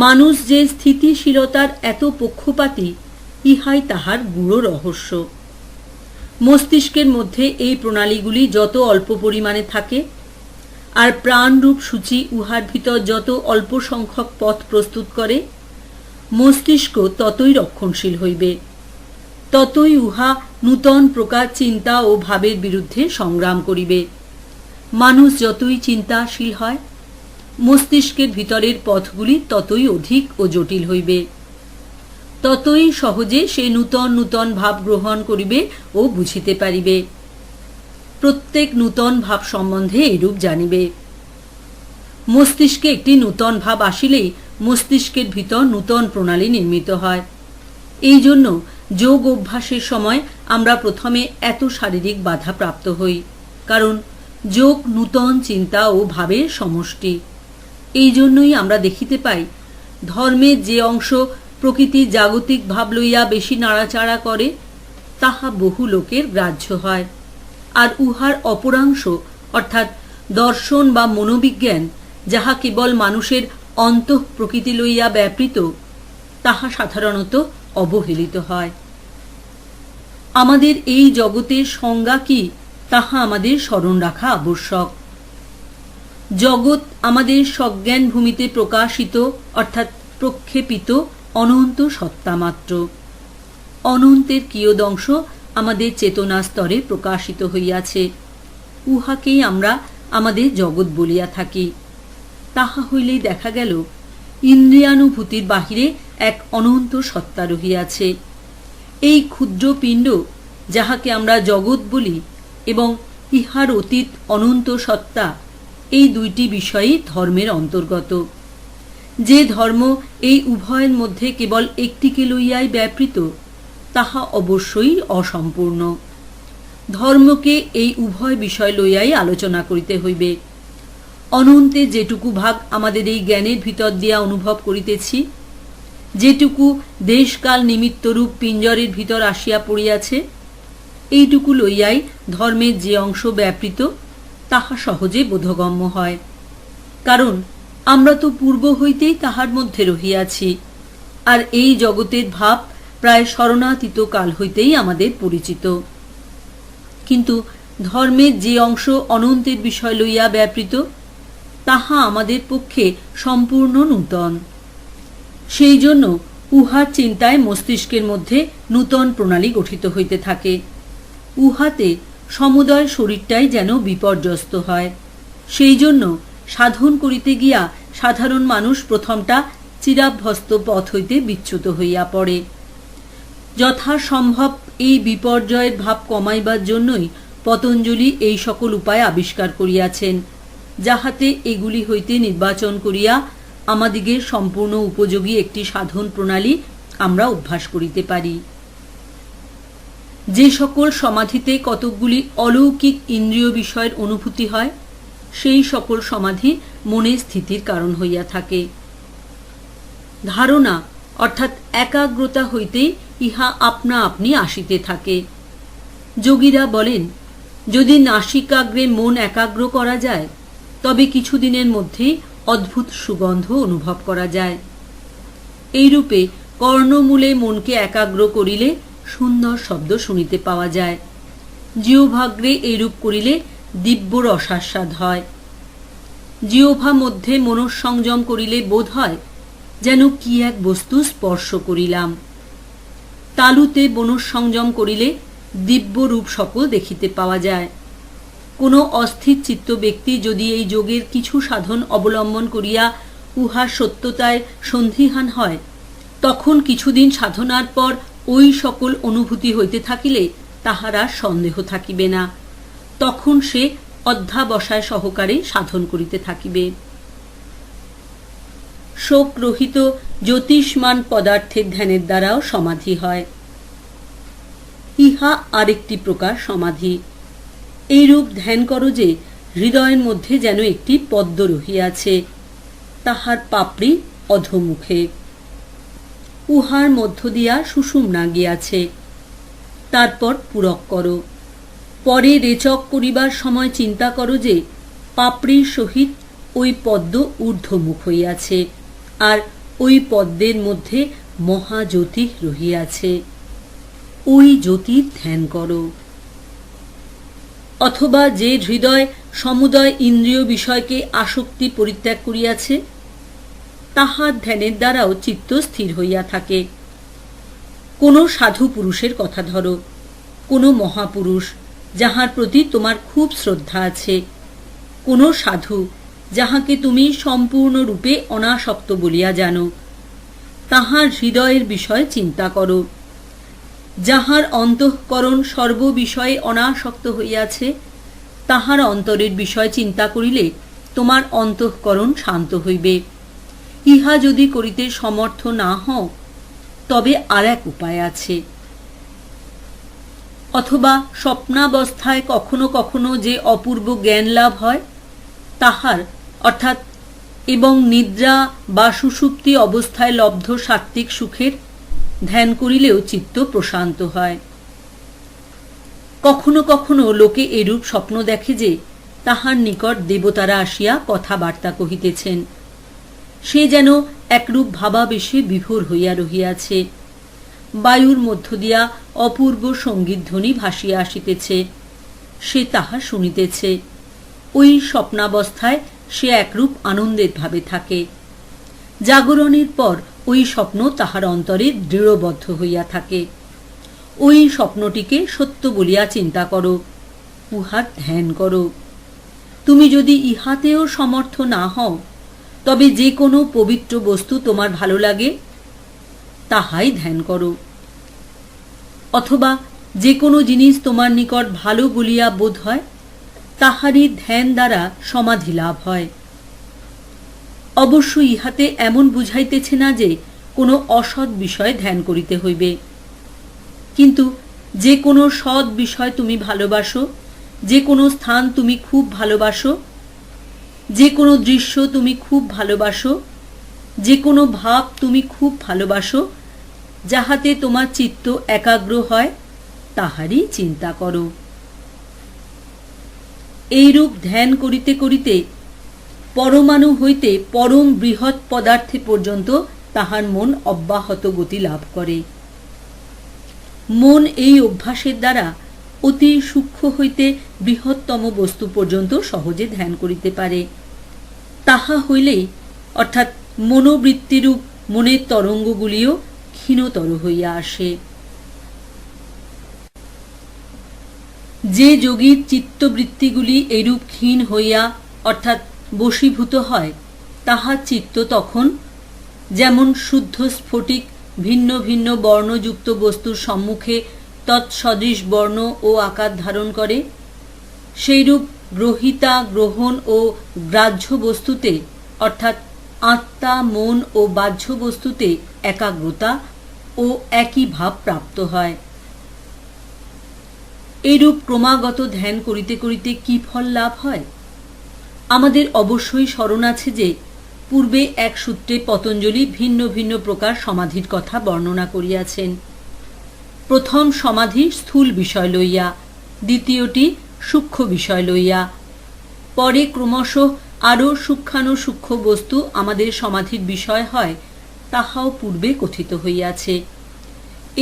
মানুষ যে স্থিতিশীলতার এত পক্ষপাতী, ইহাই তাহার গূঢ় রহস্য। মস্তিষ্কের মধ্যে এই প্রণালীগুলি যত অল্প পরিমাণে থাকে, আর প্রাণরূপ সূচি উহার ভিতর যত অল্প সংখ্যক পথ প্রস্তুত করে, মস্তিষ্ক ততই রক্ষণশীল হইবে, ততই উহা নূতন প্রকার চিন্তা ও ভাবের বিরুদ্ধে সংগ্রাম করিবে। মানুষ যতই চিন্তাশীল হয়, মস্তিষ্কের ভিতরের পথগুলি ততই অধিক ও জটিল হইবে, ততই সহজে সে নূতন নূতন ভাব গ্রহণ করিবে ও বুঝিতে পারিবে। প্রত্যেক নূতন ভাব সম্বন্ধে এরূপ জানিবে। মস্তিষ্কে একটি নূতন ভাব আসিলেই মস্তিষ্কের ভিতর নূতন প্রণালী নির্মিত হয়। এই জন্য যোগ অভ্যাসের সময় আমরা প্রথমে এত শারীরিক বাধা প্রাপ্ত হই, কারণ যোগ নূতন চিন্তা ও ভাবের সমষ্টি। এই জন্যই আমরা দেখিতে পাই, ধর্মের যে অংশ প্রকৃতির জাগতিক ভাব লইয়া বেশি নাড়াচাড়া করে, তাহা বহু লোকের গ্রাহ্য হয়, আর উহার অপরাংশ অর্থাৎ দর্শন বা মনোবিজ্ঞান, যাহা কেবল মানুষের অন্তঃ প্রকৃতি লইয়া ব্যাপৃত, তাহা সাধারণত অবহেলিত হয়। আমাদের এই জগতের সংজ্ঞা কি, তাহা আমাদের স্মরণ রাখা আবশ্যক। জগৎ আমাদের সজ্ঞান ভূমিতে প্রকাশিত অর্থাৎ প্রক্ষেপিত অনন্ত সত্তা মাত্র। অনন্তের কিয়দংশ আমাদের চেতনা স্তরে প্রকাশিত হইয়াছে, উহাকেই আমরা আমাদের জগৎ বলিয়া থাকি। তাহা হইলেই দেখা গেল ইন্দ্রিয়ানুভূতির বাহিরে এক অনন্ত সত্তা রহিয়াছে। এই ক্ষুদ্র পিণ্ড, যাহাকে আমরা জগৎ বলি, এবং ইহার অতীত অনন্ত সত্তা, এই দুইটি বিষয়ই ধর্মের অন্তর্গত। যে ধর্ম এই উভয়ের মধ্যে কেবল একটিকে লইয়াই ব্যাপৃত, তাহা অবশ্যই অসম্পূর্ণ। ধর্মকে এই উভয় বিষয় লইয়াই আলোচনা করিতে হইবে। অনন্তে যেটুকু ভাগ আমাদের এই জ্ঞানের ভিতর দিয়া অনুভব করিতেছি, যেটুকু দেশকাল নিমিত্তরূপ পিঞ্জরের ভিতর আসিয়া পড়িয়াছে, এইটুকু লইয়াই ধর্মের যে অংশ ব্যাপৃত তাহা সহজে বোধগম্য হয়, কারণ আমরা তো পূর্ব হইতেই তাহার মধ্যে রহিয়াছি, আর এই জগতের ভাব প্রায় শরণাতীত কাল হইতেই আমাদের পরিচিত। কিন্তু ধর্মের যে অংশ অনন্তের বিষয় লইয়া ব্যাপৃত তাহা আমাদের পক্ষে সম্পূর্ণ নূতন। সেই জন্য উহার চিন্তায় মস্তিষ্কের মধ্যে নূতন প্রণালী গঠিত হইতে থাকে। উহাতে সমুদয় শরীরটাই যেন বিপর্যস্ত হয়। সেই জন্য সাধন করিতে গিয়া সাধারণ মানুষ প্রথমটা চিরাভ্যস্ত পথ হইতে বিচ্যুত হইয়া পড়ে। যথাসম্ভব এই বিপর্যয়ের ভাব কমাইবার জন্যই পতঞ্জলি এই সকল উপায় আবিষ্কার করিয়াছেন, যাহাতে এগুলি হইতে নির্বাচন করিয়া আমাদিগের সম্পূর্ণ উপযোগী একটি সাধন প্রণালী আমরা অভ্যাস করিতে পারি। যে সকল সমাধিতে কতকগুলি অলৌকিক ইন্দ্রিয় বিষয়ের অনুভূতি হয়, সেই সকল সমাধি মনের স্থিতির কারণ হইয়া থাকে। ধারণা অর্থাৎ একাগ্রতা হইতেই ইহা আপনা আপনি আসিতে থাকে। যোগীরা বলেন, যদি নাসিকাগ্রে মন একাগ্র করা যায় তবে কিছুদিনের মধ্যেই অদ্ভুত সুগন্ধ অনুভব করা যায়। এইরূপে কর্ণমূলে মনকে একাগ্র করিলে সুন্দর শব্দ শুনিতে পাওয়া যায়। জিহ্বাগ্রে এইরূপ করিলে দিব্য রসাস্বাদ হয়। জিহ্বা মধ্যে মনঃসংযম করিলে বোধ হয় যেন কি এক বস্তু স্পর্শ করিলাম। তালুতে মনঃসংযম করিলে দিব্য রূপ সকল দেখিতে পাওয়া যায়। কোনো অস্থির চিত্ত ব্যক্তি যদি এই যোগের কিছু সাধন অবলম্বন করিয়া উহার সত্যতায় সন্দিহান হয়, তখন কিছুদিন সাধনার পর ওই সকল অনুভূতি হইতে থাকিলে তাহার আর সন্দেহ থাকিবে না। তখন সে অধ্যাবসায় সহকারে সাধন করিতে থাকিবে। শোক রহিত জ্যোতিষ্মান পদার্থের ধ্যানের দ্বারাও সমাধি হয়। ইহা আরেকটি প্রকার সমাধি। এইরূপ ধ্যান করো যে হৃদয়ের মধ্যে যেন একটি পদ্ম রহিয়াছে, তাহার পাপড়ি অধোমুখে। উহার মধ্য দিয়া সুষুম্না গিয়াছে। তারপর পূরক করো। পরে রেচক করিবার সময় চিন্তা করো যে পাপড়ির সহিত ওই পদ্ম ঊর্ধ্বমুখ হইয়াছে, আর ওই পদ্মের মধ্যে মহাজ্যোতি রহিয়াছে। ওই জ্যোতির ধ্যান করো। অথবা যে হৃদয় সমুদয় ইন্দ্রিয় বিষয়কে আসক্তি পরিত্যাগ করিয়াছে, তাহার ধ্যানের দ্বারাও চিত্ত স্থির হইয়া থাকে। কোনো সাধু পুরুষের কথা ধরো, কোনো মহাপুরুষ যাহার প্রতি তোমার খুব শ্রদ্ধা আছে, কোনো সাধু যাহাকে তুমি সম্পূর্ণরূপে অনাসক্ত বলিয়া জানো, তাহার হৃদয়ের বিষয়ে চিন্তা করো। যাহার অন্তঃকরণ সর্ববিষয়ে অনাসক্ত হইয়াছে, তাহার অন্তরের বিষয় চিন্তা করিলে তোমার অন্তঃকরণ শান্ত হইবে। ইহা যদি করিতে সমর্থ না হও, তবে আর এক উপায় আছে। অথবা স্বপ্নাবস্থায় কখনো কখনো যে অপূর্ব জ্ঞান লাভ হয়, তাহার অর্থাৎ এবং নিদ্রা বা সুষুপ্তি অবস্থায় লব্ধ সাত্ত্বিক সুখের ধ্যান করিলেও চিত্ত প্রশান্ত হয়। কখনো কখনো লোকে এরূপ স্বপ্ন দেখে যে তাহার নিকট দেবতারা আসিয়া কথাবার্তা কহিতেছেন। সে যেন একরূপ ভাবাবেশে বিভোর হইয়া রহিয়াছে। বায়ুর মধ্য দিয়া অপূর্ব সঙ্গীতধ্বনি ভাসিয়া আসিতেছে, সে তাহা শুনিতেছে। ওই স্বপ্নাবস্থায় সে একরূপ আনন্দের ভাবে থাকে। জাগরণের পর ওই স্বপ্ন তাহার অন্তরে দৃঢ়বদ্ধ হইয়া থাকে। ওই স্বপ্নটিকে সত্য বলিয়া চিন্তা করো, উহার ধ্যান করো। তুমি যদি ইহাতেও সমর্থ না হও, তবে যে কোনো পবিত্র বস্তু তোমার ভালো লাগে, তাহাই ধ্যান করো। অথবা যে কোনো জিনিস তোমার নিকট ভালো বলিয়া বোধ হয়, তাহারই ধ্যান দ্বারা সমাধি লাভ হয়। অবশ্য ইহাতে এমন বুঝাইতেছে না যে কোনো অসৎ বিষয়ে ধ্যান করিতে হইবে। কিন্তু যে কোনো সৎ বিষয় তুমি ভালোবাসো, যে কোনো স্থান তুমি খুব ভালোবাসো, যে কোনো দৃশ্য তুমি খুব ভালোবাসো, যে কোনো ভাব তুমি খুব ভালোবাসো, যাহাতে তোমার চিত্ত একাগ্র হয়, তাহারই চিন্তা করো। এইরূপ ধ্যান করিতে করিতে পরমাণু হইতে পরম বৃহৎ পদার্থে পর্যন্ত তাহার মন অব্যাহত গতি লাভ করে। মন এই অভ্যাসের দ্বারা অতি সূক্ষ্ম হইতে বৃহত্তম বস্তু পর্যন্ত সহজে ধ্যান করিতে পারে। তাহা হইলেই অর্থাৎ মনোবৃত্তিরূপ মনের তরঙ্গগুলিও ক্ষীণতর হইয়া আসে। যে যোগীর চিত্তবৃত্তিগুলি এইরূপ ক্ষীণ হইয়া অর্থাৎ বশীভূত হয়, তাহার চিত্ত তখন যেমন শুদ্ধ স্ফটিক ভিন্ন ভিন্ন বর্ণযুক্ত বস্তুর সম্মুখে তৎসদৃশ বর্ণ ও আকার ধারণ করে, সেইরূপ গ্রহিতা, গ্রহণ ও গ্রাহ্য বস্তুতে অর্থাৎ আত্মা, মন ও বাহ্য বস্তুতে একাগ্রতা ও একই ভাব প্রাপ্ত হয়। এইরূপ ক্রমাগত ধ্যান করিতে করিতে কি ফল লাভ হয়? আমাদের অবশ্যই স্মরণ আছে যে পূর্বে এক সূত্রে পতঞ্জলি ভিন্ন ভিন্ন প্রকার সমাধির কথা বর্ণনা করিয়াছেন। প্রথম সমাধি স্থূল বিষয় লইয়া, দ্বিতীয়টি সূক্ষ্ম বিষয় লইয়া, পরে ক্রমশ আরও সূক্ষ্মাণুসূক্ষ্ম বস্তু আমাদের সমাধির বিষয় হয়, তাহাও পূর্বে কথিত হইয়াছে।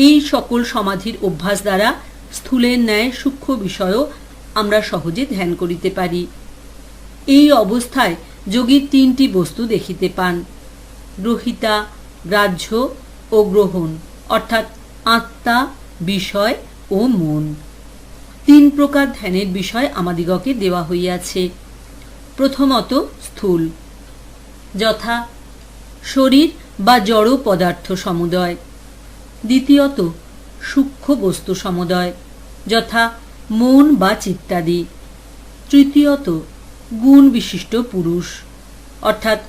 এই সকল সমাধির অভ্যাস দ্বারা স্থূলের ন্যায় সূক্ষ্ম বিষয়ও আমরা সহজে ধ্যান করিতে পারি। এই অবস্থায় যোগী তিনটি বস্তু দেখিতে পান: গ্রহিতা, গ্রাহ্য ও গ্রহণ, অর্থাৎ আত্মা, বিষয় ও মন। তিন প্রকার ধ্যানের বিষয় আমাদিগকে দেওয়া হইয়াছে। প্রথমত স্থূল, যথা শরীর বা জড় পদার্থ সমুদয়। দ্বিতীয়ত সূক্ষ্ম বস্তু সমুদয়, যথা মন বা চিত্তাদি। তৃতীয়ত গুণ বিশিষ্ট পুরুষ, অর্থাৎ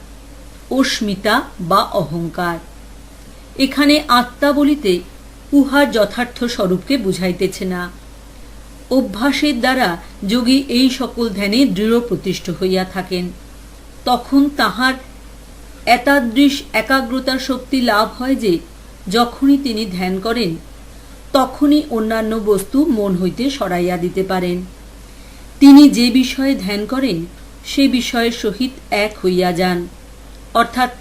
অস্মিতা বা অহংকার। এখানে আত্মা বলিতে উহার যথার্থ স্বরূপকে বুঝাইতেছে না। অভ্যাসের দ্বারা যোগী এই সকল ধ্যানে দৃঢ় প্রতিষ্ঠ হইয়া থাকেন। তখন তাহার এতাদৃশ একাগ্রতার শক্তি লাভ হয় যে যখনই তিনি ধ্যান করেন তখনই অন্যান্য বস্তু মন হইতে সরাইয়া দিতে পারেন। তিনি যে বিষয়ে ধ্যান করেন সে বিষয়ের সহিত এক হইয়া যান, অর্থাৎ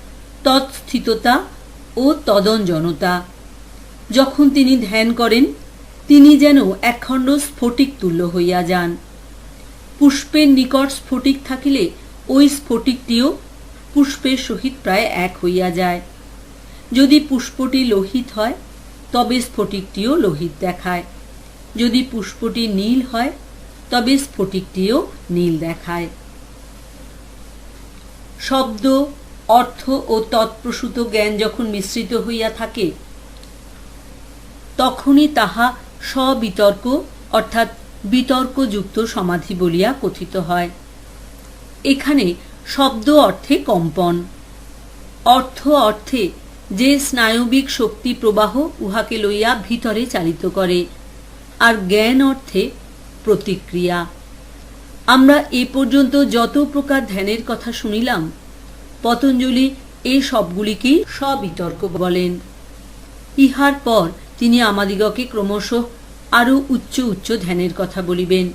তৎস্থিততা ও তদঞ্জনতা। যখন তিনি ধ্যান করেন তিনি যেন একখণ্ড স্ফটিক তুল্য হইয়া যান। পুষ্পের নিকট স্ফটিক থাকিলে ওই স্ফটিকটিও পুষ্পের সহিত প্রায় এক হইয়া যায়। যদি পুষ্পটি লোহিত হয় তবে স্ফটিকটিও লোহিত দেখায়, যদি পুষ্পটি নীল হয় তবে স্ফটিকটিও নীল দেখায়। শব্দ, অর্থ ও তৎপ্রসূত জ্ঞান যখন মিশ্রিত হইয়া থাকে তখনই তাহা স্ববিতর্ক অর্থাৎ বিতর্কযুক্ত সমাধি বলিয়া কথিত হয়। এখানে শব্দ অর্থে কম্পন, অর্থ অর্থে যে স্নায়বিক শক্তি প্রবাহ উহাকে লইয়া ভিতরে চালিত করে, আর জ্ঞান অর্থে প্রতিক্রিয়া। আমরা এ পর্যন্ত যত প্রকার ধ্যানের কথা শুনিলাম, পতঞ্জলি এই সবগুলিকেই স্ববিতর্ক বলেন। ইহার পর তিনি আমাদিগকে ক্রমশ আরও উচ্চ উচ্চ ধ্যানের কথা বলিবেন।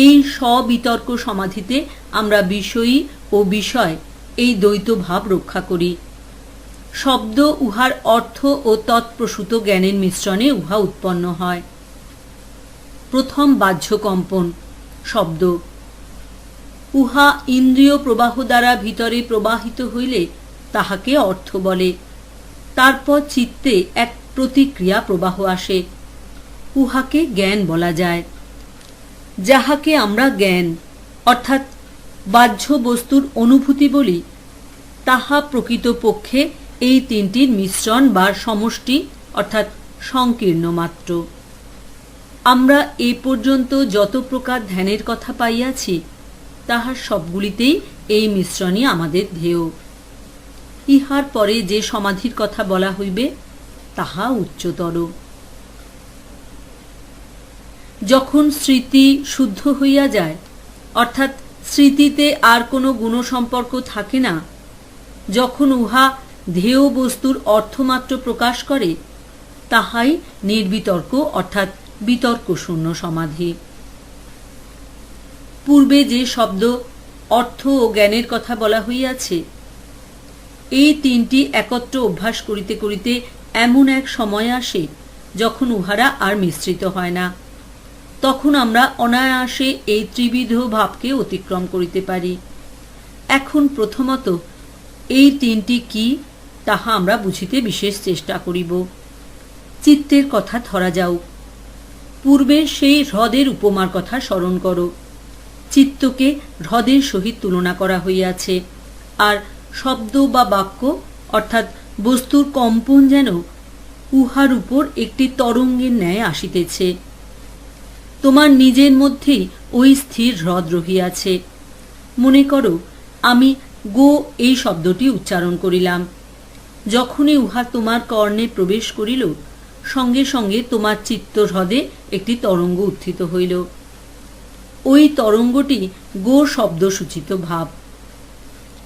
এই স্ববিতর্ক সমাধিতে আমরা বিষয়ী ও বিষয় এই দ্বৈত ভাব রক্ষা করি। শব্দ উহার অর্থ ও তৎপ্রসূত জ্ঞানের মিশ্রণে উহা উৎপন্ন হয়। প্রথম বাহ্য কম্পন শব্দ, উহা ইন্দ্রিয় প্রবাহ দ্বারা ভিতরে প্রবাহিত হইলে তাহাকে অর্থ বলে। তারপর চিত্তে এক প্রতিক্রিয়া প্রবাহ আসে, উহাকে জ্ঞান বলা যায়। যাহাকে আমরা জ্ঞান অর্থাৎ বাহ্য বস্তুর অনুভূতি বলি, তাহা প্রকৃতপক্ষে এই তিনটির মিশ্রণ বা সমষ্টি অর্থাৎ সংকীর্ণ মাত্র। আমরা এ পর্যন্ত যত প্রকার ধ্যানের কথা পাইয়াছি তাহার সবগুলিতেই এই মিশ্রণই আমাদের ধ্যেয়। ইহার পরে যে সমাধির কথা বলা হইবে তাহা উচ্চতর। যখন স্মৃতি শুদ্ধ হইয়া যায় অর্থাৎ স্মৃতিতে আর কোনো গুণসম্পর্ক থাকে না, যখন উহা ধ্যেয় বস্তুর অর্থমাত্র প্রকাশ করে, তাহাই নির্বিতর্ক অর্থাৎ বিতর্কশূন্য সমাধি। পূর্বে যে শব্দ, অর্থ ও জ্ঞানের কথা বলা হইয়াছে, এই তিনটি একত্র অভ্যাস করিতে করিতে এমন এক সময় আসে যখন উহারা আর মিশ্রিত হয় না। তখন আমরা অনায়াসে এই ত্রিবিধ ভাবকে অতিক্রম করিতে পারি। এখন প্রথমত এই তিনটি কি তাহা আমরা বুঝিতে বিশেষ চেষ্টা করিব। চিত্তের কথা ধরা যাও। পূর্বে সেই হ্রদের উপমার কথা স্মরণ করো। চিত্তকে হ্রদের সহিত তুলনা করা হইয়াছে, আর শব্দ বা বাক্য অর্থাৎ বস্তুর কম্পন যেন উহার উপর একটি তরঙ্গের ন্যায় আসিতেছে। তোমার নিজের মধ্যেই ওই স্থির হ্রদ রহিয়াছে। মনে করো আমি গো এই শব্দটি উচ্চারণ করিলাম। যখনই উহা তোমার কর্ণে প্রবেশ করিল, সঙ্গে সঙ্গে তোমার চিত্ত হ্রদে একটি তরঙ্গ উত্থিত হইল। ওই তরঙ্গটি গো শব্দ সূচিত ভাব।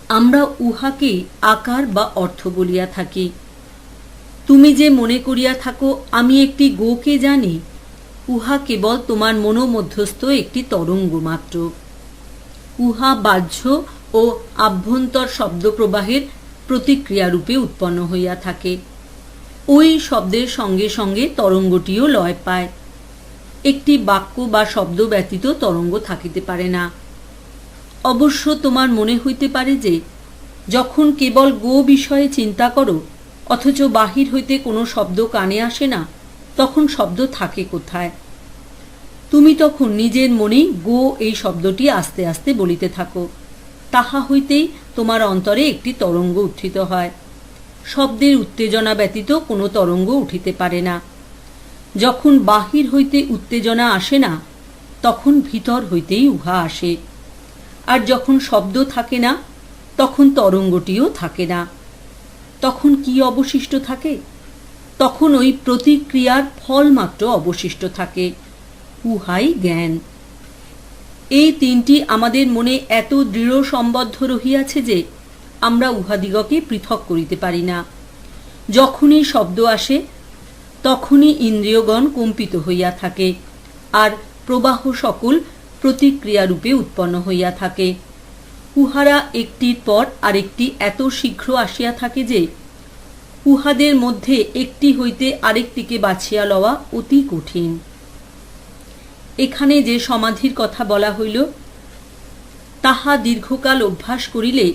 আমরা উহাকে আকার বা অর্থ বলিয়া থাকি। তুমি যে মনে করিয়া থাকো আমি একটি গোকে জানি, উহা কেবল তোমার মনোমধ্যস্থ একটি তরঙ্গ মাত্র। উহা বাহ্য ও আভ্যন্তর শব্দ প্রবাহের প্রতিক্রিয়া রূপে উৎপন্ন হইয়া থাকে। ওই শব্দের সঙ্গে সঙ্গে তরঙ্গটিও লয় পায়। একটি বাক্য বা শব্দ ব্যতীত তরঙ্গ থাকিতে পারে না। অবশ্য তোমার মনে হইতে পারে যে যখন কেবল গো বিষয়ে চিন্তা করো অথচ বাহির হইতে কোনো শব্দ কানে আসে না, তখন শব্দ থাকে কোথায়? তুমি তখন নিজের মনেই গো এই শব্দটি আস্তে আস্তে বলিতে থাকো। তাহা হইতেই তোমার অন্তরে একটি তরঙ্গ উত্থিত হয়। শব্দের উত্তেজনা ব্যতীত কোনো তরঙ্গ উঠিতে পারে না। যখন বাহির হইতে উত্তেজনা আসে না, তখন ভিতর হইতেই উহা আসে। আর যখন শব্দ থাকে না, তখন তরঙ্গটিও থাকে না। তখন কি অবশিষ্ট থাকে? তখন ওই প্রতিক্রিয়ার ফল মাত্র অবশিষ্ট থাকে, উহাই জ্ঞান। এই তিনটি আমাদের মনে এত দৃঢ় সম্বদ্ধ রহিয়াছে যে আমরা উহাদিগকে পৃথক করিতে পারি না। যখনই শব্দ আসে তখনই ইন্দ্রিয়গণ কম্পিত হইয়া থাকে, আর প্রবাহ সকল প্রতিক্রিয়ারূপে উৎপন্ন হইয়া থাকে। উহারা একটির পর আরেকটি এত শীঘ্র আসিয়া থাকে যে উহাদের মধ্যে একটি হইতে আরেকটিকে বাছিয়া লওয়া অতি কঠিন। এখানে যে সমাধির কথা বলা হইল, তাহা দীর্ঘকাল অভ্যাস করিলে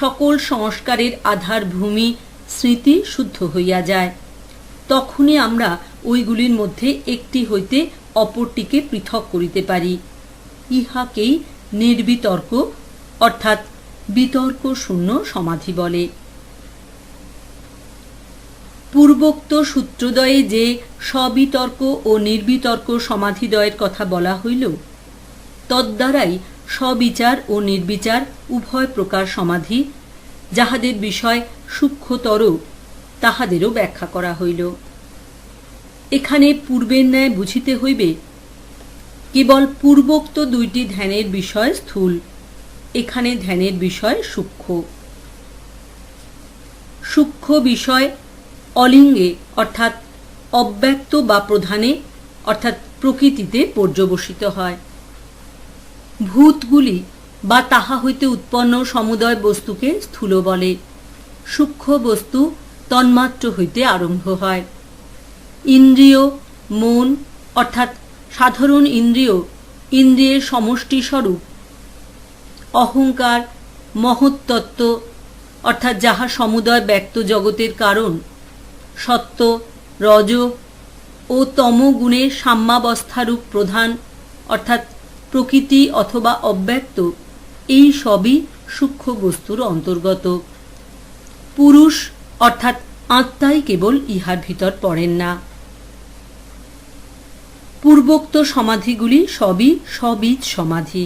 সকল সংস্কারের আধার ভূমি স্মৃতি শুদ্ধ হইয়া যায়। তখনই আমরা ওইগুলির মধ্যে একটি হইতে অপরটিকে পৃথক করিতে পারি। ইহাকেই নির্বিতর্ক অর্থাৎ বিতর্ক শূন্য সমাধি বলে। পূর্বোক্ত সূত্রদ্বয়ে যে সবিতর্ক ও নির্বিতর্ক সমাধিদ্বয়ের কথা বলা হইল, তদ্দ্বারাই সবিচার ও নির্বিচার উভয় প্রকার সমাধি, যাহাদের বিষয় সূক্ষ্মতর, তাহাদেরও ব্যাখ্যা করা হইল। এখানে পূর্বের ন্যায় বুঝিতে হইবে, কেবল পূর্বোক্ত দুইটি ধ্যানের বিষয় স্থূল, এখানে ধ্যানের বিষয় সূক্ষ্ম। সূক্ষ্ম বিষয় অলিঙ্গে অর্থাৎ অব্যক্ত বা প্রধানে অর্থাৎ প্রকৃতিতে পর্যবসিত হয়। ভূতগুলি বা তাহা হইতে উৎপন্ন সমুদয় বস্তুকে স্থূল বলে। সূক্ষ্ম বস্তু তন্মাত্র হইতে আরম্ভ হয়। ইন্দ্রিয়, মন অর্থাৎ সাধারণ ইন্দ্রিয়, ইন্দ্রিয়ের সমষ্টি স্বরূপ। অহংকার, মহত্তত্ত্ব অর্থাৎ যাহা সমুদয় ব্যক্ত জগতের কারণ। সত্য, রজ ও তম গুণের সাম্যাবস্থারূপ প্রধান অর্থাৎ প্রকৃতি অথবা অব্যক্ত, এই সবই সূক্ষ্ম বস্তুর অন্তর্গত। পুরুষ অর্থাৎ আত্মাই কেবল ইহার ভিতর পড়েন না। পূর্বোক্ত সমাধিগুলি সবই সবীজ সমাধি।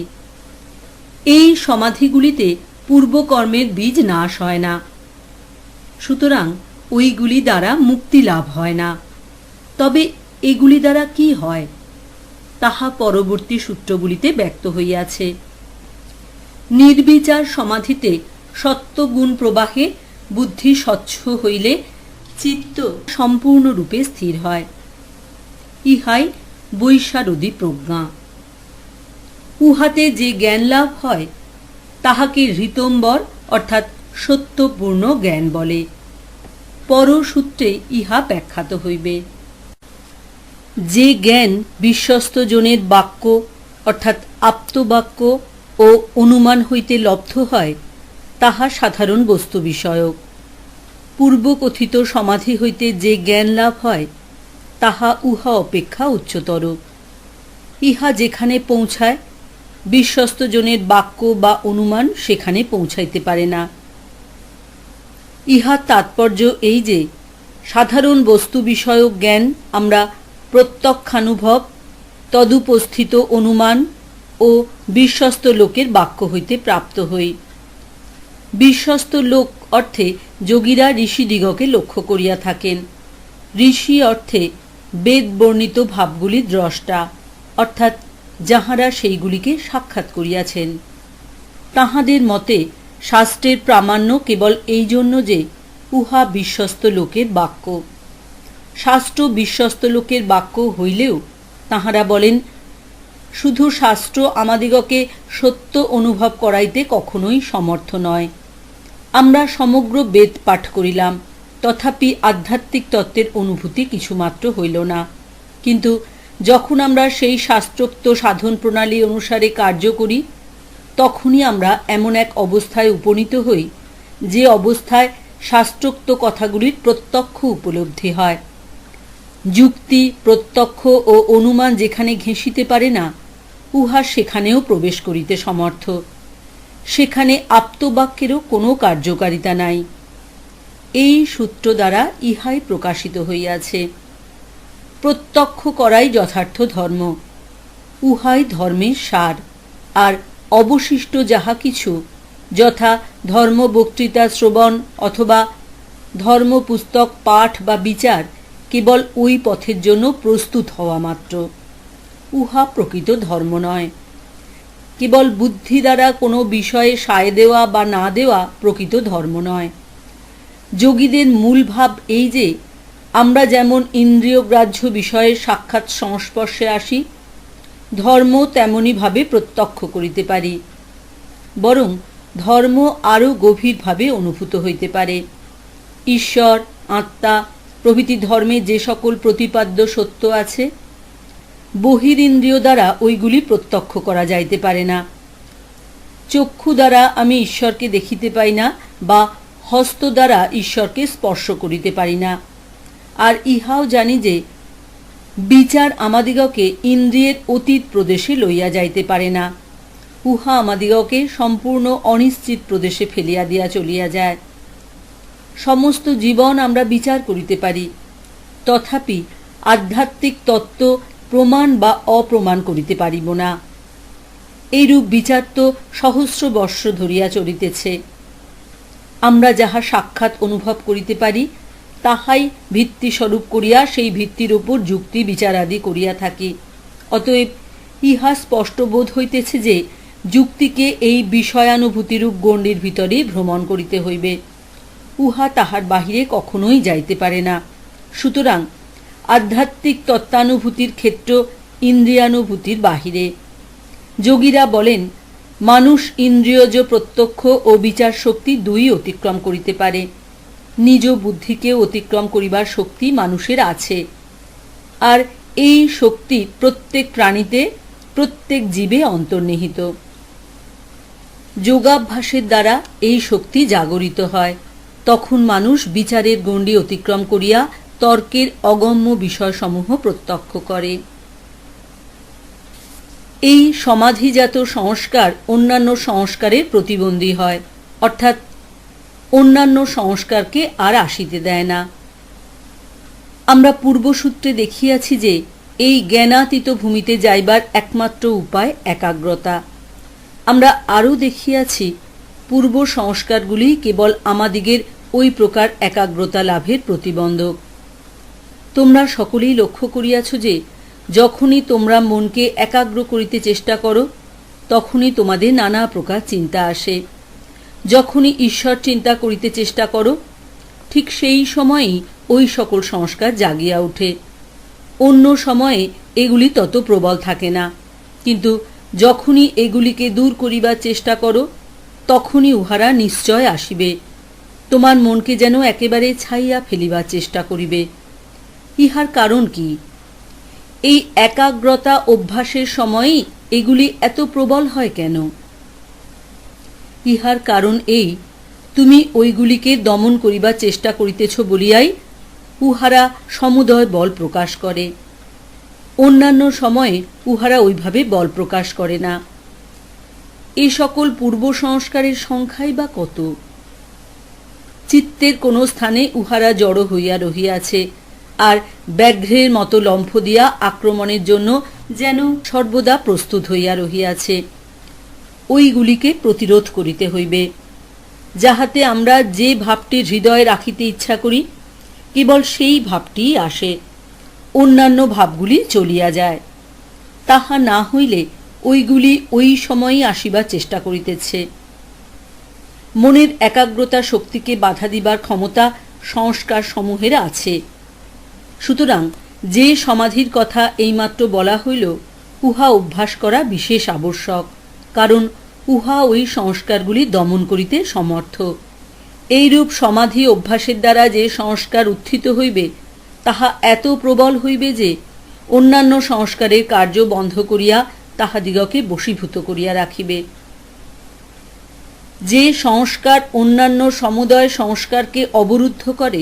এই সমাধিগুলিতে পূর্বকর্মের বীজ নাশ হয় না, সুতরাং ওইগুলি দ্বারা মুক্তি লাভ হয় না। তবে এগুলি দ্বারা কি হয় তাহা পরবর্তী সূত্রগুলিতে ব্যক্ত হইয়াছে। নির্বিচার সমাধিতে সত্ত্বগুণ প্রবাহে বুদ্ধি স্বচ্ছ হইলে চিত্ত সম্পূর্ণরূপে স্থির হয়। ইহাই বৈশারদী প্রজ্ঞা। উহাতে যে জ্ঞান লাভ হয় তাহাকে ঋতম্বর অর্থাৎ সত্যপূর্ণ জ্ঞান বলে। পরসূত্রে ইহা ব্যাখ্যাত হইবে। যে জ্ঞান বিশ্বস্ত জনের বাক্য অর্থাৎ আপ্তবাক্য ও অনুমান হইতে লব্ধ হয় তাহা সাধারণ বস্তু বিষয়ক। পূর্বকথিত সমাধি হইতে যে জ্ঞান লাভ হয় তাহা উহা অপেক্ষা উচ্চতর। ইহা যেখানে পৌঁছায় বিশ্বস্ত জনের বাক্য বা অনুমান সেখানে পৌঁছাইতে পারে না। ইহার তাৎপর্য এই যে সাধারণ বস্তু বিষয়ক জ্ঞান আমরা প্রত্যক্ষানুভব, তদুপস্থিত অনুমান ও বিশ্বস্ত লোকের বাক্য হইতে প্রাপ্ত হই। বিশ্বস্ত লোক অর্থে যোগীরা ঋষিদিগকে লক্ষ্য করিয়া থাকেন। ঋষি অর্থে বেদ বর্ণিত ভাবগুলি দ্রষ্টা অর্থাৎ যাহারা সেইগুলিকে সাক্ষাৎ করিয়াছেন। তাহাদের মতে শাস্ত্রের প্রামাণ্য কেবল এই জন্য যে উহা বিশ্বস্ত লোকের বাক্য। শাস্ত্র বিশ্বস্ত লোকের বাক্য হইলেও তাহারা বলেন, শুধু শাস্ত্র আমাদিগকে সত্য অনুভব করাইতে কখনোই সমর্থ নয়। আমরা সমগ্র বেদ পাঠ করিলাম, তথাপি আধ্যাত্মিক তত্ত্বের অনুভূতি কিছুমাত্র হইল না। কিন্তু যখন আমরা সেই শাস্ত্রোক্ত সাধন প্রণালী অনুসারে কার্য করি তখনই আমরা এমন এক অবস্থায় উপনীত হই যে অবস্থায় শাস্ত্রোক্ত কথাগুলির প্রত্যক্ষ উপলব্ধি হয়। যুক্তি, প্রত্যক্ষ ও অনুমান যেখানে ঘেঁষিতে পারে না উহা সেখানেও প্রবেশ করিতে সমর্থ। সেখানে আপ্তবাক্যেরও কোনো কার্যকারিতা নাই। এই সূত্র দ্বারা ইহাই প্রকাশিত হইয়াছে। প্রত্যক্ষ করাই যথার্থ ধর্ম, উহাই ধর্মের সার। আর অবশিষ্ট যাহা কিছু, যথা ধর্ম বক্তৃতা শ্রবণ অথবা ধর্ম পুস্তক পাঠ বা বিচার, কেবল ওই পথের জন্য প্রস্তুত হওয়া মাত্র। উহা প্রকৃত ধর্ম নয়। কেবল বুদ্ধি দ্বারা কোনো বিষয়ে সায় দেওয়া বা না দেওয়া প্রকৃত ধর্ম নয়। যোগীদের মূল ভাব এই যে আমরা যেমন ইন্দ্রিয়গ্রাহ্য বিষয়ের সাক্ষাৎ সংস্পর্শে আসি, ধর্ম তেমনিভাবে প্রত্যক্ষ করিতে পারি। বরং ধর্ম আরও গভীরভাবে অনুভূত হইতে পারে। ঈশ্বর, আত্মা প্রভৃতি ধর্মে যে সকল প্রতিপাদ্য সত্য আছে, বহিরিন্দ্রিয় দ্বারা ওইগুলি প্রত্যক্ষ করা যাইতে পারে না। চক্ষু দ্বারা আমি ঈশ্বরকে দেখিতে পাই না বা হস্ত দ্বারা ঈশ্বরকে স্পর্শ করিতে পারি না। আর ইহাও জানি যে বিচার আমাদিগকে ইন্দ্রিয়ের অতীত প্রদেশে লইয়া যাইতে পারে না। উহা আমাদিগকে সম্পূর্ণ অনিশ্চিত প্রদেশে ফেলিয়া দিয়া চলিয়া যায়। সমস্ত জীবন আমরা বিচার করিতে পারি, তথাপি আধ্যাত্মিক তত্ত্ব প্রমাণ বা অপ্রমাণ করিতে পারিব না। এইরূপ বিচার তো সহস্র বর্ষ ধরিয়া চলিতেছে। আমরা যাহা সাক্ষাৎ অনুভব করিতে পারি তাহাই ভিত্তিস্বরূপ করিয়া সেই ভিত্তির উপর যুক্তি বিচারাদি করিয়া থাকি। অতএব ইহা স্পষ্ট বোধ হইতেছে যে যুক্তিকে এই বিষয়ানুভূতিরূপ গণ্ডির ভিতরে ভ্রমণ করিতে হইবে। উহা তাহার বাহিরে কখনোই যাইতে পারে না। সুতরাং আধ্যাত্মিক তত্ত্বানুভূতির ক্ষেত্র ইন্দ্রিয়ানুভূতির বাহিরে। যোগীরা বলেন, মানুষ ইন্দ্রিয়জ প্রত্যক্ষ ও বিচার শক্তি দুই অতিক্রম করিতে পারে। নিজ বুদ্ধিকে অতিক্রম করিবার শক্তি মানুষের আছে। আর এই শক্তি প্রত্যেক প্রাণীতে, প্রত্যেক জীবে অন্তর্নিহিত। যোগাভ্যাসের দ্বারা এই শক্তি জাগরিত হয়। তখন মানুষ বিচারের গণ্ডি অতিক্রম করিয়া তর্কের অগম্য বিষয়সমূহ প্রত্যক্ষ করে। এই সমাধিজাত সংস্কার অন্যান্য সংস্কারের প্রতিবন্ধী হয়, অর্থাৎ অন্যান্য সংস্কারকে আর আসিতে দেয় না। আমরা পূর্বসূত্রে দেখিয়াছি যে এই জ্ঞানাতীত ভূমিতে যাইবার একমাত্র উপায় একাগ্রতা। আমরা আরও দেখিয়াছি পূর্ব সংস্কারগুলি কেবল আমাদিগের ওই প্রকার একাগ্রতা লাভের প্রতিবন্ধক। তোমরা সকলেই লক্ষ্য করিয়াছ যে যখনই তোমরা মনকে একাগ্র করিতে চেষ্টা করো তখনই তোমাদের নানা প্রকার চিন্তা আসে। যখনই ঈশ্বর চিন্তা করিতে চেষ্টা করো ঠিক সেই সময়ই ওই সকল সংস্কার জাগিয়া ওঠে। অন্য সময়ে এগুলি তত প্রবল থাকে না, কিন্তু যখনই এগুলিকে দূর করিবার চেষ্টা করো তখনই উহারা নিশ্চয় আসিবে। তোমার মনকে যেন একেবারে ছাইয়া ফেলিবার চেষ্টা করিবে। ইহার কারণ কি? এই একাগ্রতা অভ্যাসের সময়ই এগুলি এত প্রবল হয় কেন? ইহার কারণ এই, তুমি ওইগুলিকে দমন করিবার চেষ্টা করিতেছ বলিয়াই উহারা সমুদয় বল প্রকাশ করে। অন্যান্য সময়ে উহারা ওইভাবে বল প্রকাশ করে না। এই সকল পূর্ব সংস্কারের সংখ্যাই বা কত? চিত্তের কোন স্থানে উহারা জড়ো হইয়া রহিয়াছে, আর ব্যাঘ্রের মতো লম্ফ দিয়া আক্রমণের জন্য যেন সর্বদা প্রস্তুত হইয়া রহিয়াছে। ওইগুলিকে প্রতিরোধ করিতে হইবে, যাহাতে আমরা যে ভাবটি হৃদয়ে রাখিতে ইচ্ছা করি কেবল সেই ভাবটিই আসে, অন্যান্য ভাবগুলি চলিয়া যায়। তাহা না হইলে ওইগুলি ওই সময়ই আসিবার চেষ্টা করিতেছে। মনের একাগ্রতা শক্তিকে বাধা দিবার ক্ষমতা সংস্কার সমূহের আছে। সুতরাং যে সমাধির কথা এইমাত্র বলা হইল, উহা অভ্যাস করা বিশেষ আবশ্যক, কারণ উহা ওই সংস্কারগুলি দমন করিতে সমর্থ। এইরূপ সমাধি অভ্যাসের দ্বারা যে সংস্কার উত্থিত হইবে তাহা এত প্রবল হইবে যে অন্যান্য সংস্কারের কার্য বন্ধ করিয়া তাহাদিগকে বশীভূত করিয়া রাখিবে। যে সংস্কার অন্যান্য সমুদয় সংস্কারকে অবরুদ্ধ করে,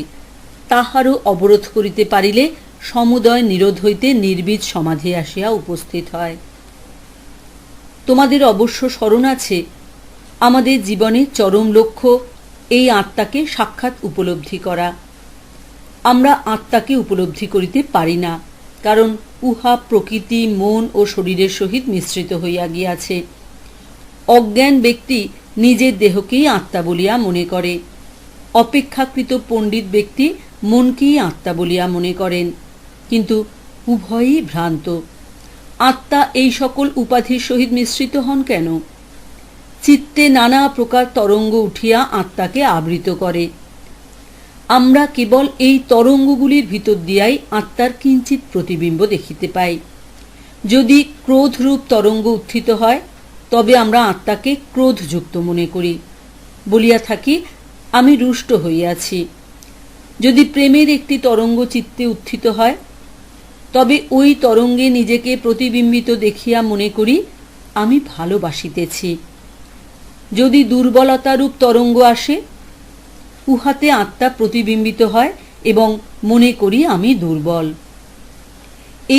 তাহারও অবরোধ করিতে পারিলে সমুদয় নিরোধ হইতে নির্বীজ সমাধি আসিয়া উপস্থিত হয়। তোমাদের অবশ্য স্মরণ আছে, আমাদের জীবনের চরম লক্ষ্য এই আত্মাকে সাক্ষাৎ উপলব্ধি করা। আমরা আত্মাকে উপলব্ধি করিতে পারি না, কারণ উহা প্রকৃতি, মন ও শরীরের সহিত মিশ্রিত হইয়া গিয়াছে। অজ্ঞান ব্যক্তি নিজের দেহকেই আত্মা বলিয়া মনে করে, অপেক্ষাকৃত পণ্ডিত ব্যক্তি মনকেই আত্মা বলিয়া মনে করেন, কিন্তু উভয়ই ভ্রান্ত। আত্মা এই সকল উপাধির সহিত মিশ্রিত হন কেন? চিত্তে নানা প্রকার তরঙ্গ উঠিয়া আত্মাকে আবৃত করে। আমরা কেবল এই তরঙ্গগুলির ভিতর দিয়াই আত্মার কিঞ্চিত প্রতিবিম্ব দেখিতে পাই। যদি ক্রোধরূপ তরঙ্গ উত্থিত হয় তবে আমরা আত্মাকে ক্রোধযুক্ত মনে করি, বলিয়া থাকি আমি রুষ্ট হইয়াছি। যদি প্রেমের একটি তরঙ্গ চিত্তে উত্থিত হয় তবে ওই তরঙ্গে নিজেকে প্রতিবিম্বিত দেখিয়া মনে করি আমি ভালোবাসিতেছি। যদি দুর্বলতারূপ তরঙ্গ আসে, উহাতে আত্মা প্রতিবিম্বিত হয় এবং মনে করি আমি দুর্বল।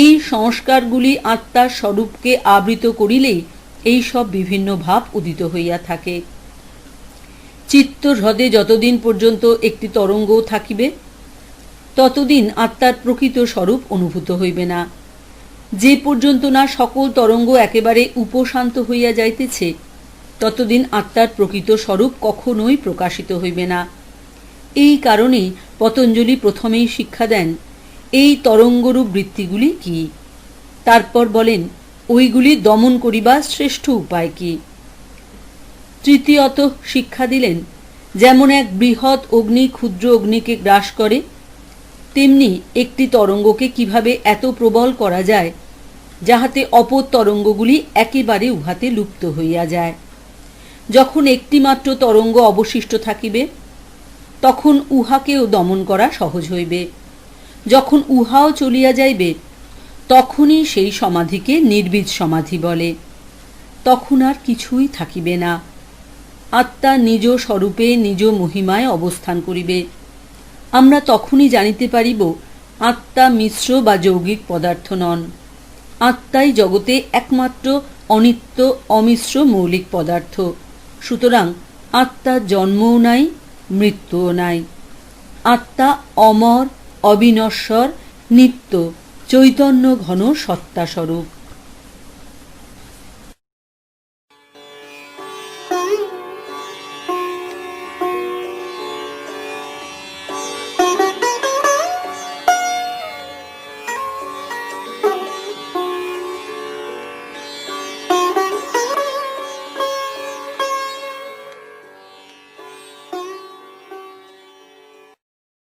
এই সংস্কারগুলি আত্মার স্বরূপকে আবৃত করিলেই এই সব বিভিন্ন ভাব উদিত হইয়া থাকে। চিত্ত হ্রদে যতদিন পর্যন্ত একটি তরঙ্গ থাকিবে ততদিন আত্মার প্রকৃত স্বরূপ অনুভূত হইবে না। যে পর্যন্ত না সকল তরঙ্গ একেবারে উপশান্ত হইয়া যাইতেছে ততদিন আত্মার প্রকৃত স্বরূপ কখনোই প্রকাশিত হইবে না। এই কারণেই পতঞ্জলি প্রথমেই শিক্ষা দেন এই তরঙ্গরূপ বৃত্তিগুলি কি, তারপর বলেন ওইগুলি দমন করিবার শ্রেষ্ঠ উপায় কি। তৃতীয়ত শিক্ষা দিলেন, যেমন এক বৃহৎ অগ্নি ক্ষুদ্র অগ্নিকে গ্রাস করে, তেমনি একটি তরঙ্গকে কিভাবে এত প্রবল করা যায় যাহাতে অপর তরঙ্গগুলি একেবারে উহাতে লুপ্ত হইয়া যায়। যখন একটি মাত্র তরঙ্গ অবশিষ্ট থাকিবে তখন উহাকেও দমন করা সহজ হইবে। যখন উহাও চলিয়া যাইবে তখনই সেই সমাধিকে নির্বীজ সমাধি বলে। তখন আর কিছুই থাকিবে না, আত্মা নিজ স্বরূপে নিজ মহিমায় অবস্থান করিবে। আমরা তখনই জানিতে পারিব আত্মা মিশ্র বা যৌগিক পদার্থ নন। আত্মাই জগতে একমাত্র অনিত্য অমিশ্র মৌলিক পদার্থ। সুতরাং আত্মার জন্মও নাই, মৃত্যুও নাই। আত্মা অমর, অবিনশ্বর, নিত্য, চৈতন্য ঘন সত্তা স্বরূপ।